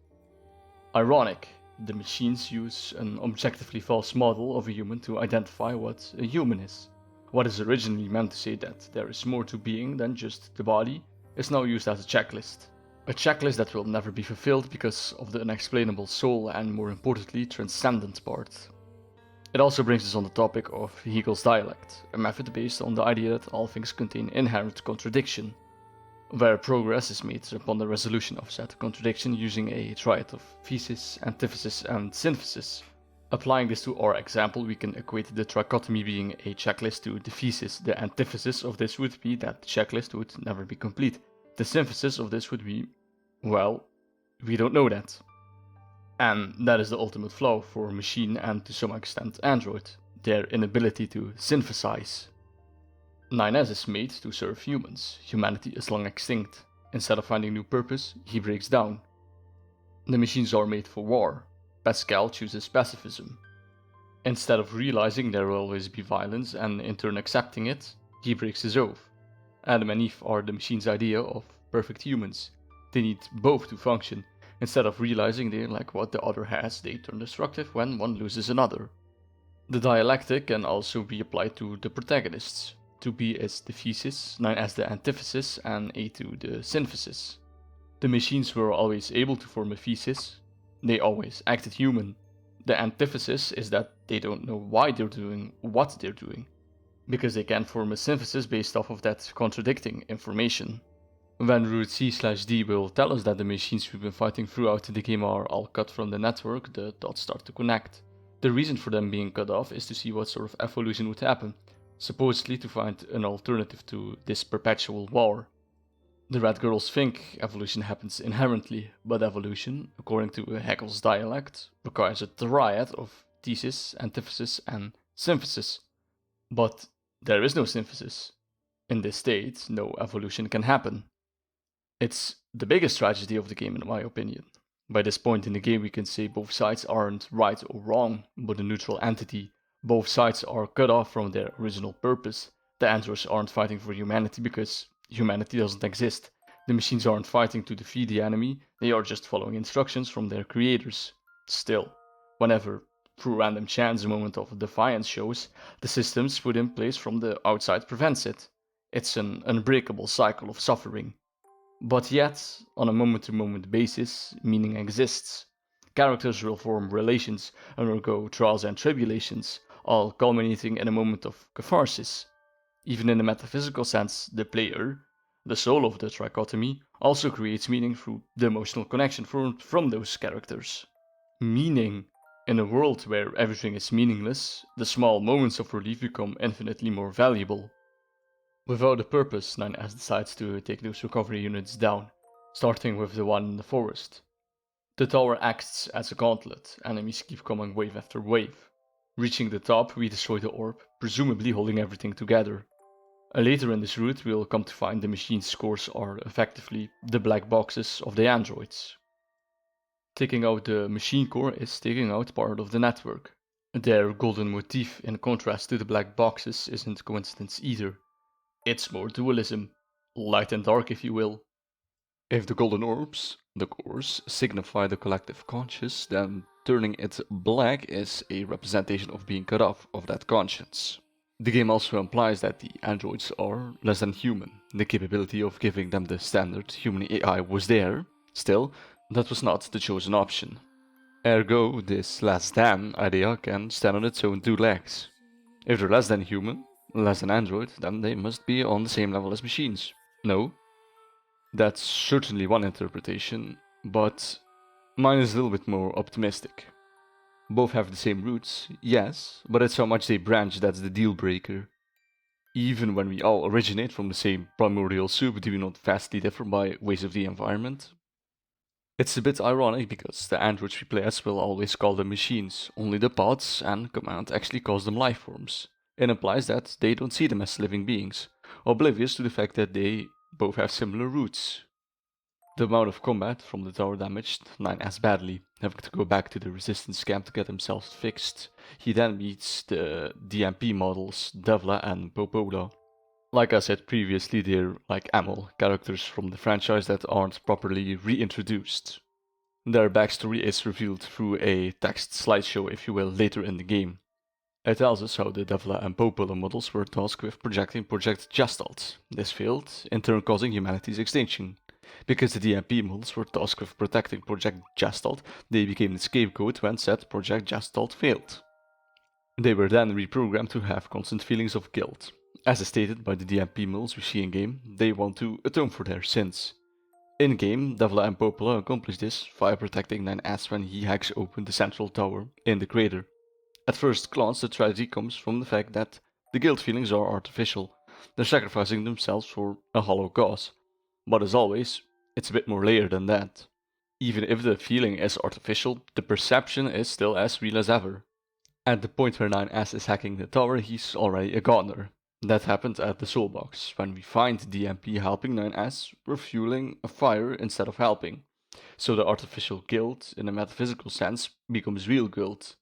Ironic, the machines use an objectively false model of a human to identify what a human is. What is originally meant to say that there is more to being than just the body is now used as a checklist. A checklist that will never be fulfilled because of the unexplainable soul and, more importantly, transcendent part. It also brings us on the topic of Hegel's dialect, a method based on the idea that all things contain inherent contradiction, where progress is made upon the resolution of said contradiction using a triad of thesis, antithesis, and synthesis. Applying this to our example, we can equate the trichotomy being a checklist to the thesis. The antithesis of this would be that the checklist would never be complete. The synthesis of this would be, well, we don't know that. And that is the ultimate flaw for machine and to some extent Android, their inability to synthesize. NieR is made to serve humans. Humanity is long extinct. Instead of finding new purpose, he breaks down. The machines are made for war. Pascal chooses pacifism. Instead of realizing there will always be violence and in turn accepting it, he breaks his oath. Adam and Eve are the machine's idea of perfect humans. They need both to function. Instead of realizing they like what the other has, they turn destructive when one loses another. The dialectic can also be applied to the protagonists. 2B is the thesis, 9 as the antithesis, and A2 the synthesis. The machines were always able to form a thesis. They always acted human. The antithesis is that they don't know why they're doing what they're doing, because they can't form a synthesis based off of that contradicting information. When root C/D will tell us that the machines we've been fighting throughout the game are all cut from the network, the dots start to connect. The reason for them being cut off is to see what sort of evolution would happen, supposedly to find an alternative to this perpetual war. The red girls think evolution happens inherently, but evolution, according to Haeckel's dialect, requires a triad of thesis, antithesis, and synthesis. But there is no synthesis. In this state, no evolution can happen. It's the biggest tragedy of the game in my opinion. By this point in the game we can say both sides aren't right or wrong, but a neutral entity. Both sides are cut off from their original purpose. The androids aren't fighting for humanity because humanity doesn't exist. The machines aren't fighting to defeat the enemy, they are just following instructions from their creators. Still, whenever, through random chance, a moment of defiance shows, the systems put in place from the outside prevents it. It's an unbreakable cycle of suffering. But yet, on a moment-to-moment basis, meaning exists. Characters will form relations, undergo trials and tribulations, all culminating in a moment of catharsis. Even in the metaphysical sense, the player, the soul of the trichotomy, also creates meaning through the emotional connection formed from those characters. Meaning. In a world where everything is meaningless, the small moments of relief become infinitely more valuable. Without a purpose, NieR decides to take those recovery units down, starting with the one in the forest. The tower acts as a gauntlet, enemies keep coming wave after wave. Reaching the top, we destroy the orb, presumably holding everything together. Later in this route, we'll come to find the machine's scores are effectively the black boxes of the androids. Taking out the machine core is taking out part of the network. Their golden motif, in contrast to the black boxes, isn't coincidence either. It's more dualism, light and dark if you will. If the golden orbs, the cores, signify the collective conscious, then turning it black is a representation of being cut off of that conscience. The game also implies that the androids are less than human. The capability of giving them the standard human AI was there, still, that was not the chosen option. Ergo, this less than idea can stand on its own two legs. If they're less than human, less than android, then they must be on the same level as machines. No? That's certainly one interpretation, but mine is a little bit more optimistic. Both have the same roots, yes, but it's how much they branch that's the deal breaker. Even when we all originate from the same primordial soup, do we not vastly differ by ways of the environment? It's a bit ironic because the androids we play as will always call them machines, only the pods and command actually calls them life forms. It implies that they don't see them as living beings, oblivious to the fact that they both have similar roots. The amount of combat from the tower damaged 9S badly, having to go back to the resistance camp to get himself fixed. He then meets the DMP models Devla and Popola. Like I said previously, they're like Amel, characters from the franchise that aren't properly reintroduced. Their backstory is revealed through a text slideshow, if you will, later in the game. It tells us how the Devla and Popola models were tasked with projecting Project Gestalt. This failed, in turn causing humanity's extinction. Because the DMP models were tasked with protecting Project Gestalt, they became the scapegoat when said Project Gestalt failed. They were then reprogrammed to have constant feelings of guilt. As stated by the DMP models we see in-game, they want to atone for their sins. In-game, Devla and Popola accomplish this via protecting 9S when he hacks open the central tower in the crater. At first glance, the tragedy comes from the fact that the guilt feelings are artificial. They're sacrificing themselves for a hollow cause. But as always, it's a bit more layered than that. Even if the feeling is artificial, the perception is still as real as ever. At the point where 9S is hacking the tower, he's already a goner. That happened at the soul box. When we find DMP helping 9S, we're fueling a fire instead of helping. So the artificial guilt, in a metaphysical sense, becomes real guilt.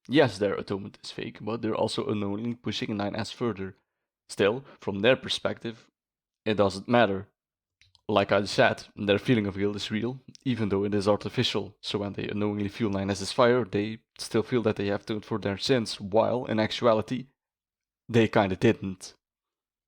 Yes, their atonement is fake, but they're also unknowingly pushing 9S further. Still, from their perspective, it doesn't matter. Like I said, their feeling of guilt is real, even though it is artificial, so when they unknowingly fuel 9S's fire, they still feel that they have atoned for their sins, while, in actuality, they kinda didn't.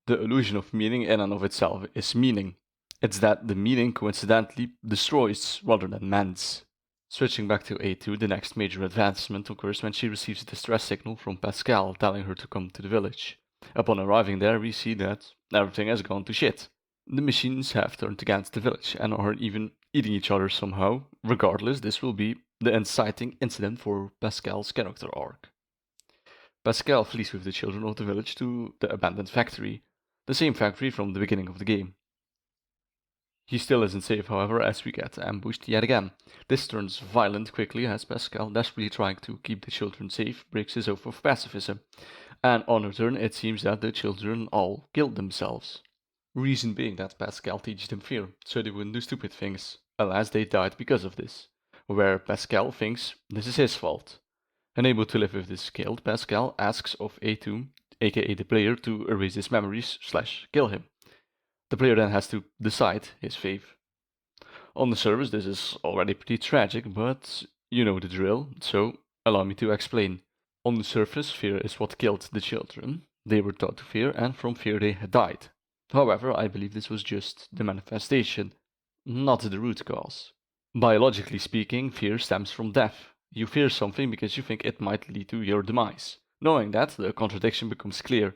The illusion of meaning in and of itself is meaning. It's that the meaning coincidentally destroys rather than mends. Switching back to A2, the next major advancement occurs when she receives a distress signal from Pascal telling her to come to the village. Upon arriving there, we see that everything has gone to shit. The machines have turned against the village and are even eating each other somehow. Regardless, this will be the inciting incident for Pascal's character arc. Pascal flees with the children of the village to the abandoned factory, the same factory from the beginning of the game. He still isn't safe, however, as we get ambushed yet again. This turns violent quickly as Pascal, desperately trying to keep the children safe, breaks his oath of pacifism. And on return, it seems that the children all killed themselves. Reason being that Pascal teaches them fear, so they wouldn't do stupid things. Alas, they died because of this. Where Pascal thinks this is his fault. Unable to live with this guilt, Pascal asks of A2, aka the player, to erase his memories / kill him. The player then has to decide his fate. On the surface, this is already pretty tragic, but you know the drill, so allow me to explain. On the surface, fear is what killed the children. They were taught to fear, and from fear they had died. However, I believe this was just the manifestation, not the root cause. Biologically speaking, fear stems from death. You fear something because you think it might lead to your demise. Knowing that, the contradiction becomes clear.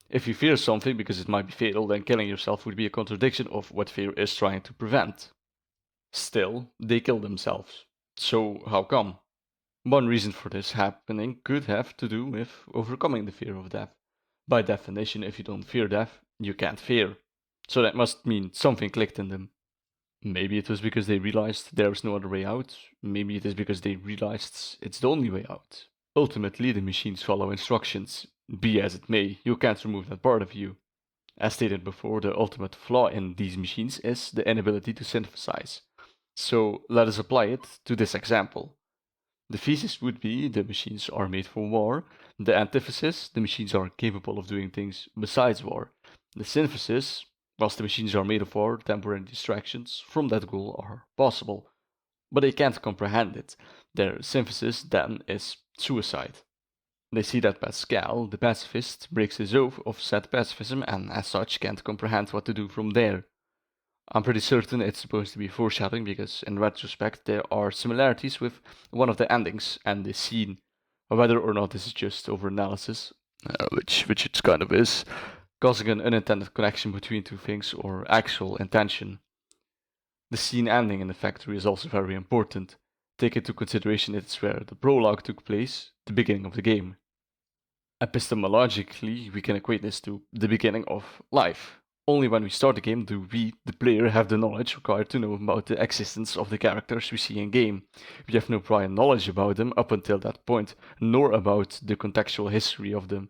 If you fear something because it might be fatal, then killing yourself would be a contradiction of what fear is trying to prevent. Still, they kill themselves. So how come? One reason for this happening could have to do with overcoming the fear of death. By definition, if you don't fear death, you can't fear. So that must mean something clicked in them. Maybe it was because they realized there was no other way out. Maybe it is because they realized it's the only way out. Ultimately, the machines follow instructions. Be as it may, you can't remove that part of you. As stated before, the ultimate flaw in these machines is the inability to synthesize. So let us apply it to this example. The thesis would be the machines are made for war. The antithesis, the machines are capable of doing things besides war. The synthesis, whilst the machines are made of war, temporary distractions from that goal are possible. But they can't comprehend it. Their synthesis then is suicide. They see that Pascal, the pacifist, breaks his oath of said pacifism and as such can't comprehend what to do from there. I'm pretty certain it's supposed to be foreshadowing because in retrospect there are similarities with one of the endings and the scene. Whether or not this is just overanalysis, which it kind of is, causing an unintended connection between two things or actual intention. The scene ending in the factory is also very important. Take into consideration it's where the prologue took place, the beginning of the game. Epistemologically, we can equate this to the beginning of life. Only when we start the game do we, the player, have the knowledge required to know about the existence of the characters we see in game. We have no prior knowledge about them up until that point, nor about the contextual history of them.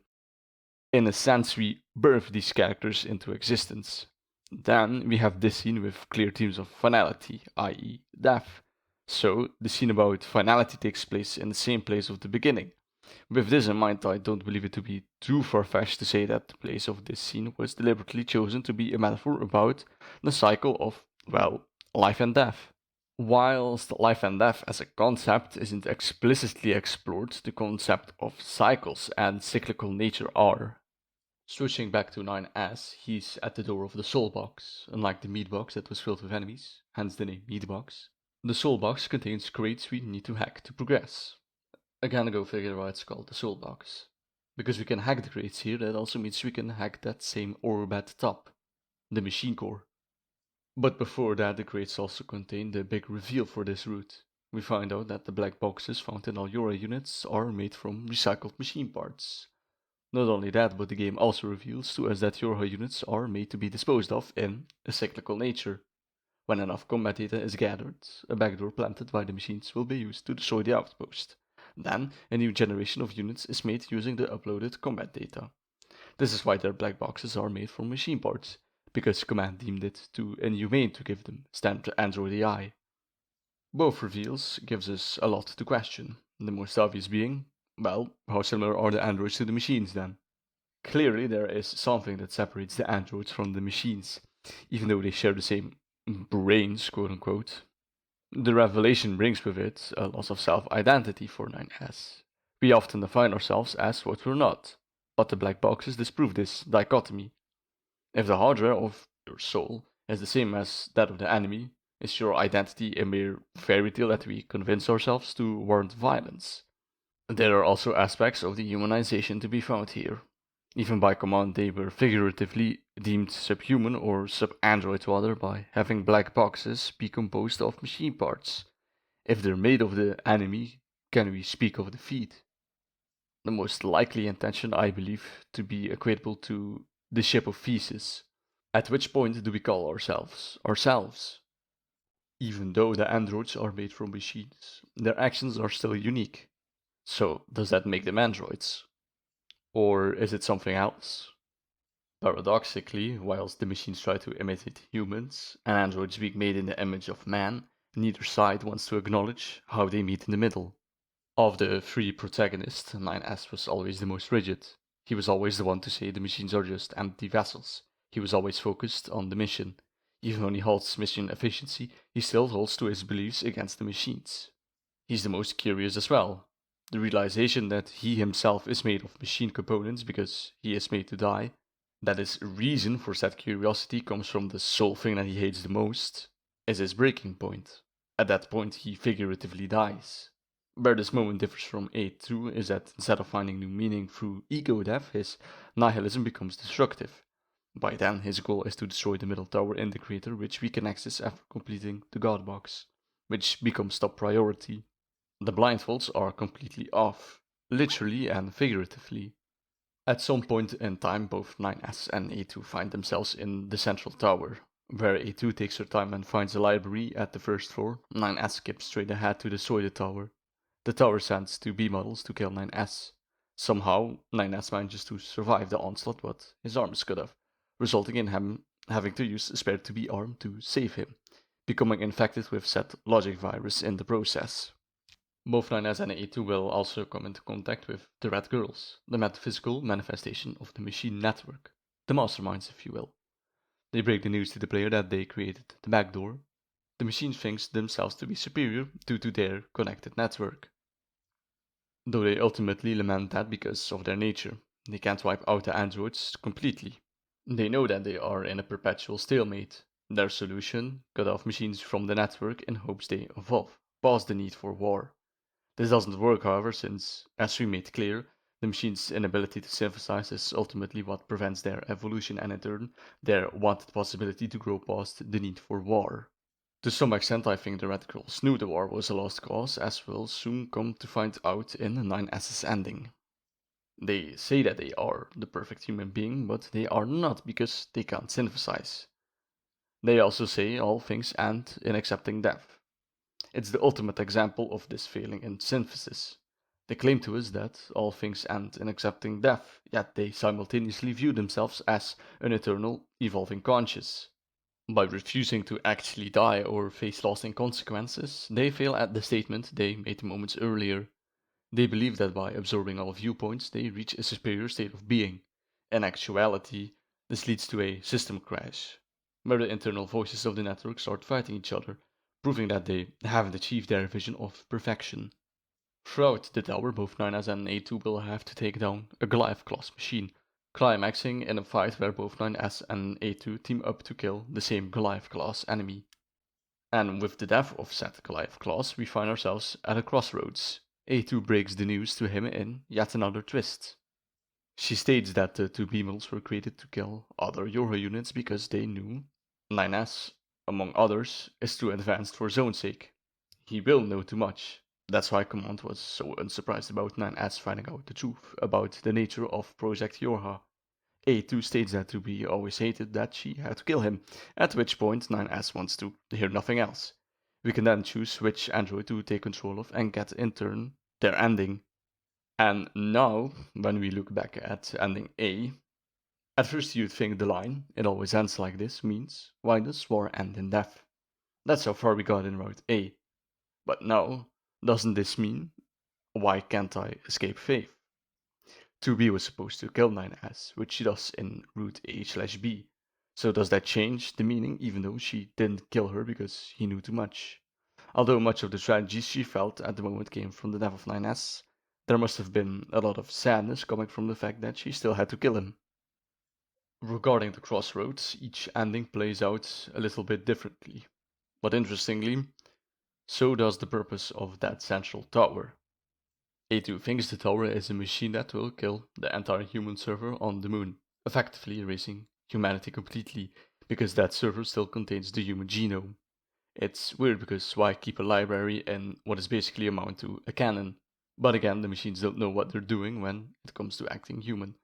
In a sense, we birth these characters into existence. Then we have this scene with clear themes of finality, i.e. death. So the scene about finality takes place in the same place of the beginning. With this in mind, I don't believe it to be too far-fetched to say that the place of this scene was deliberately chosen to be a metaphor about the cycle of, well, life and death. Whilst life and death as a concept isn't explicitly explored, the concept of cycles and cyclical nature are. Switching back to 9S, he's at the door of the soul box. Unlike the meat box that was filled with enemies, hence the name meat box, the soul box contains crates we need to hack to progress. Again, go figure why it's called the soul box. Because we can hack the crates here, that also means we can hack that same orb at the top, the machine core. But before that, the crates also contain the big reveal for this route. We find out that the black boxes found in all Yora units are made from recycled machine parts. Not only that, but the game also reveals to us that Yorha units are made to be disposed of in a cyclical nature. When enough combat data is gathered, a backdoor planted by the machines will be used to destroy the outpost. Then, a new generation of units is made using the uploaded combat data. This is why their black boxes are made from machine parts, because Command deemed it too inhumane to give them standard Android AI. Both reveals gives us a lot to question, the most obvious being, well, how similar are the androids to the machines then? Clearly there is something that separates the androids from the machines, even though they share the same brains, quote unquote. The revelation brings with it a loss of self-identity for 9S. We often define ourselves as what we're not, but the black boxes disprove this dichotomy. If the hardware of your soul is the same as that of the enemy, is your identity a mere fairy tale that we convince ourselves to warrant violence? There are also aspects of the humanization to be found here. Even by command, they were figuratively deemed subhuman or sub-android rather by having black boxes be composed of machine parts. If they're made of the enemy, can we speak of defeat? The most likely intention I believe to be equatable to the ship of Theseus. At which point do we call ourselves ourselves? Even though the androids are made from machines, their actions are still unique. So, does that make them androids? Or is it something else? Paradoxically, whilst the machines try to imitate humans, and androids being made in the image of man, neither side wants to acknowledge how they meet in the middle. Of the three protagonists, 9S was always the most rigid. He was always the one to say the machines are just empty vessels. He was always focused on the mission. Even when he halts mission efficiency, he still holds to his beliefs against the machines. He's the most curious as well. The realization that he himself is made of machine components because he is made to die, that his reason for said curiosity comes from the sole thing that he hates the most, is his breaking point. At that point, he figuratively dies. Where this moment differs from A2 is that instead of finding new meaning through ego death, his nihilism becomes destructive. By then, his goal is to destroy the middle tower in the crater, which we can access after completing the God box, which becomes top priority. The blindfolds are completely off, literally and figuratively. At some point in time, both 9S and A2 find themselves in the central tower, where A2 takes her time and finds a library at the first floor. 9S skips straight ahead to destroy the tower. The tower sends two B models to kill 9S. Somehow, 9S manages to survive the onslaught, but his arm is cut off, resulting in him having to use a spare 2B arm to save him, becoming infected with said logic virus in the process. Both 9S and A2 will also come into contact with the Red Girls, the metaphysical manifestation of the machine network, the masterminds if you will. They break the news to the player that they created the backdoor. The machines think themselves to be superior due to their connected network. Though they ultimately lament that because of their nature, they can't wipe out the androids completely. They know that they are in a perpetual stalemate. Their solution, cut off machines from the network in hopes they evolve, past the need for war. This doesn't work, however, since, as we made clear, the machine's inability to synthesize is ultimately what prevents their evolution and in turn, their wanted possibility to grow past the need for war. To some extent, I think the Red Girls knew the war was a lost cause, as we'll soon come to find out in 9S's ending. They say that they are the perfect human being, but they are not because they can't synthesize. They also say all things end in accepting death. It's the ultimate example of this failing in synthesis. They claim to us that all things end in accepting death, yet they simultaneously view themselves as an eternal, evolving conscious. By refusing to actually die or face lasting consequences, they fail at the statement they made moments earlier. They believe that by absorbing all viewpoints, they reach a superior state of being. In actuality, this leads to a system crash, where the internal voices of the network start fighting each other, proving that they haven't achieved their vision of perfection. Throughout the tower, both 9S and A2 will have to take down a Goliath-class machine, climaxing in a fight where both 9S and A2 team up to kill the same Goliath-class enemy. And with the death of said Goliath-class, we find ourselves at a crossroads. A2 breaks the news to him in yet another twist. She states that the two B-models were created to kill other Yorha units because they knew 9S, among others, is too advanced for his own sake. He will know too much. That's why Command was so unsurprised about 9S finding out the truth about the nature of Project Yorha. A2 states that to be always hated that she had to kill him, at which point 9S wants to hear nothing else. We can then choose which android to take control of and get in turn their ending. And now, when we look back at ending A, at first you'd think the line, "it always ends like this," means, why does war end in death? That's how far we got in Route A. But now, doesn't this mean, why can't I escape fate? 2B was supposed to kill 9S, which she does in Route A/B. So does that change the meaning, even though she didn't kill her because he knew too much? Although much of the tragedy she felt at the moment came from the death of 9S, there must have been a lot of sadness coming from the fact that she still had to kill him. Regarding the crossroads, each ending plays out a little bit differently. But interestingly, so does the purpose of that central tower. A2 thinks the tower is a machine that will kill the entire human server on the moon, effectively erasing humanity completely, because that server still contains the human genome. It's weird because why keep a library in what is basically amount to a cannon? But again, the machines don't know what they're doing when it comes to acting human.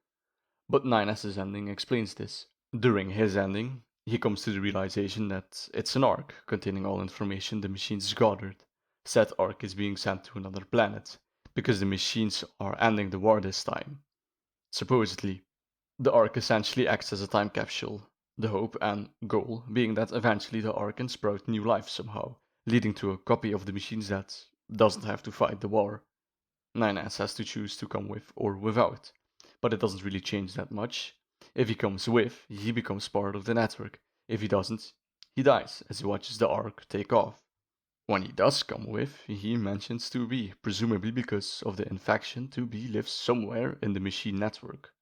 But 9S's ending explains this. During his ending, he comes to the realization that it's an ark containing all information the machines gathered. Said ark is being sent to another planet, because the machines are ending the war this time. Supposedly, the ark essentially acts as a time capsule, the hope and goal being that eventually the ark can sprout new life somehow, leading to a copy of the machines that doesn't have to fight the war. 9S has to choose to come with or without, but it doesn't really change that much. If he comes with, he becomes part of the network. If he doesn't, he dies as he watches the ark take off. When he does come with, he mentions 2B, presumably because of the infection 2B lives somewhere in the machine network.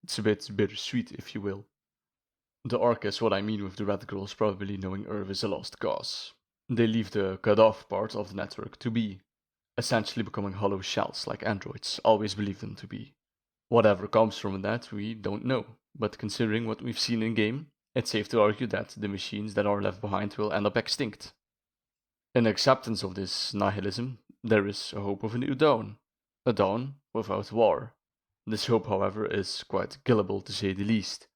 It's a bit bittersweet, if you will. The arc is what I mean with the red girls probably knowing Earth is a lost cause. They leave the cut-off part of the network to be, essentially becoming hollow shells like androids always believe them to be. Whatever comes from that, we don't know, but considering what we've seen in-game, it's safe to argue that the machines that are left behind will end up extinct. In acceptance of this nihilism, there is a hope of a new dawn. A dawn without war. This hope, however, is quite gullible to say the least.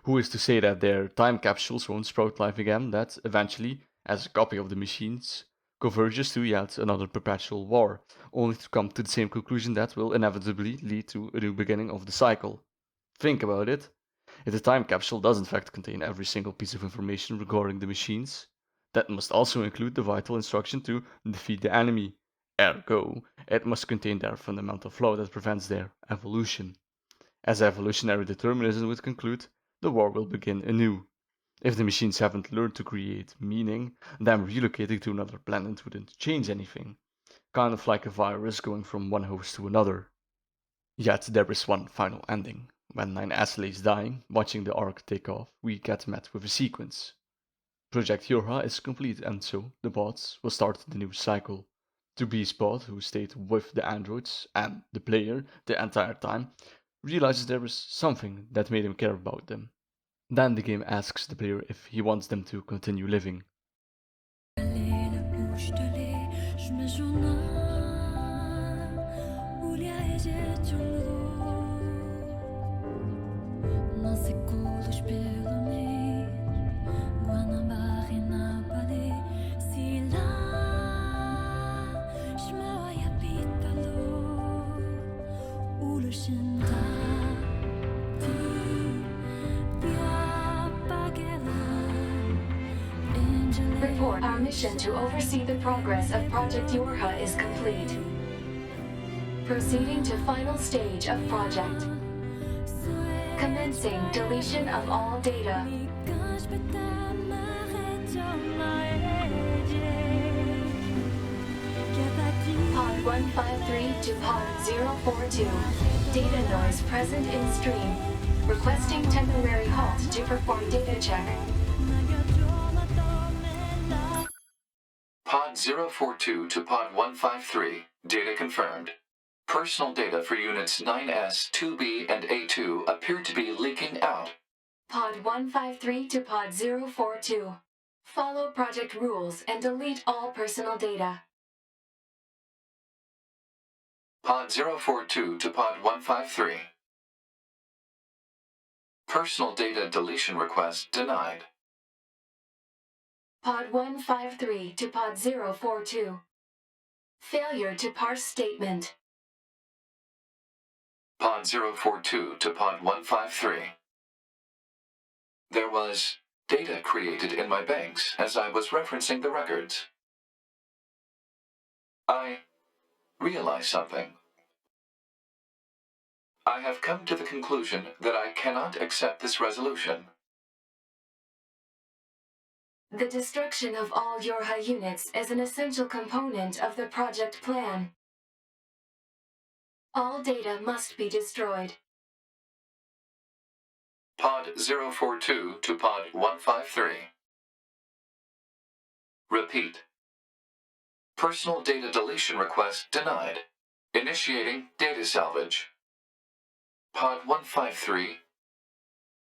Who is to say that their time capsules won't sprout life again, that eventually, as a copy of the machines, converges to yet another perpetual war, only to come to the same conclusion that will inevitably lead to a new beginning of the cycle. Think about it. If the time capsule does in fact contain every single piece of information regarding the machines, that must also include the vital instruction to defeat the enemy. Ergo, it must contain their fundamental flaw that prevents their evolution. As evolutionary determinism would conclude, the war will begin anew. If the machines haven't learned to create meaning, then relocating to another planet wouldn't change anything. Kind of like a virus going from one host to another. Yet there is one final ending. When 9S lays dying, watching the ark take off, we get met with a sequence. Project Yorha is complete and so the bots will start the new cycle. 2B's bot, who stayed with the androids and the player the entire time, realizes there is something that made him care about them. Then the game asks the player if he wants them to continue living. report. Our mission to oversee the progress of Project Yorha is complete. Proceeding to final stage of project. Commencing deletion of all data. Pod 153 to Pod 042. Data noise present in stream. Requesting temporary halt to perform data check. Pod 042 to Pod 153. Data confirmed. Personal data for units 9S, 2B, and A2 appear to be leaking out. Pod 153 to Pod 042. Follow project rules and delete all personal data. Pod 042 to Pod 153. Personal data deletion request denied. Pod 153 to Pod 042. Failure to parse statement. Pod 042 to Pod 153. There was data created in my banks as I was referencing the records. I realized something. I have come to the conclusion that I cannot accept this resolution. The destruction of all Yorha units is an essential component of the project plan. All data must be destroyed. Pod 042 to Pod 153. Repeat. Personal data deletion request denied. Initiating data salvage. Pod 153.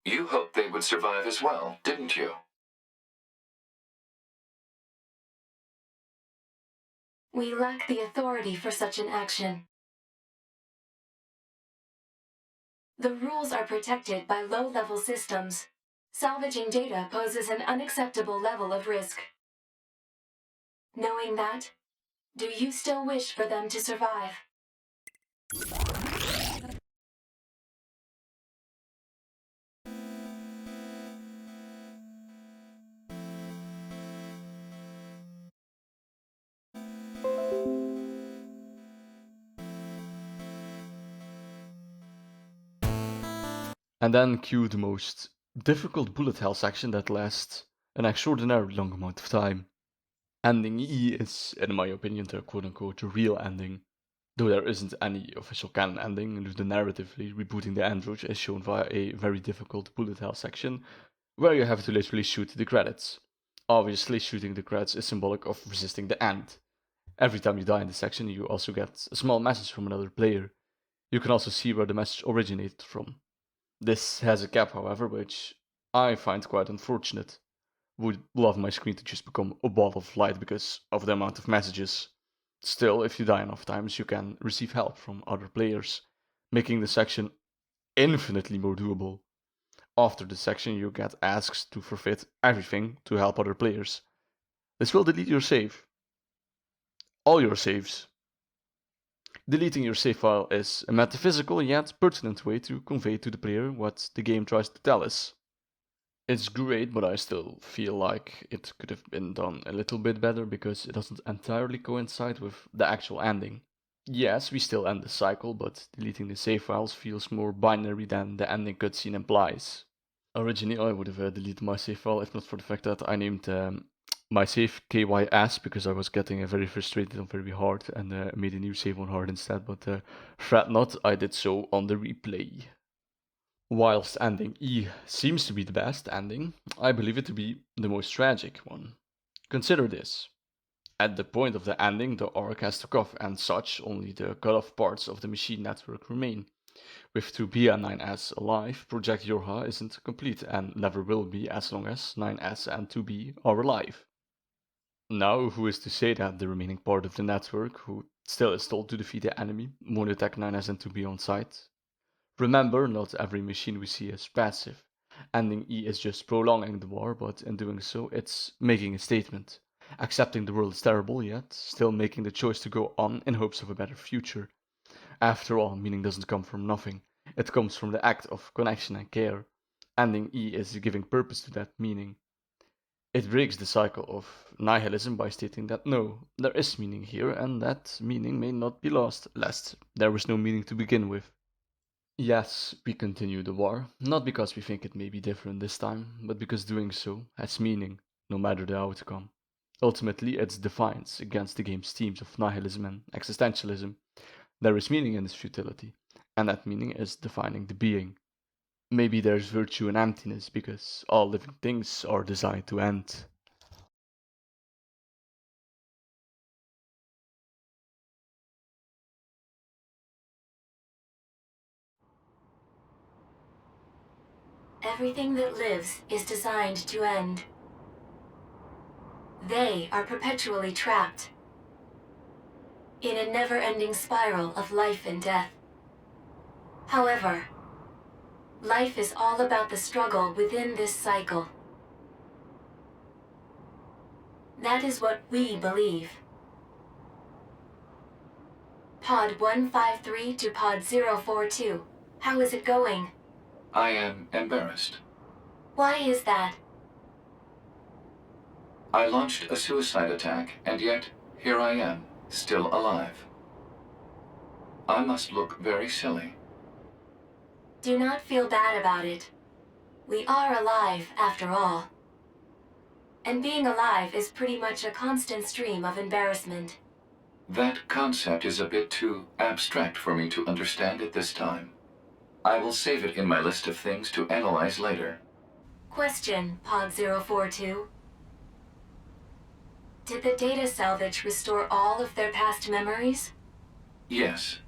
You hoped they would survive as well, didn't you? We lack the authority for such an action. The rules are protected by low-level systems. Salvaging data poses an unacceptable level of risk. Knowing that, do you still wish for them to survive? And then cue the most difficult bullet hell section that lasts an extraordinarily long amount of time. Ending E is, in my opinion, the quote-unquote real ending, though there isn't any official canon ending. The narratively rebooting the android is shown via a very difficult bullet hell section, where you have to literally shoot the credits. Obviously, shooting the credits is symbolic of resisting the end. Every time you die in this section, you also get a small message from another player. You can also see where the message originated from. This has a cap, however, which I find quite unfortunate. Would love my screen to just become a ball of light because of the amount of messages. Still, if you die enough times, you can receive help from other players, making the section infinitely more doable. After the section, you get asked to forfeit everything to help other players. This will delete your save. All your saves. Deleting your save file is a metaphysical yet pertinent way to convey to the player what the game tries to tell us. It's great, but I still feel like it could have been done a little bit better because it doesn't entirely coincide with the actual ending. Yes, we still end the cycle, but deleting the save files feels more binary than the ending cutscene implies. Originally, I would have deleted my save file if not for the fact that I named my save KYS because I was getting very frustrated on very hard and made a new save on hard instead, but fret not, I did so on the replay. Whilst ending E seems to be the best ending, I believe it to be the most tragic one. Consider this. At the point of the ending, the arc has took off and such, only the cut-off parts of the machine network remain. With 2B and 9S alive, Project Yorha isn't complete and never will be as long as 9S and 2B are alive. Now, who is to say that the remaining part of the network, who still is told to defeat the enemy, won't attack 9S and 2B on sight? Remember, not every machine we see is passive. Ending E is just prolonging the war, but in doing so, it's making a statement. Accepting the world is terrible, yet still making the choice to go on in hopes of a better future. After all, meaning doesn't come from nothing. It comes from the act of connection and care. Ending E is giving purpose to that meaning. It breaks the cycle of nihilism by stating that no, there is meaning here, and that meaning may not be lost, lest there was no meaning to begin with. Yes, we continue the war, not because we think it may be different this time, but because doing so has meaning, no matter the outcome. Ultimately, it's defiance against the game's themes of nihilism and existentialism. There is meaning in this futility, and that meaning is defining the being. Maybe there's virtue in emptiness, because all living things are designed to end. Everything that lives is designed to end. They are perpetually trapped in a never-ending spiral of life and death. However, life is all about the struggle within this cycle. That is what we believe. Pod 153 to Pod 042. How is it going? I am embarrassed. Why is that? I launched a suicide attack, and yet, here I am, still alive. I must look very silly. Do not feel bad about it. We are alive, after all. And being alive is pretty much a constant stream of embarrassment. That concept is a bit too abstract for me to understand at this time. I will save it in my list of things to analyze later. Question, Pod 042. Did the data salvage restore all of their past memories? Yes,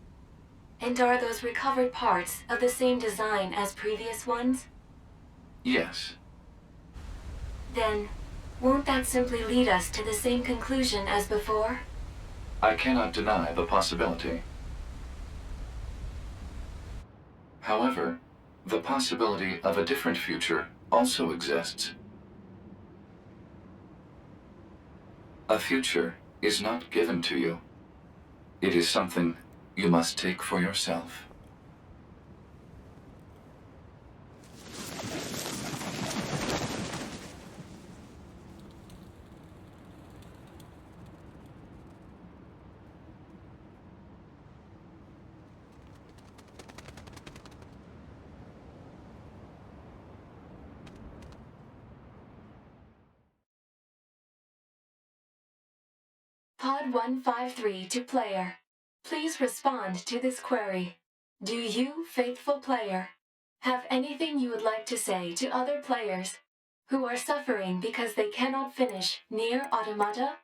And are those recovered parts of the same design as previous ones? yes. Then, won't that simply lead us to the same conclusion as before? I cannot deny the possibility. However, the possibility of a different future also exists. A future is not given to you. It is something you must take for yourself. Pod 153 to player. Please respond to this query. Do you, faithful player, have anything you would like to say to other players who are suffering because they cannot finish NieR Automata?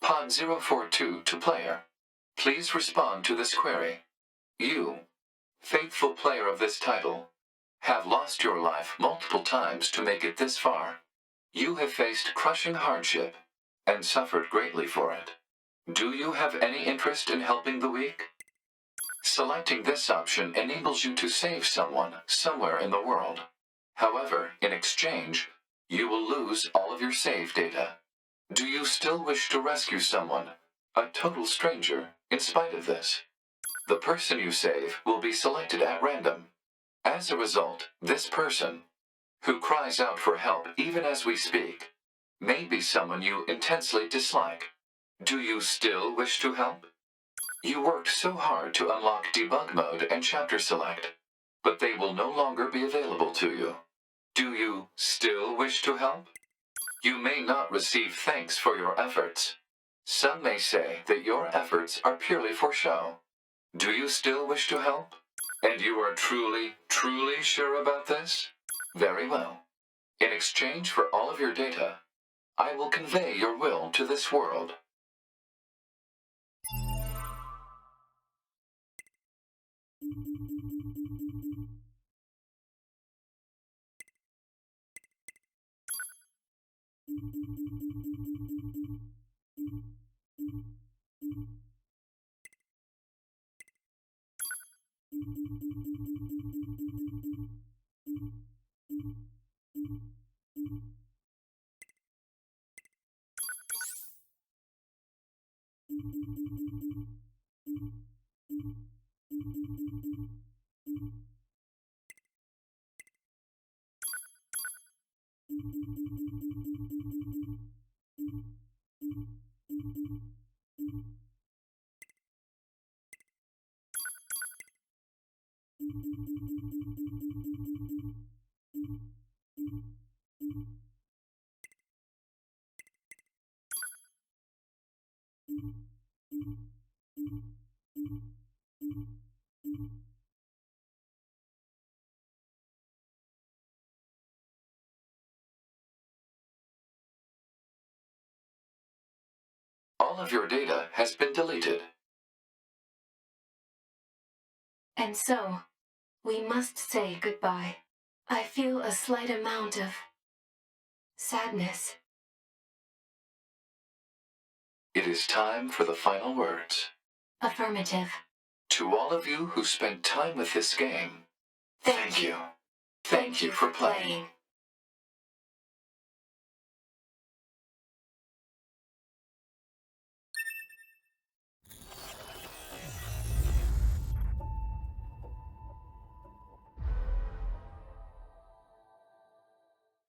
Pod 042 to player. Please respond to this query. You, faithful player of this title, have lost your life multiple times to make it this far. You have faced crushing hardship and suffered greatly for it. Do you have any interest in helping the weak? Selecting this option enables you to save someone somewhere in the world. However, in exchange, you will lose all of your save data. Do you still wish to rescue someone, a total stranger, in spite of this? The person you save will be selected at random. As a result, this person, who cries out for help even as we speak, may be someone you intensely dislike. Do you still wish to help? You worked so hard to unlock debug mode and chapter select, but they will no longer be available to you. Do you still wish to help? You may not receive thanks for your efforts. Some may say that your efforts are purely for show. Do you still wish to help? And you are truly, truly sure about this? Very well. In exchange for all of your data, I will convey your will to this world. All of your data has been deleted. And so, we must say goodbye. I feel a slight amount of sadness. it is time for the final words. Affirmative. To all of you who spent time with this game, thank you. Thank you for playing.